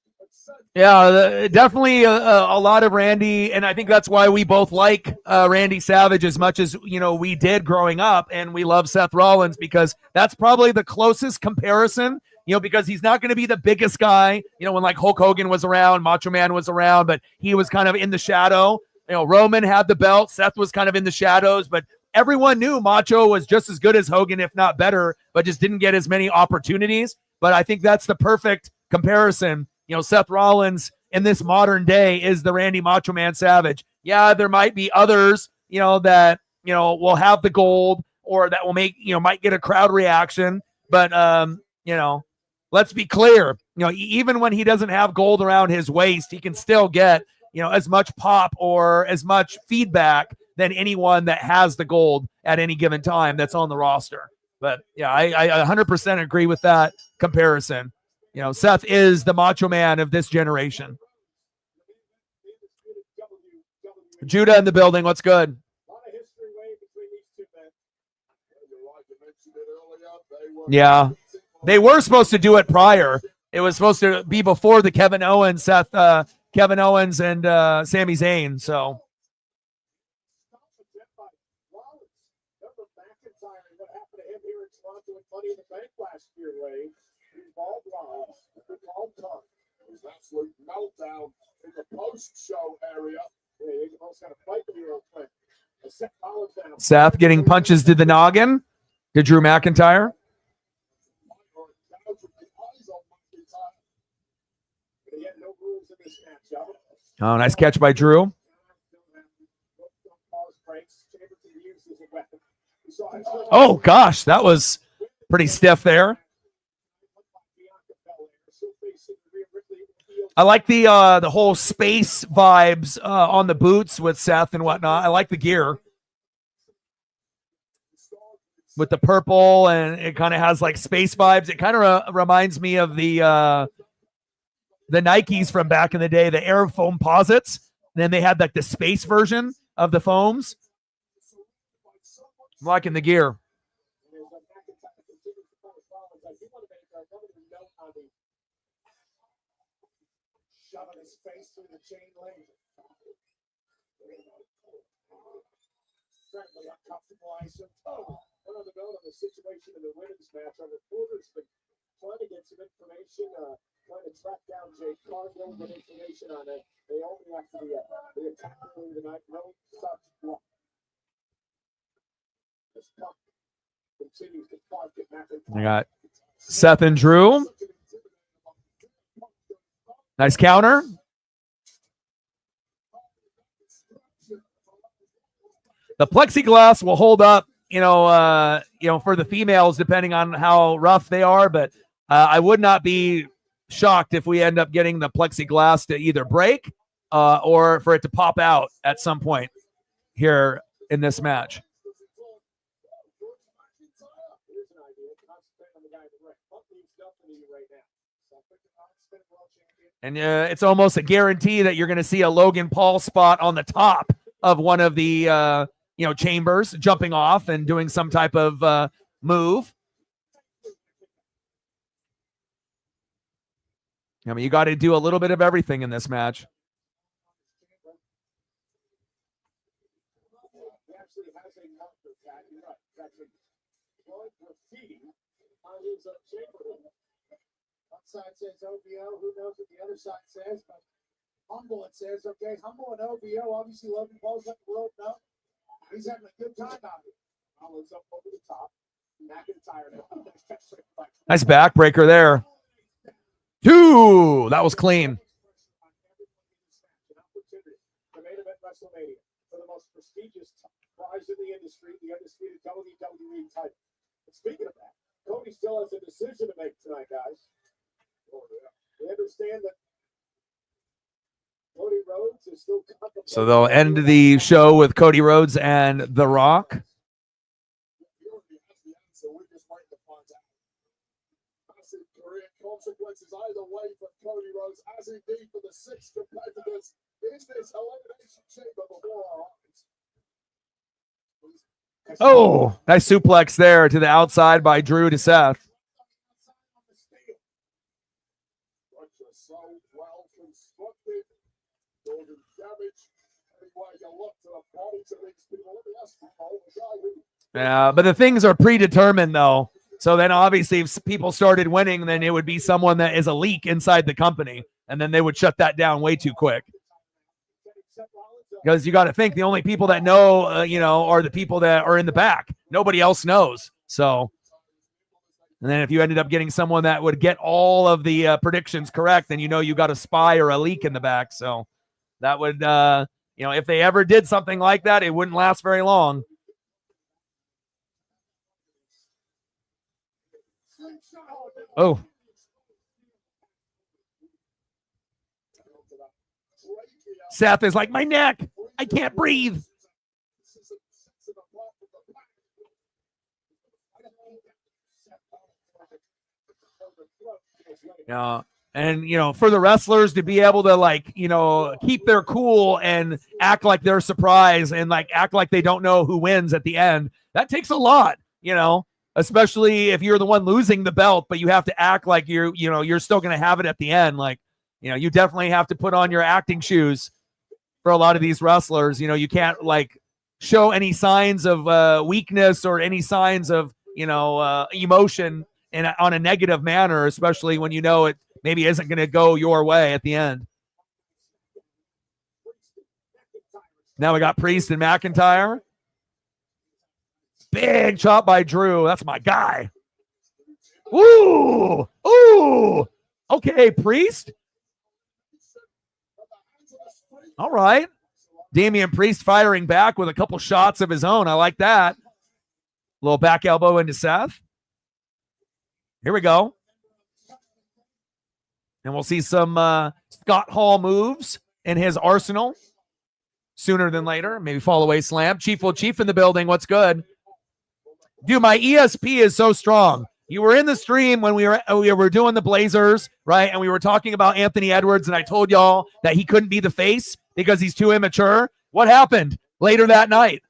Yeah, definitely a lot of Randy, and I think that's why we both like Randy Savage as much as we did growing up, and we love Seth Rollins because that's probably the closest comparison. Because he's not going to be the biggest guy. When like Hulk Hogan was around, Macho Man was around, but he was kind of in the shadow. Roman had the belt, Seth was kind of in the shadows, but everyone knew Macho was just as good as Hogan, if not better, but just didn't get as many opportunities. But I think that's the perfect comparison. Seth Rollins in this modern day is the Randy Macho Man Savage. Yeah, there might be others, that, will have the gold or that will make, might get a crowd reaction. But, let's be clear, even when he doesn't have gold around his waist, he can still get, as much pop or as much feedback than anyone that has the gold at any given time that's on the roster. But yeah, I 100% agree with that comparison. Seth is the Macho Man of this generation. Judah in the building. What's good? Yeah. They were supposed to do it prior. It was supposed to be before the Kevin Owens and Sami Zayn. So. Absolute meltdown in the post-show area. They almost got a fight here. Seth getting punches to the noggin to Drew McIntyre. Oh, nice catch by Drew. Oh, gosh, that was pretty stiff there. I like the whole space vibes on the boots with Seth and whatnot. I like the gear with the purple, and it kind of has like space vibes. It kind of reminds me of the Nikes from back in the day, the Air Foam Posits. Then they had like the space version of the foams. I'm liking the gear. Shoving his face through the chain link. Certainly uncomfortable, I suppose. One other note on the situation in the women's match. Our reporters been trying to get some information, trying to track down Jay Cargill, get information on it. They only after the attack earlier tonight. No such block. This puck continues to park at McIntyre. I got Seth and Drew. Nice counter. The plexiglass will hold up, for the females, depending on how rough they are. But I would not be shocked if we end up getting the plexiglass to either break or for it to pop out at some point here in this match. And it's almost a guarantee that you're going to see a Logan Paul spot on the top of one of the, chambers, jumping off and doing some type of move. I mean, you got to do a little bit of everything in this match. One side says OVO, who knows what the other side says, but Humble it says, okay, Humble and OVO, obviously Logan Paul's let the world know. He's having a good time out here. Humbles up over the top. McIntyre now. Nice backbreaker there. 2. That was clean. The main event WrestleMania for the most prestigious prize in the industry, the undisputed WWE title. And speaking of that, Cody still has a decision to make tonight, guys. We understand that Cody Rhodes is still contemplating. So they'll end the show with Cody Rhodes and The Rock. So we're just waiting to find out. Massive career consequences either way for Cody Rhodes, as indeed for the 6 competitors in this elimination chamber before our eyes. Oh, nice suplex there to the outside by Drew to Seth. So well constructed, building damage. Anyway, you look to the bodies of these people. Let me ask you, the guy who Yeah, but the things are predetermined, though. So then obviously if people started winning, then it would be someone that is a leak inside the company, and then they would shut that down way too quick. Because you got to think the only people that know, are the people that are in the back. Nobody else knows. So, and then if you ended up getting someone that would get all of the predictions correct, then you got a spy or a leak in the back. So that would, if they ever did something like that, it wouldn't last very long. Oh. Seth is like, my neck. I can't breathe. Yeah. And, for the wrestlers to be able to keep their cool and act like they're surprised and act like they don't know who wins at the end, that takes a lot, especially if you're the one losing the belt, but you have to act like you're still going to have it at the end. You definitely have to put on your acting shoes for a lot of these wrestlers. You can't show any signs of weakness or any signs of, emotion on a negative manner, especially when it maybe isn't going to go your way at the end. Now we got Priest and McIntyre. Big chop by Drew. That's my guy. Ooh. Ooh. Okay, Priest. All right. Damian Priest firing back with a couple shots of his own. I like that. Little back elbow into Seth. Here we go. And we'll see some Scott Hall moves in his arsenal sooner than later. Maybe fall away slam. Chief in the building. What's good? Dude, my ESP is so strong. You were in the stream when we were doing the Blazers, right? And we were talking about Anthony Edwards, and I told y'all that he couldn't be the face because he's too immature. What happened later that night,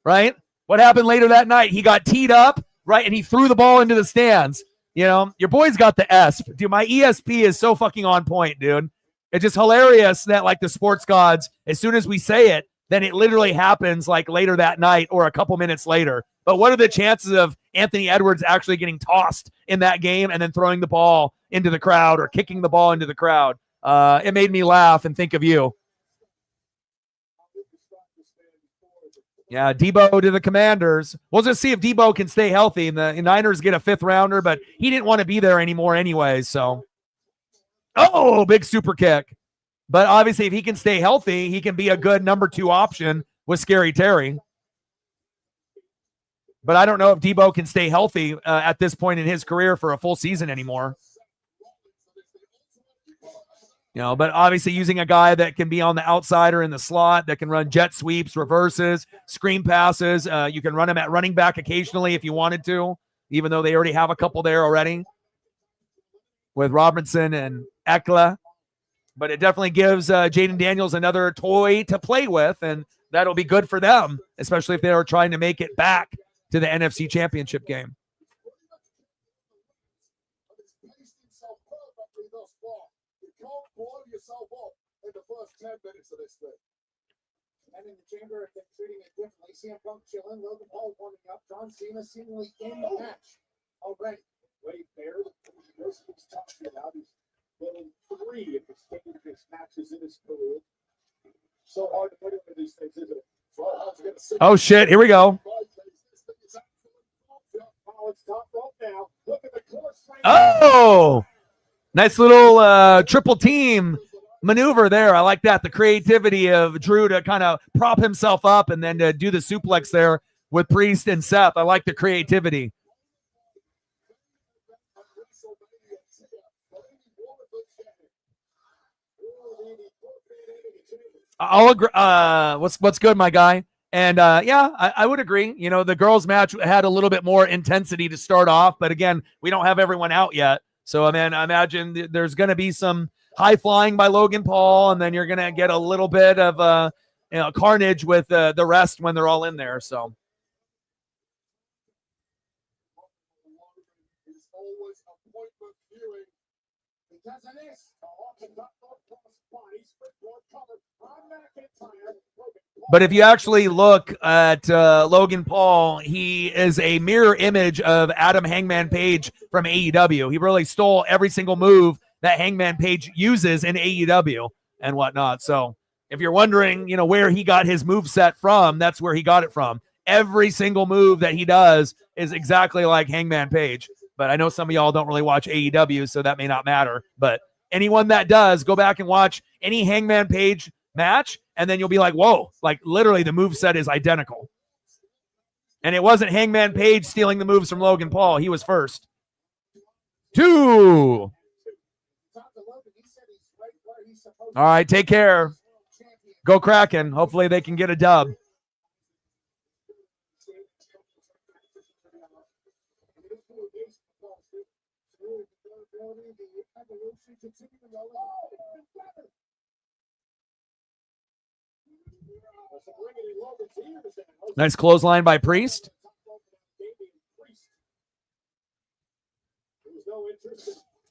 right? What happened later that night? He got teed up, right? And he threw the ball into the stands. Your boy's got the ESP. Dude, my ESP is so fucking on point, dude. It's just hilarious that the sports gods, as soon as we say it, then it literally happens later that night or a couple minutes later. But what are the chances of Anthony Edwards actually getting tossed in that game and then throwing the ball into the crowd or kicking the ball into the crowd? It made me laugh and think of you. Yeah, Debo to the Commanders. We'll just see if Debo can stay healthy. And the Niners get a 5th rounder, but he didn't want to be there anymore anyway. So, big super kick. But obviously, if he can stay healthy, he can be a good number 2 option with Scary Terry. But I don't know if Debo can stay healthy at this point in his career for a full season anymore. But obviously using a guy that can be on the outside or in the slot, that can run jet sweeps, reverses, screen passes. You can run him at running back occasionally if you wanted to, even though they already have a couple there already with Robinson and Ekla. But it definitely gives Jaden Daniels another toy to play with, and that'll be good for them, especially if they are trying to make it back to the NFC Championship game. Blow yourself up in the first 10 minutes of this thing. And in the chamber, they're treating it differently. CM Punk chilling, Logan Paul warming up, John Cena seemingly in the match already. Wade there, most of his talking about is winning 3 of his dangerous matches in his career. So hard to put into these things, isn't it? Oh, shit. Here we go. Oh, nice little triple team maneuver there. I like that. The creativity of Drew to kind of prop himself up and then to do the suplex there with Priest and Seth. I like the creativity. I'll agree. What's good, my guy? And yeah, I would agree. You know, the girls' match had a little bit more intensity to start off, but again, we don't have everyone out yet. So I mean, I imagine there's going to be some high flying by Logan Paul, and then you're going to get a little bit of carnage with the rest when they're all in there. So. But if you actually look at Logan Paul, he is a mirror image of Adam Hangman Page from AEW. He really stole every single move that Hangman Page uses in AEW and whatnot. So if you're wondering, you know, where he got his move set from, that's where he got it from. Every single move that he does is exactly like Hangman Page. But I know some of y'all don't really watch AEW, so that may not matter. But anyone that does, go back and watch any Hangman Page match, and then you'll be like, whoa, like literally the move set is identical. And it wasn't Hangman Page stealing the moves from Logan Paul. He was first. 2. All right, take care. Go Kraken. Hopefully they can get a dub. Nice clothesline by Priest.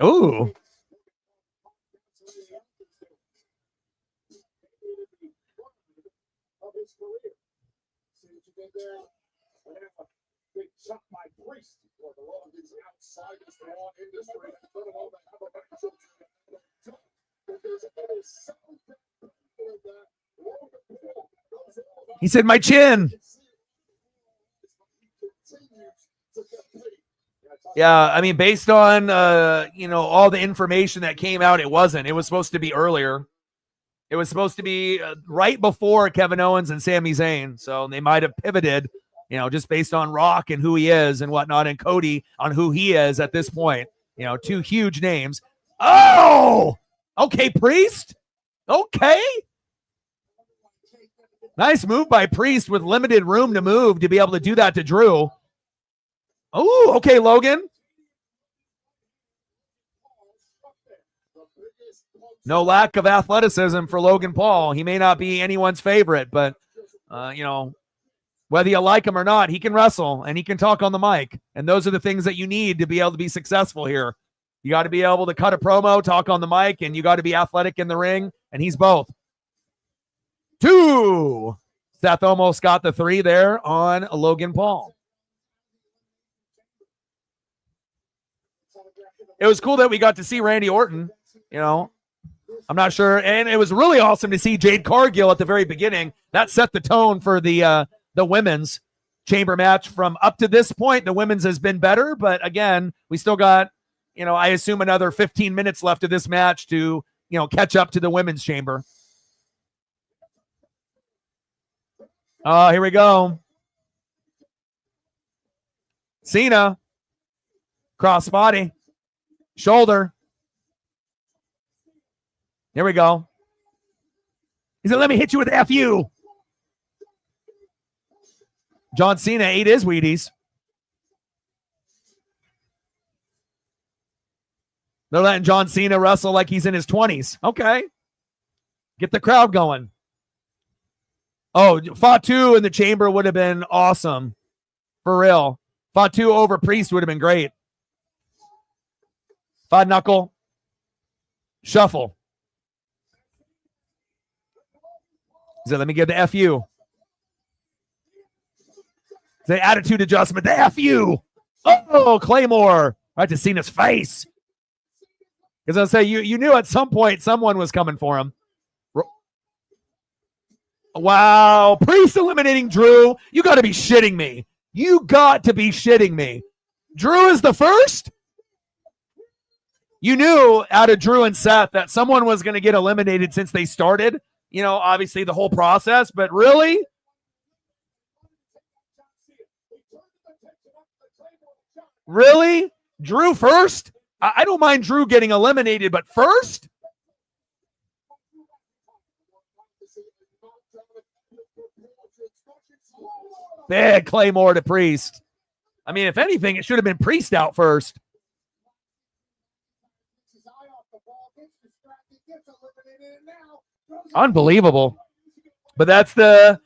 Ooh. He said, my chin. Yeah, I mean, based on, all the information that came out, it wasn't. It was supposed to be earlier. It was supposed to be right before Kevin Owens and Sami Zayn. So they might have pivoted, just based on Rock and who he is and whatnot, and Cody on who he is at this point. 2 huge names. Oh, okay, Priest. Okay. Nice move by Priest with limited room to move to be able to do that to Drew. Oh, okay, Logan. No lack of athleticism for Logan Paul. He may not be anyone's favorite, but, whether you like him or not, he can wrestle and he can talk on the mic. And those are the things that you need to be able to be successful here. You got to be able to cut a promo, talk on the mic, and you got to be athletic in the ring, and he's both. 2. Seth almost got the 3 there on Logan Paul. It was cool that we got to see Randy Orton, I'm not sure. And it was really awesome to see Jade Cargill at the very beginning. That set the tone for the women's chamber match. From up to this point, the women's has been better. But again, we still got, I assume another 15 minutes left of this match to, catch up to the women's chamber. Oh, here we go. Cena. Cross body. Shoulder. Here we go. He said, let me hit you with FU. John Cena ate his Wheaties. They're letting John Cena wrestle like he's in his 20s. Okay. Get the crowd going. Oh, Fatu in the chamber would have been awesome. For real. Fatu over Priest would have been great. 5 knuckle. Shuffle. He said, let me get the FU. The attitude adjustment. The FU. Oh, Claymore. Right to Cena's face. Because I'll say you knew at some point someone was coming for him. Wow. Priest eliminating Drew. You got to be shitting me. You got to be shitting me. Drew is the first? You knew out of Drew and Seth that someone was going to get eliminated since they started. Obviously the whole process, but really? Really? Drew first? I don't mind Drew getting eliminated, but first? Big Claymore to Priest. I mean, if anything, it should have been Priest out first. Unbelievable. But that's the,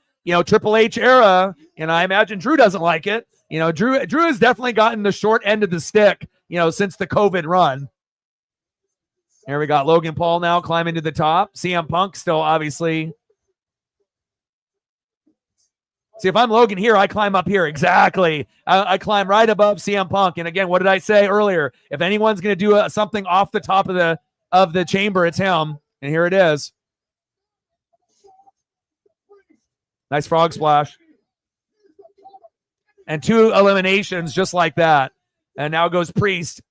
Triple H era, and I imagine Drew doesn't like it. Drew has definitely gotten the short end of the stick, since the COVID run. Here we got Logan Paul now climbing to the top. CM Punk still obviously. See, if I'm Logan here, I climb up here. Exactly. I climb right above CM Punk. And again, what did I say earlier? If anyone's going to do something off the top of the chamber, it's him. And here it is. Nice frog splash. And 2 eliminations just like that. And now goes Priest.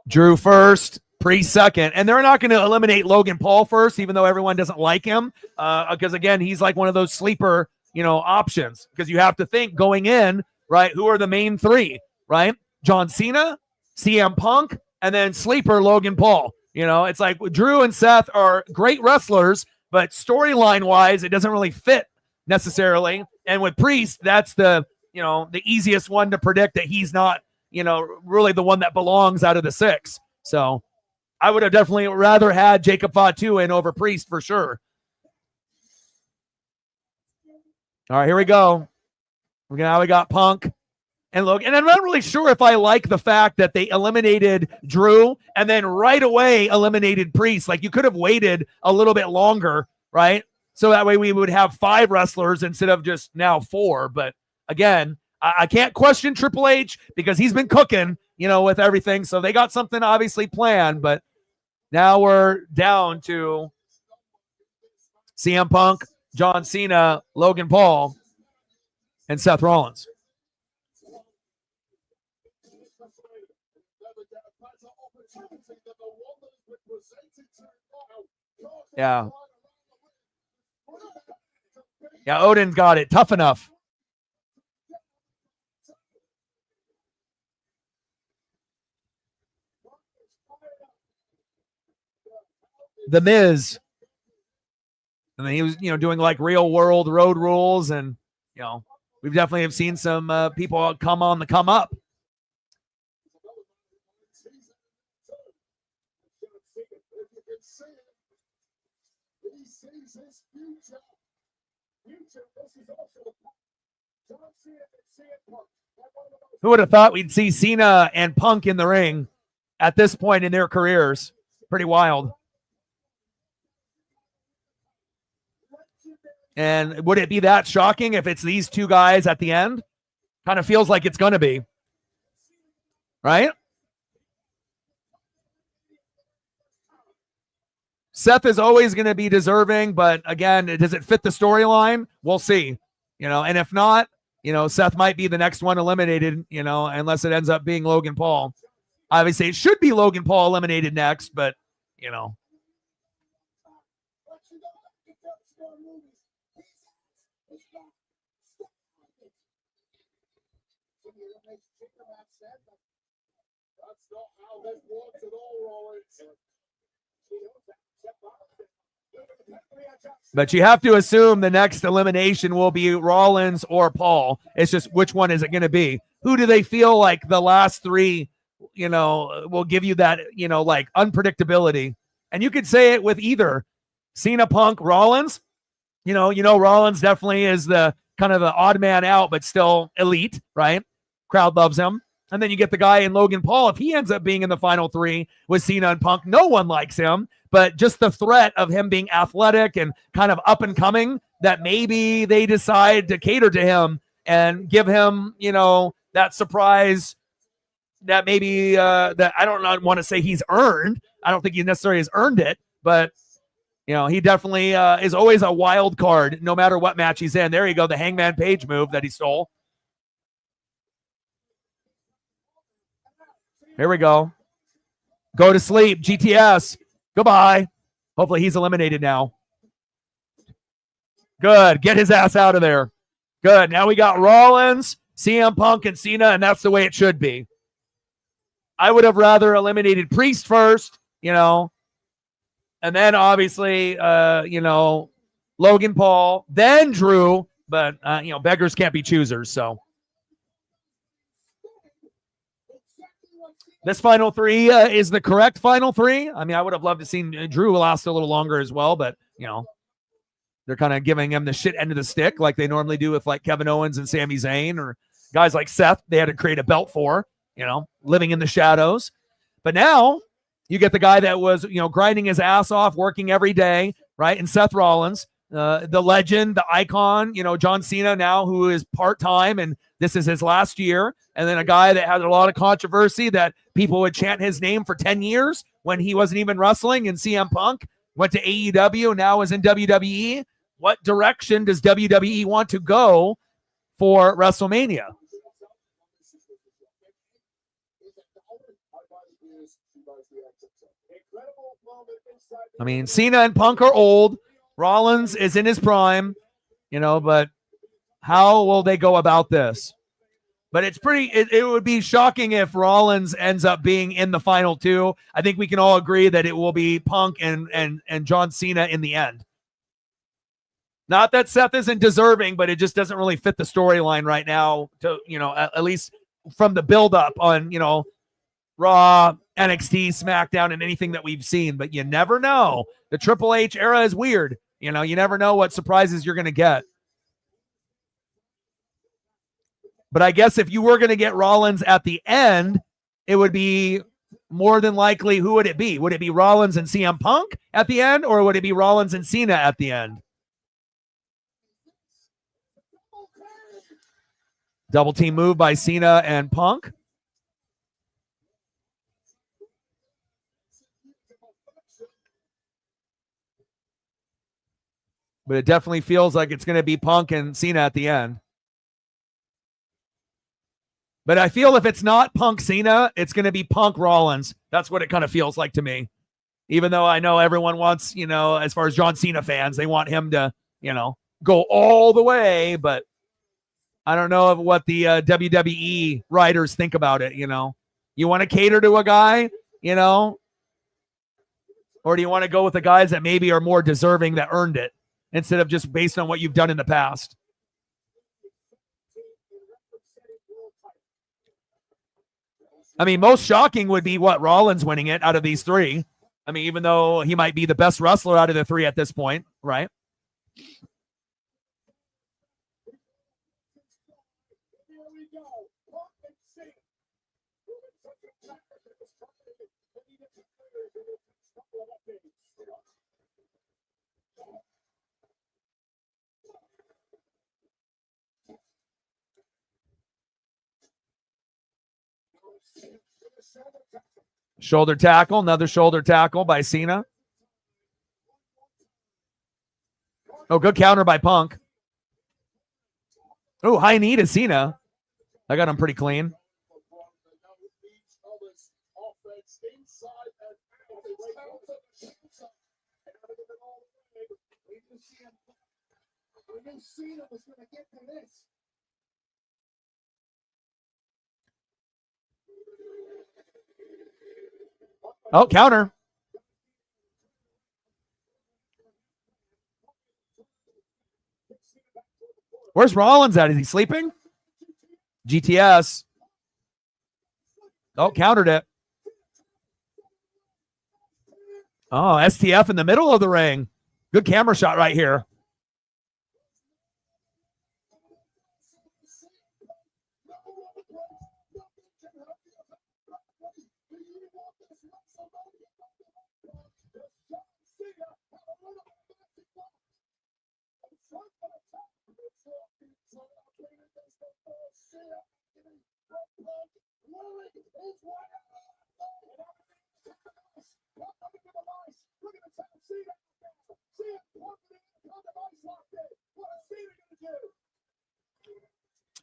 Drew first, Priest second. And they're not going to eliminate Logan Paul first, even though everyone doesn't like him. Because, again, he's like one of those sleeper, options. Because you have to think going in, right, who are the main 3, right? John Cena, CM Punk, and then sleeper Logan Paul. It's like Drew and Seth are great wrestlers, but storyline-wise, it doesn't really fit necessarily. And with Priest, that's the easiest one to predict that he's not, really the one that belongs out of the 6. So I would have definitely rather had Jacob Fatu in over Priest for sure. All right, here we go. Now we got Punk and Logan. And I'm not really sure if I like the fact that they eliminated Drew and then right away eliminated Priest. Like, you could have waited a little bit longer, right? So that way we would have 5 wrestlers instead of just now 4. But again, I can't question Triple H because he's been cooking, with everything. So they got something obviously planned. But now we're down to CM Punk, John Cena, Logan Paul, and Seth Rollins. Yeah. Yeah, Odin's got it. Tough enough. The Miz. And then he was, doing like real world road rules. And, we've definitely have seen some people come on the come up. Who would have thought we'd see Cena and Punk in the ring at this point in their careers? Pretty wild. And would it be that shocking if it's these 2 guys at the end? Kind of feels like it's going to be. Right? Seth is always going to be deserving, but again, does it fit the storyline? We'll see. And if not, Seth might be the next one eliminated, unless it ends up being Logan Paul. Obviously, it should be Logan Paul eliminated next, but, But you have to assume the next elimination will be Rollins or Paul. It's just which one is it going to be? Who do they feel like the last 3, will give you that, like unpredictability? And you could say it with either Cena, Punk, Rollins. Rollins definitely is the kind of the odd man out, but still elite, right? Crowd loves him. And then you get the guy in Logan Paul. If he ends up being in the final three with Cena and Punk, no one likes him. But just the threat of him being athletic and kind of up and coming, that maybe they decide to cater to him and give him, that surprise that maybe that I don't want to say he's earned. I don't think he necessarily has earned it, but he definitely is always a wild card no matter what match he's in. There you go, the Hangman Page move that he stole. Here we go. Go to sleep, GTS. Goodbye. Hopefully he's eliminated now. Good. Get his ass out of there. Good. Now we got Rollins, CM Punk, and Cena, and that's the way it should be. I would have rather eliminated Priest first, and then obviously, Logan Paul, then Drew, but, beggars can't be choosers, so. This final three is the correct final three. I mean, I would have loved to see Drew last a little longer as well, but, they're kind of giving him the shit end of the stick like they normally do with like Kevin Owens and Sami Zayn or guys like Seth. They had to create a belt for, living in the shadows. But now you get the guy that was, grinding his ass off, working every day, right? And Seth Rollins, the legend, the icon, John Cena now, who is part-time, and this is his last year. And then a guy that had a lot of controversy that people would chant his name for 10 years when he wasn't even wrestling, and CM Punk went to AEW, now is in WWE. What direction does WWE want to go for WrestleMania? I mean, Cena and Punk are old. Rollins is in his prime, but how will they go about this? But it's it would be shocking if Rollins ends up being in the final two. I think we can all agree that it will be Punk and John Cena in the end. Not that Seth isn't deserving, but it just doesn't really fit the storyline right now to, at least from the buildup on, Raw, NXT, SmackDown, and anything that we've seen. But you never know. The Triple H era is weird. You never know what surprises you're going to get. But I guess if you were going to get Rollins at the end, it would be more than likely, who would it be? Would it be Rollins and CM Punk at the end, or would it be Rollins and Cena at the end? Double team move by Cena and Punk. But it definitely feels like it's going to be Punk and Cena at the end. But I feel if it's not Punk Cena, it's going to be Punk Rollins. That's what it kind of feels like to me. Even though I know everyone wants, as far as John Cena fans, they want him to, go all the way. But I don't know what the WWE writers think about it, You want to cater to a guy, or do you want to go with the guys that maybe are more deserving that earned it instead of just based on what you've done in the past? I mean, most shocking would be Rollins winning it out of these three. I mean, even though he might be the best wrestler out of the three at this point, right? Shoulder tackle, another shoulder tackle by Cena. Oh, good counter by Punk. Oh, high knee to Cena. I got him pretty clean. Oh, counter. Where's Rollins at? Is he sleeping? GTS. Oh, countered it. Oh, STF in the middle of the ring. Good camera shot right here.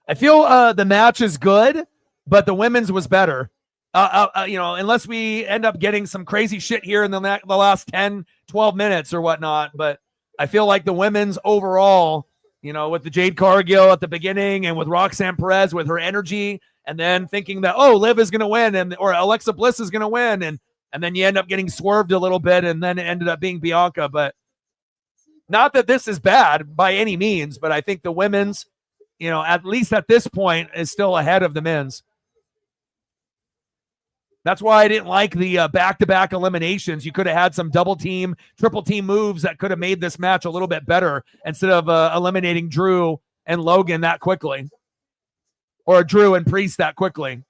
I feel the match is good, but the women's was better. Unless we end up getting some crazy shit here in the last 10, 12 minutes or whatnot. But I feel like the women's overall, with the Jade Cargill at the beginning and with Roxanne Perez with her energy, and then thinking that, Liv is going to win or Alexa Bliss is going to win. And then you end up getting swerved a little bit, and then it ended up being Bianca. But not that this is bad by any means, but I think the women's, at least at this point, is still ahead of the men's. That's why I didn't like the back-to-back eliminations. You could have had some double team, triple team moves that could have made this match a little bit better instead of eliminating Drew and Logan that quickly, or Drew and Priest that quickly.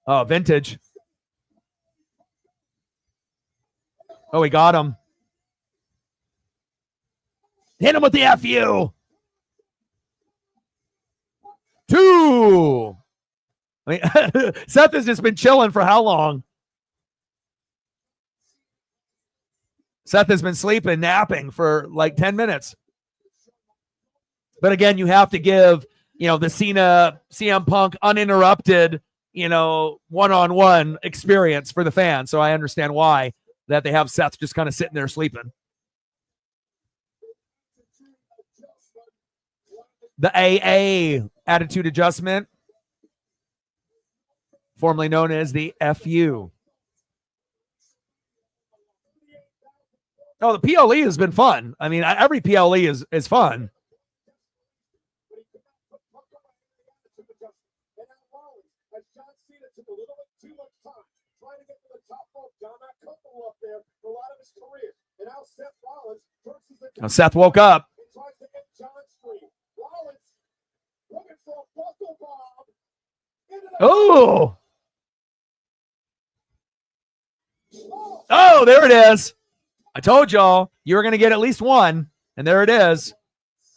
Oh, vintage. Oh, he got him. Hit him with the FU. 2. I mean, Seth has just been chilling for how long? Seth has been sleeping, napping for like 10 minutes. But again, you have to give, the Cena, CM Punk uninterrupted, one-on-one experience for the fans. So I understand why that they have Seth just kind of sitting there sleeping. The AA attitude adjustment, formerly known as the FU. Oh, the PLE has been fun. I mean, every PLE is fun. Now Seth woke up. Oh! Oh, there it is. I told y'all you were going to get at least one, and there it is.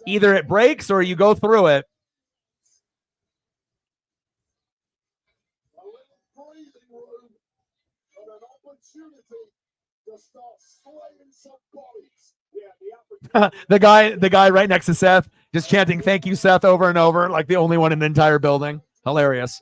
Either it breaks or you go through it. the guy right next to Seth just chanting "Thank you, Seth" over and over, like the only one in the entire building. Hilarious.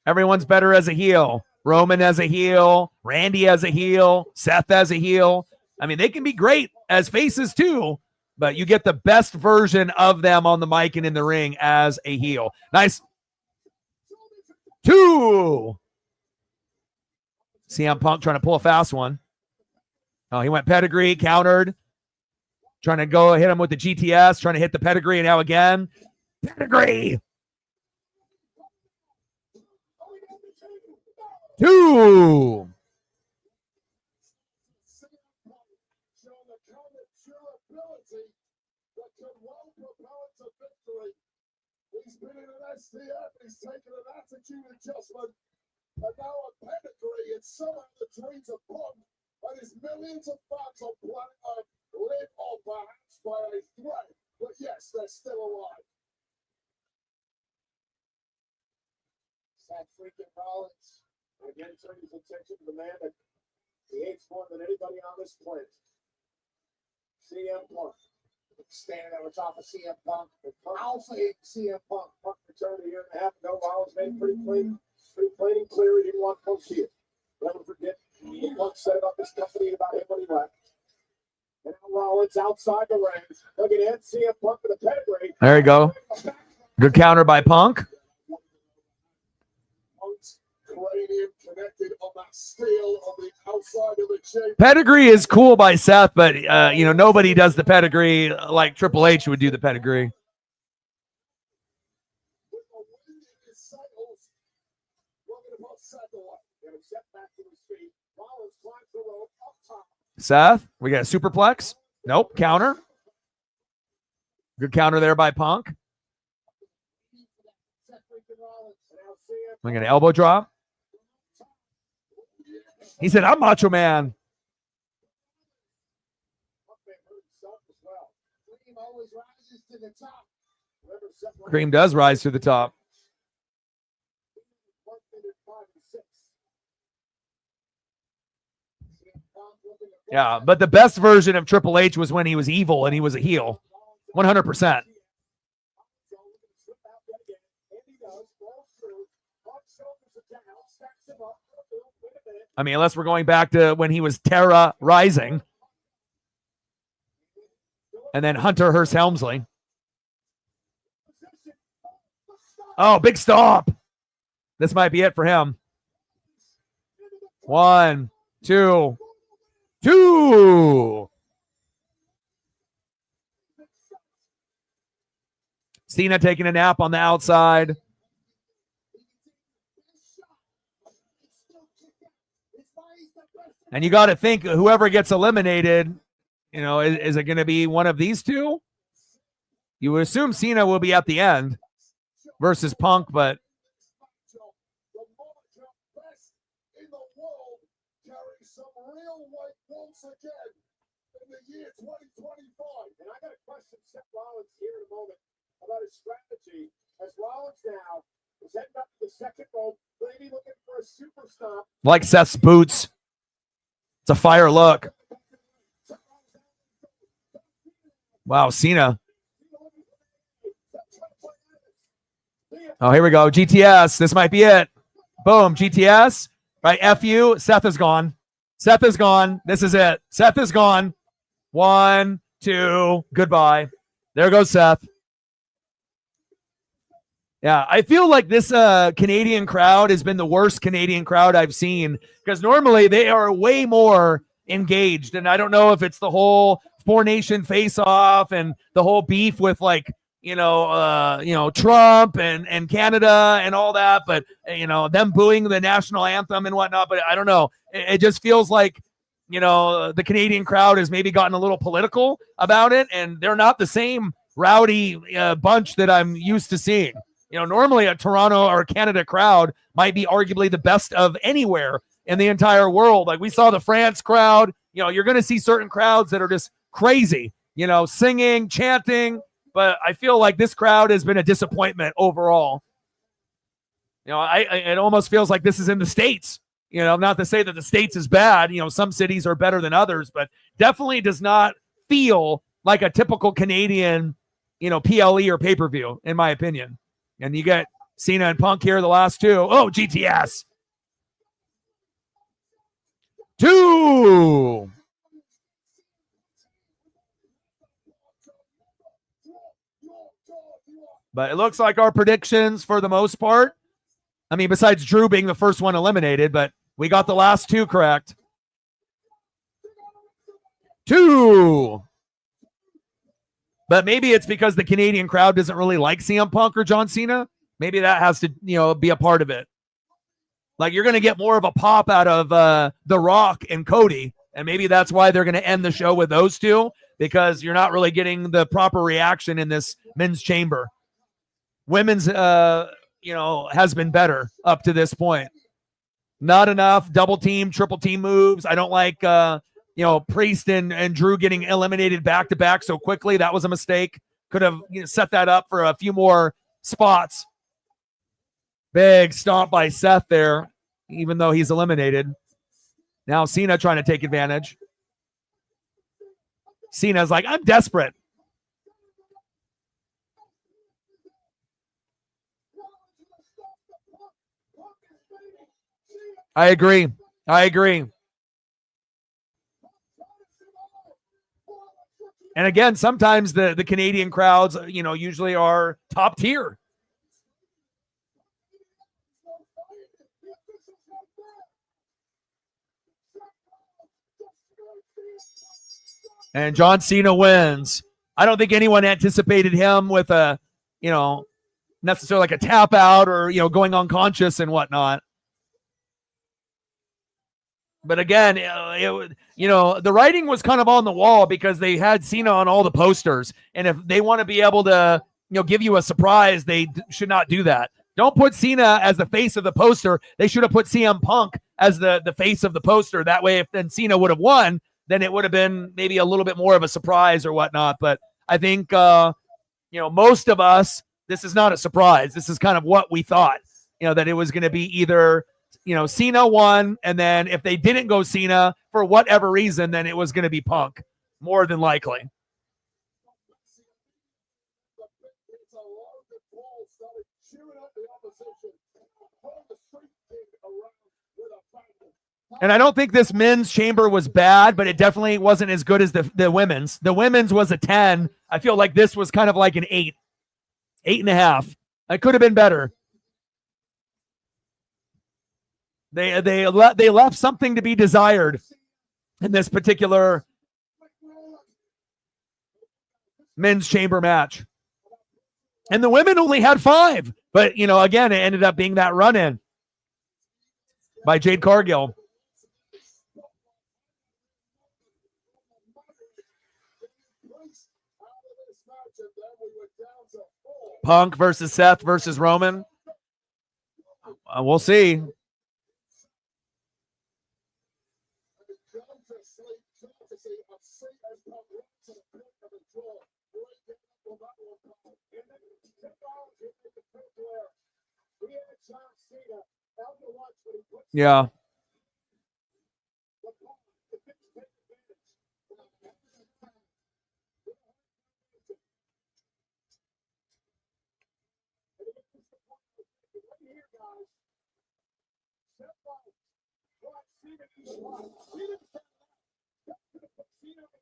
Everyone's better as a heel. Roman as a heel, Randy as a heel, Seth as a heel. I mean, they can be great as faces too, but you get the best version of them on the mic and in the ring as a heel. Nice. 2. CM Punk trying to pull a fast one. Oh, he went pedigree, countered. Trying to go hit him with the GTS, trying to hit the pedigree, and now again. Pedigree. 2. He's been in an STF, he's taken an attitude adjustment, and now a pedigree, and somehow the dreams of Punk and his millions of fans on planet Earth live on perhaps by a thread, but yes, they're still alive. Sad freaking Rollins again turning his attention to the man that he hates more than anybody on this planet. CM Punk. Standing over top of CM Punk. Alpha CM Punk. Punk returned a year and a half ago. Rollins made it pretty plain and clear he didn't want Punk here. Never forget, Punk set up this company about him when he left. And now Rollins outside the ring. Look at him, CM Punk with a pedigree. There you go. Good counter by Punk. Punk's cranium connected on that steel on the outside of the chamber. Pedigree is cool by Seth, but nobody does the pedigree like Triple H would do the pedigree. Seth, we got a superplex. Nope, counter. Good counter there by Punk. We got an elbow drop. He said, "I'm Macho Man." Cream does rise to the top. Yeah, but the best version of Triple H was when he was evil and he was a heel. 100%. I mean, unless we're going back to when he was Terra Rising. And then Hunter Hearst Helmsley. Oh, big stomp. This might be it for him. 1, 2, 2. Cena taking a nap on the outside. And you got to think whoever gets eliminated, you know, is it going to be one of these two? You would assume Cena will be at the end versus Punk, but And I got a question, Seth Rollins, here in a moment about his strategy. As Rollins now is heading up to the second rope, maybe looking for a super stomp. like Seth's boots. It's a fire look. Wow, Cena. Oh, here we go. GTS. This might be it. Boom, GTS. Right, F you. Seth is gone. Seth is gone. This is it. Seth is gone. 1, 2. Goodbye. There goes Seth. Yeah, I feel like this Canadian crowd has been the worst Canadian crowd I've seen because normally they are way more engaged. And I don't know if it's the whole Four Nation face-off and the whole beef with like, Trump and Canada and all that, but them booing the national anthem and whatnot. But I don't know. It just feels like, the Canadian crowd has maybe gotten a little political about it, and they're not the same rowdy bunch that I'm used to seeing. Normally a Toronto or Canada crowd might be arguably the best of anywhere in the entire world. Like we saw the France crowd. You're going to see certain crowds that are just crazy, singing, chanting. But I feel like this crowd has been a disappointment overall. It almost feels like this is in the States. Not to say that the States is bad. Some cities are better than others, but definitely does not feel like a typical Canadian, PLE or pay-per-view, in my opinion. And you get Cena and Punk here, the last two. Oh, GTS. 2. But it looks like our predictions for the most part, I mean, besides Drew being the first one eliminated, but we got the last 2 correct. 2. But maybe it's because the Canadian crowd doesn't really like CM Punk or John Cena. Maybe that has to, be a part of it. Like you're going to get more of a pop out of The Rock and Cody. And maybe that's why they're going to end the show with those two, because you're not really getting the proper reaction in this men's chamber. Women's, has been better up to this point. Not enough double team, triple team moves. I don't like, Priest and Drew getting eliminated back to back so quickly. That was a mistake. Could have set that up for a few more spots. Big stomp by Seth there, even though he's eliminated. Now Cena trying to take advantage. Cena's like, I'm desperate. I agree. And again, sometimes the Canadian crowds, usually are top tier. And John Cena wins. I don't think anyone anticipated him with a, necessarily like a tap out or, going unconscious and whatnot. But again, the writing was kind of on the wall because they had Cena on all the posters. And if they want to be able to, give you a surprise, they should not do that. Don't put Cena as the face of the poster. They should have put CM Punk as the face of the poster. That way, if then Cena would have won, then it would have been maybe a little bit more of a surprise or whatnot. But I think, most of us, this is not a surprise. This is kind of what we thought, that it was going to be either Cena won, and then if they didn't go Cena for whatever reason, then it was going to be Punk, more than likely. It's a lot of balls started cheering up the opposition. Pull the street king around with a bang. And I don't think this men's chamber was bad, but it definitely wasn't as good as the women's. The women's was a 10. I feel like this was kind of like an 8, 8.5. It could have been better. They left something to be desired in this particular men's chamber match. And the women only had 5. But, again, it ended up being that run-in by Jade Cargill. Punk versus Seth versus Roman. We'll see. Yeah.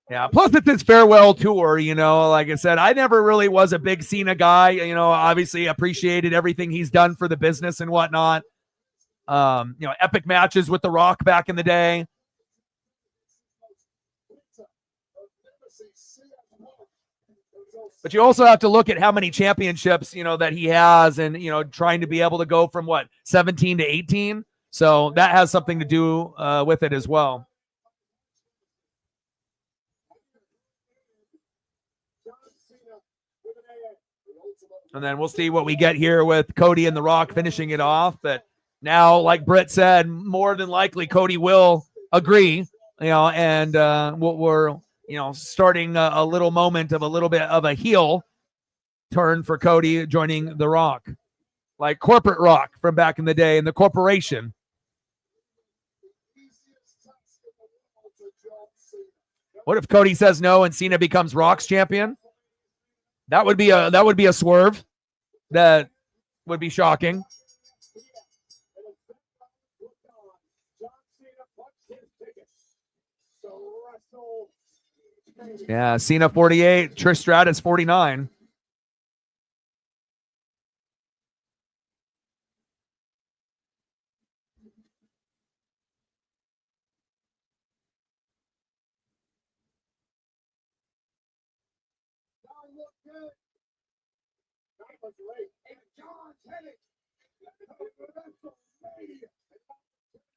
Yeah, plus it's his farewell tour, like I said, I never really was a big Cena guy, obviously appreciated everything he's done for the business and whatnot. Epic matches with The Rock back in the day. But you also have to look at how many championships, that he has and, trying to be able to go from 17 to 18. So that has something to do with it as well. And then we'll see what we get here with Cody and The Rock finishing it off. But now, like Britt said, more than likely Cody will agree, and we're starting a little moment of a little bit of a heel turn for Cody joining The Rock, like corporate Rock from back in the day in the corporation. What if Cody says no and Cena becomes Rock's champion? That would be a swerve. That would be shocking. Yeah, Cena 48, Trish Stratus 49.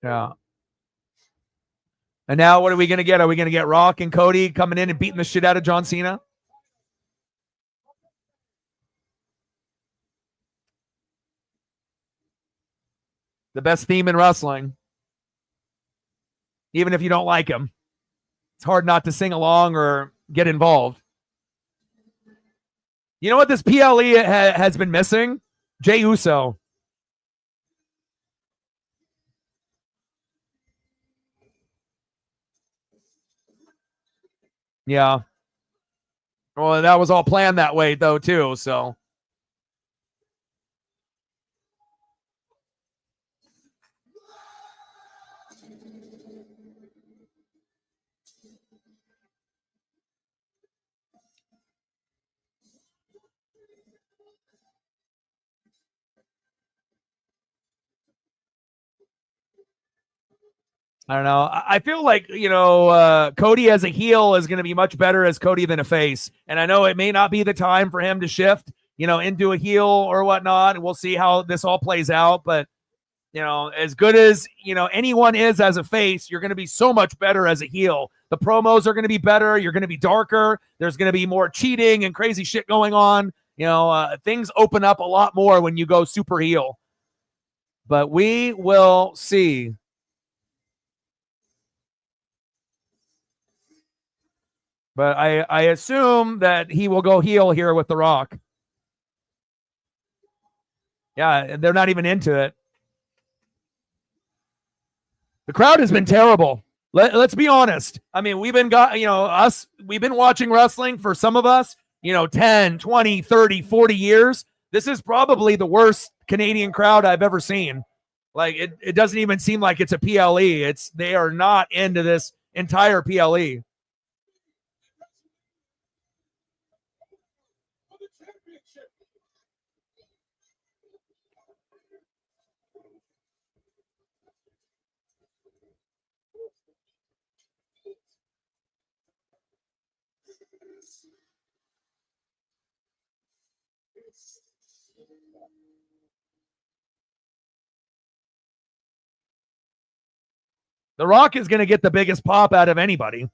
Yeah. And now what are we going to get? Are we going to get Rock and Cody coming in and beating the shit out of John Cena? The best theme in wrestling. Even if you don't like him. It's hard not to sing along or get involved. You know what this PLE has been missing? Jey Uso. Yeah. Well, that was all planned that way, though, too, so. I don't know. I feel like, Cody as a heel is going to be much better as Cody than a face. And I know it may not be the time for him to shift, into a heel or whatnot. And we'll see how this all plays out. But, as good as, anyone is as a face, you're going to be so much better as a heel. The promos are going to be better. You're going to be darker. There's going to be more cheating and crazy shit going on. Things open up a lot more when you go super heel. But we will see. But I assume that he will go heel here with The Rock. Yeah, they're not even into it. The crowd has been terrible. Let's be honest. I mean, we've been watching wrestling for some of us, 10, 20, 30, 40 years. This is probably the worst Canadian crowd I've ever seen. Like, it doesn't even seem like it's a PLE. They are not into this entire PLE. The Rock is going to get the biggest pop out of anybody.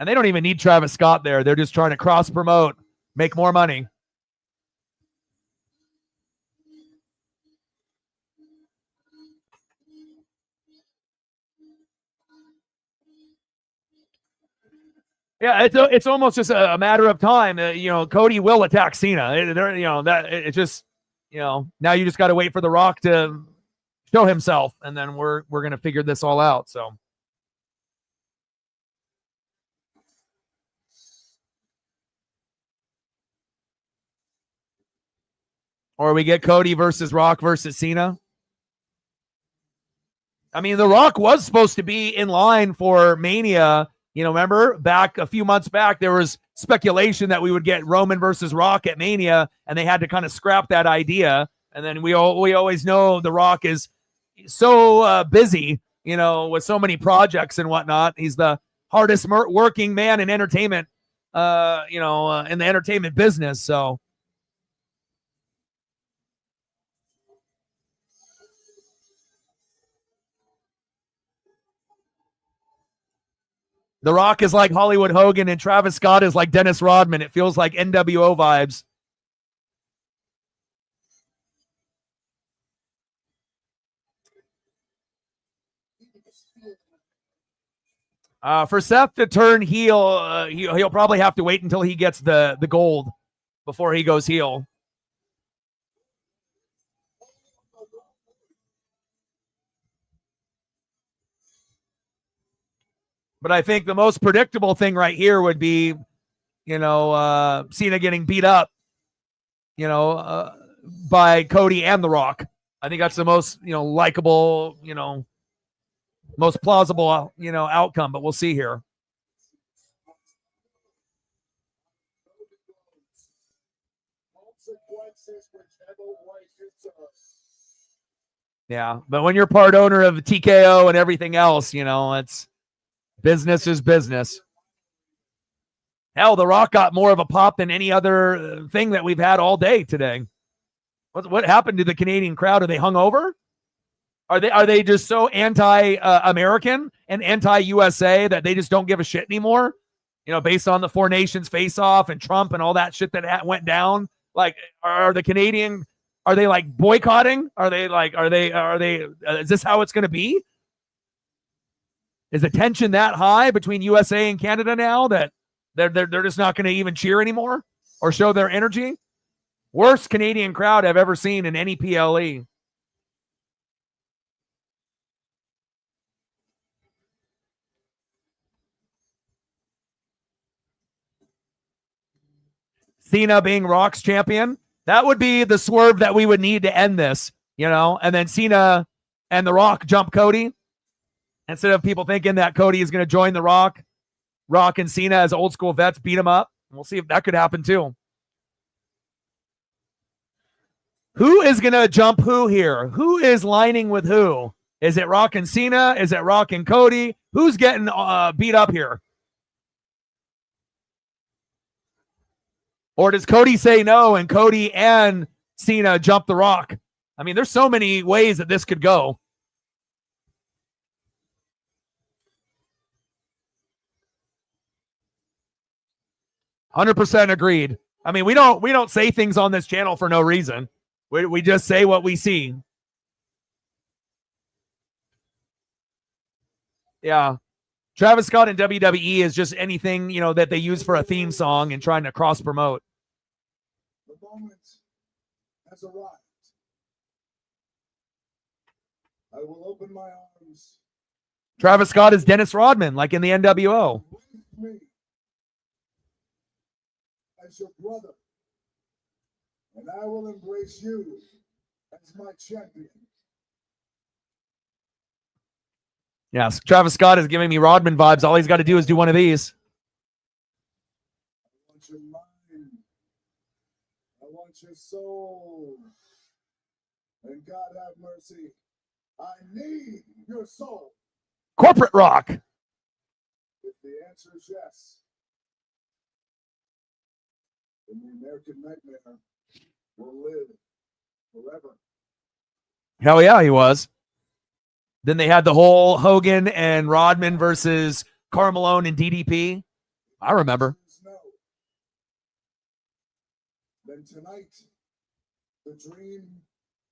And they don't even need Travis Scott there. They're just trying to cross promote, make more money. Yeah, it's almost just a matter of time. Cody will attack Cena. Now you just got to wait for The Rock to show himself, and then we're gonna figure this all out. So. Or we get Cody versus Rock versus Cena. I mean, The Rock was supposed to be in line for Mania. Remember back a few months back, there was speculation that we would get Roman versus Rock at Mania, and they had to kind of scrap that idea. And then we always know The Rock is so busy, with so many projects and whatnot. He's the hardest working man in entertainment, in the entertainment business. So. The Rock is like Hollywood Hogan, and Travis Scott is like Dennis Rodman. It feels like NWO vibes. For Seth to turn heel, he'll probably have to wait until he gets the gold before he goes heel. But I think the most predictable thing right here would be, Cena getting beat up, by Cody and The Rock. I think that's the most, likable, most plausible, outcome. But we'll see here. Yeah, but when you're part owner of TKO and everything else, it's business is business. Hell, The Rock got more of a pop than any other thing that we've had all day today. What happened to the Canadian crowd? Are they hungover? Are they just so anti-American and anti-USA that they just don't give a shit anymore? Based on the Four Nations face-off and Trump and all that shit that went down. Like, are the Canadian? Are they like boycotting? Are they? Is this how it's going to be? Is the tension that high between USA and Canada now that they're just not going to even cheer anymore or show their energy? Worst Canadian crowd I've ever seen in any PLE. Cena being Rock's champion, that would be the swerve that we would need to end this, and then Cena and The Rock jump Cody. Instead of people thinking that Cody is going to join The Rock, Rock and Cena as old school vets beat him up. We'll see if that could happen too. Who is going to jump who here? Who is lining with who? Is it Rock and Cena? Is it Rock and Cody? Who's getting beat up here? Or does Cody say no and Cody and Cena jump The Rock? I mean, there's so many ways that this could go. %, agreed. I mean, we don't say things on this channel for no reason. We just say what we see. Yeah. Travis Scott in WWE is just anything, you know, that they use for a theme song and trying to cross promote. The moment has arrived. I will open my arms. Travis Scott is Dennis Rodman, like in the NWO. With me as your brother, and I will embrace you as my champion. Yes, Travis Scott is giving me Rodman vibes. All he's got to do is do one of these. I want your mind. I want your soul. And God have mercy, I need your soul. Corporate rock. If the answer is yes, then the American nightmare will live forever. Hell yeah, he was. Then they had the whole Hogan and Rodman versus Carmelo and DDP. I remember. No. Then tonight, the dream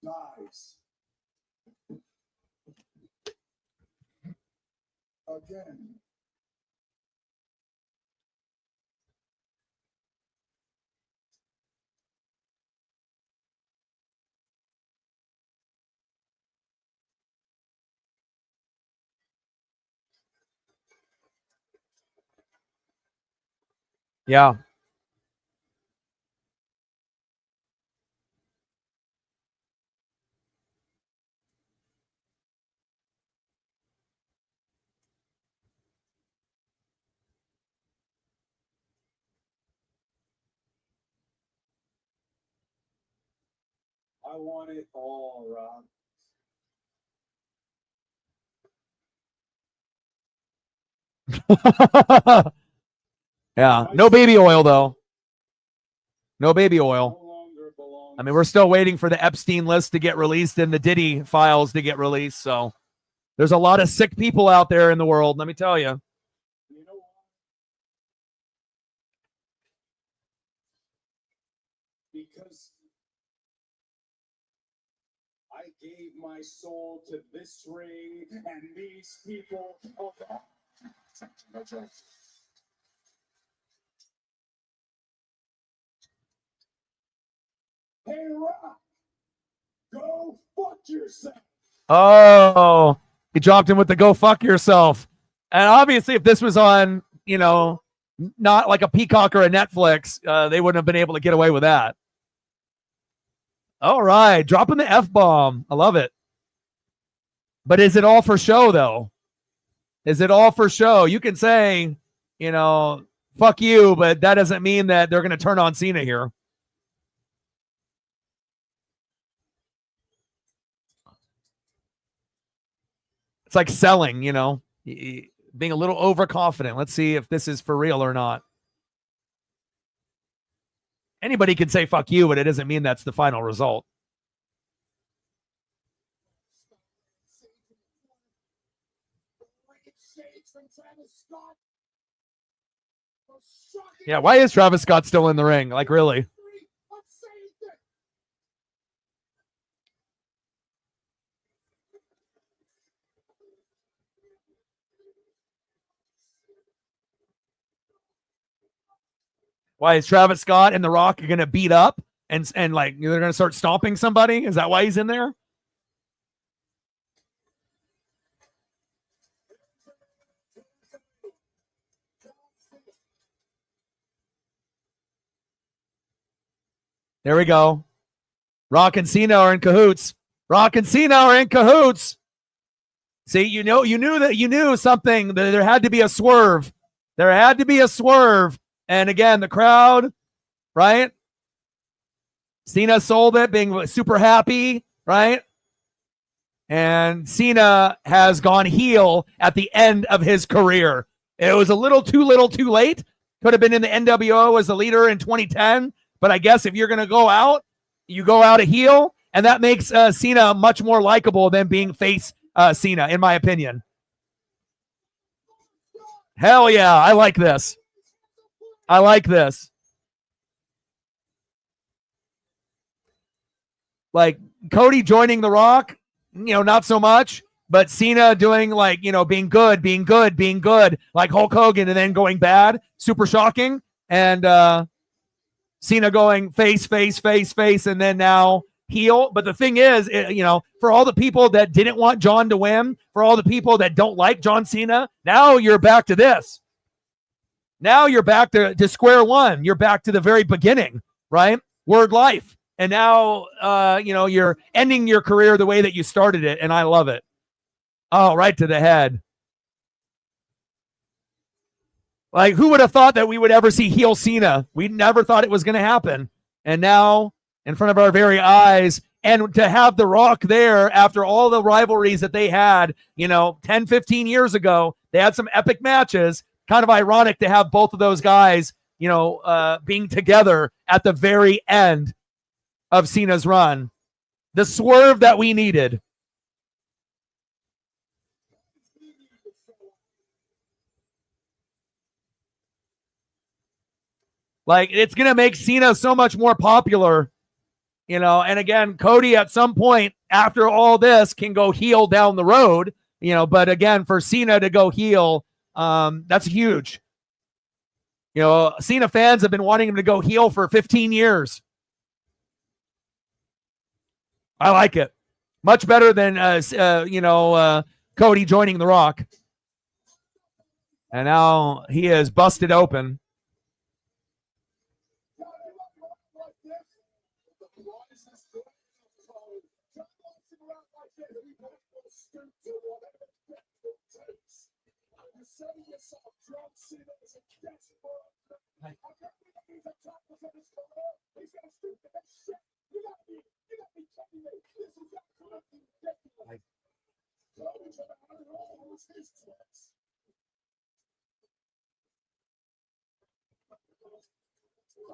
dies. Again. Yeah. I want it all, Rob. Yeah. No baby oil, though. No baby oil. No longer belongs. I mean, we're still waiting for the Epstein list to get released and the Diddy files to get released. So there's a lot of sick people out there in the world, let me tell you. You know why? Because I gave my soul to this ring and these people. That's right. Hey, Rock, go fuck yourself. Oh, he dropped him with the go fuck yourself. And obviously, if this was on, you know, not like a Peacock or a Netflix, they wouldn't have been able to get away with that. All right, dropping the F-bomb. I love it. But is it all for show, though? Is it all for show? You can say, you know, fuck you, but that doesn't mean that they're going to turn on Cena here. It's like selling, you know, being a little overconfident. Let's see if this is for real or not. Anybody can say fuck you, but it doesn't mean that's the final result. Yeah, why is Travis Scott still in the ring? Like, really? Why is Travis Scott and The Rock going to beat up and like they're going to start stomping somebody? Is that why he's in there? There we go. Rock and Cena are in cahoots. Rock and Cena are in cahoots. See, you knew something. There had to be a swerve. There had to be a swerve. And again, the crowd, right? Cena sold it, being super happy, right? And Cena has gone heel at the end of his career. It was a little too late. Could have been in the NWO as a leader in 2010. But I guess if you're going to go out, you go out a heel. And that makes Cena much more likable than being face Cena, in my opinion. Hell yeah, I like this. I like this. Like Cody joining The Rock, you know, not so much. But Cena doing like, being good, like Hulk Hogan, and then going bad, super shocking. And Cena going face, and then now heel. But the thing is, for all the people that didn't want John to win, for all the people that don't like John Cena, now you're back to this. Now you're back to square one. You're back to the very beginning, right? Word life. And now, you're ending your career the way that you started it, and I love it. Oh, right to the head. Like, who would have thought that we would ever see heel Cena? We never thought it was going to happen. And now, in front of our very eyes, and to have The Rock there after all the rivalries that they had, 10, 15 years ago, they had some epic matches. Kind of ironic to have both of those guys, being together at the very end of Cena's run. The swerve that we needed. Like, it's going to make Cena so much more popular, and again, Cody at some point after all this can go heel down the road, but again, for Cena to go heel, that's huge. Cena fans have been wanting him to go heel for 15 years. I like it. Much better than, Cody joining The Rock. And now he is busted open.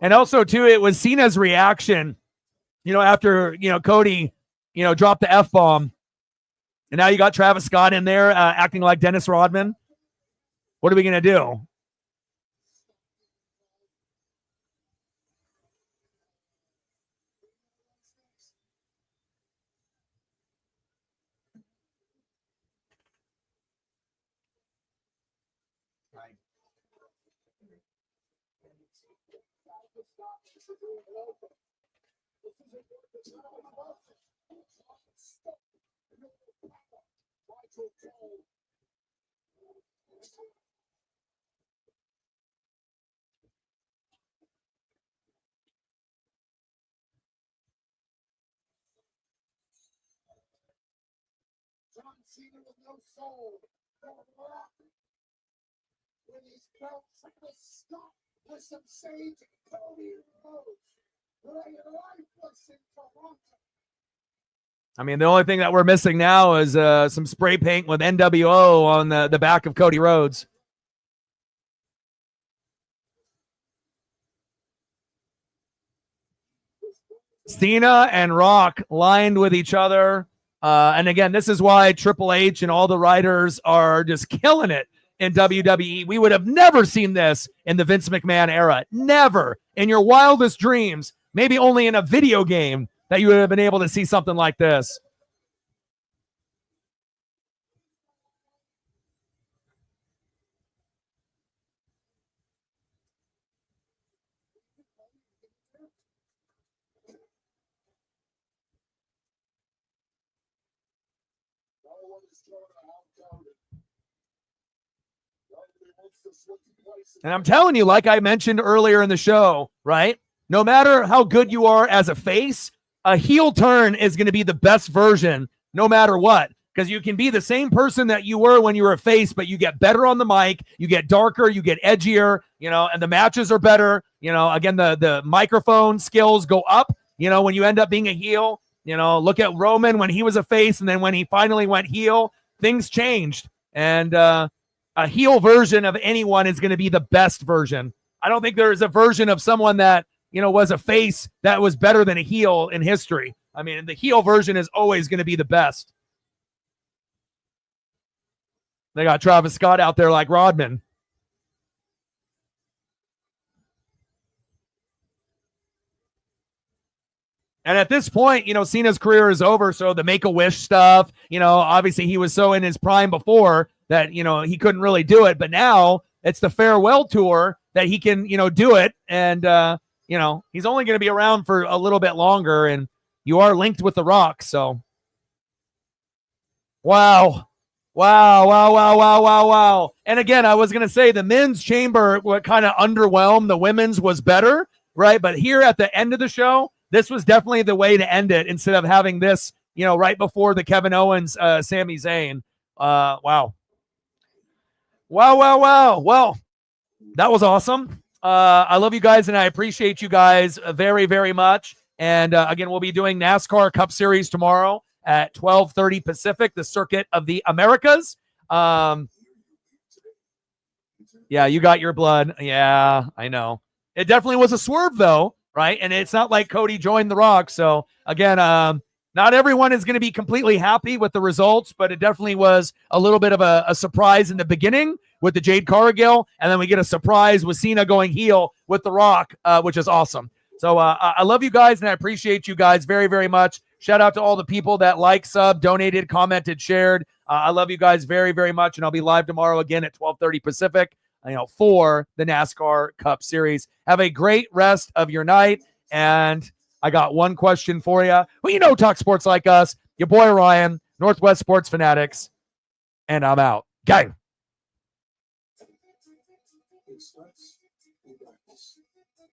And also, too, it was Cena's reaction, after, Cody, dropped the F-bomb. And now you got Travis Scott in there acting like Dennis Rodman. What are we going to do? John Cena with no soul. The Rock. When he's felt Travis Scott with some sage Cody Rhodes. Laying lifeless in Toronto. I mean, the only thing that we're missing now is some spray paint with NWO on the back of Cody Rhodes. Cena and Rock lined with each other. And again, this is why Triple H and all the writers are just killing it in WWE. We would have never seen this in the Vince McMahon era. Never. In your wildest dreams, maybe only in a video game, that you would have been able to see something like this. And I'm telling you, like I mentioned earlier in the show, right? No matter how good you are as a face, a heel turn is going to be the best version no matter what. Because you can be the same person that you were when you were a face, but you get better on the mic, you get darker, you get edgier, and the matches are better. Again, the microphone skills go up, when you end up being a heel. Look at Roman when he was a face, and then when he finally went heel, things changed. And a heel version of anyone is going to be the best version. I don't think there is a version of someone that, was a face that was better than a heel in history. I mean, the heel version is always going to be the best. They got Travis Scott out there like Rodman. And at this point, Cena's career is over. So the Make-A-Wish stuff, obviously he was so in his prime before that, he couldn't really do it. But now it's the farewell tour that he can, do it. And, he's only going to be around for a little bit longer. And you are linked with The Rock. So, wow. Wow. And again, I was going to say the men's chamber, what kind of underwhelmed, the women's was better, right? But here at the end of the show, this was definitely the way to end it instead of having this, right before the Kevin Owens, Sami Zayn. Wow. Well, that was awesome. I love you guys and I appreciate you guys very, very much. And again, we'll be doing NASCAR Cup Series tomorrow at 12:30 Pacific, the Circuit of the Americas. Yeah, you got your blood. Yeah, I know. It definitely was a swerve, though, right? And it's not like Cody joined The Rock. So, again, not everyone is going to be completely happy with the results, but it definitely was a little bit of a surprise in the beginning with the Jade Cargill. And then we get a surprise with Cena going heel with The Rock, which is awesome. So I love you guys, and I appreciate you guys very, very much. Shout out to all the people that sub, donated, commented, shared. I love you guys very, very much, and I'll be live tomorrow again at 12:30 Pacific, for the NASCAR Cup Series. Have a great rest of your night, and I got one question for you. Well, talk sports like us. Your boy Ryan, Northwest Sports Fanatics, and I'm out. Gang. It starts